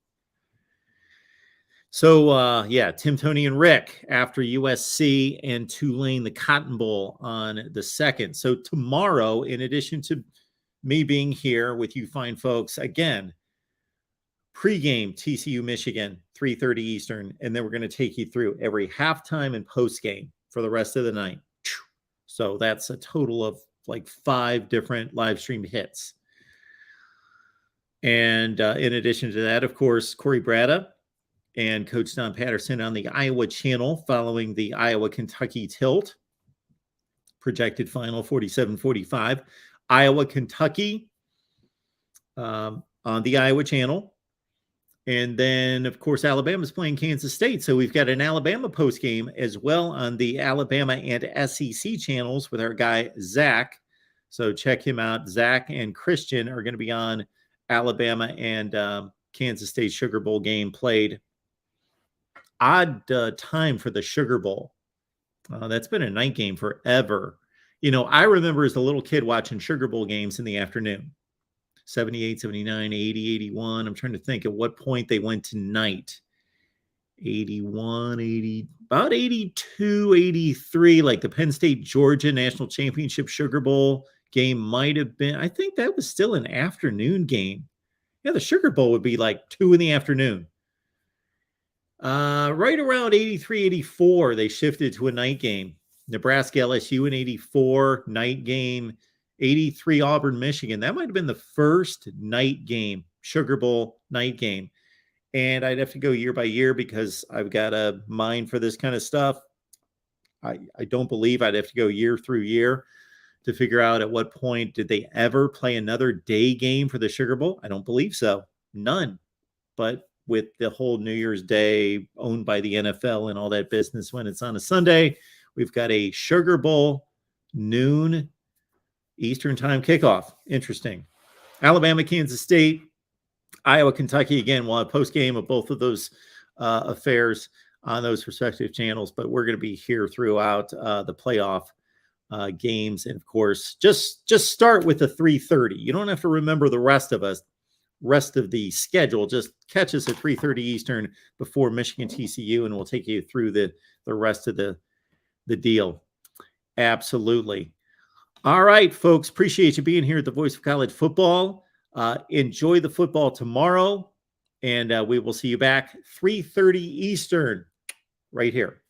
So, Tim, Tony, and Rick after USC and Tulane, the Cotton Bowl on the 2nd. So tomorrow, in addition to me being here with you fine folks, again, pregame TCU Michigan, 3:30 Eastern, and then we're going to take you through every halftime and postgame for the rest of the night. So that's a total of like 5 different live streamed hits. And in addition to that, of course, Corey Brada and Coach Don Patterson on the Iowa channel following the Iowa-Kentucky tilt. Projected final 47-45. Iowa-Kentucky on the Iowa channel. And then, of course, Alabama's playing Kansas State. So we've got an Alabama postgame as well on the Alabama and SEC channels with our guy, Zach. So check him out. Zach and Christian are going to be on Alabama and Kansas State Sugar Bowl game played. Odd time for the Sugar Bowl. That's been a night game forever. You know, I remember as a little kid watching Sugar Bowl games in the afternoon. 78, 79, 80, 81. I'm trying to think at what point they went to night. 81, 80, about 82, 83, like the Penn State Georgia National Championship Sugar Bowl game might have been. I think that was still an afternoon game. Yeah, the Sugar Bowl would be like 2 in the afternoon. Right around 83, 84, they shifted to a night game. Nebraska LSU in 84, night game. 83 Auburn, Michigan. That might have been the first night game, Sugar Bowl night game. And I'd have to go year by year because I've got a mind for this kind of stuff. I don't believe I'd have to go year through year to figure out at what point did they ever play another day game for the Sugar Bowl. I don't believe so. None. But with the whole New Year's Day owned by the NFL and all that business when it's on a Sunday, we've got a Sugar Bowl noon Eastern time kickoff. Interesting. Alabama, Kansas State, Iowa, Kentucky. Again, we'll have post game of both of those affairs on those respective channels, but we're going to be here throughout the playoff games. And of course, just start with the 3:30. You don't have to remember the rest of the schedule. Just catch us at 3:30 Eastern before Michigan TCU, and we'll take you through the rest of the deal. Absolutely. All right, folks. Appreciate you being here at the Voice of College Football. Enjoy the football tomorrow, and we will see you back 3:30 Eastern right here.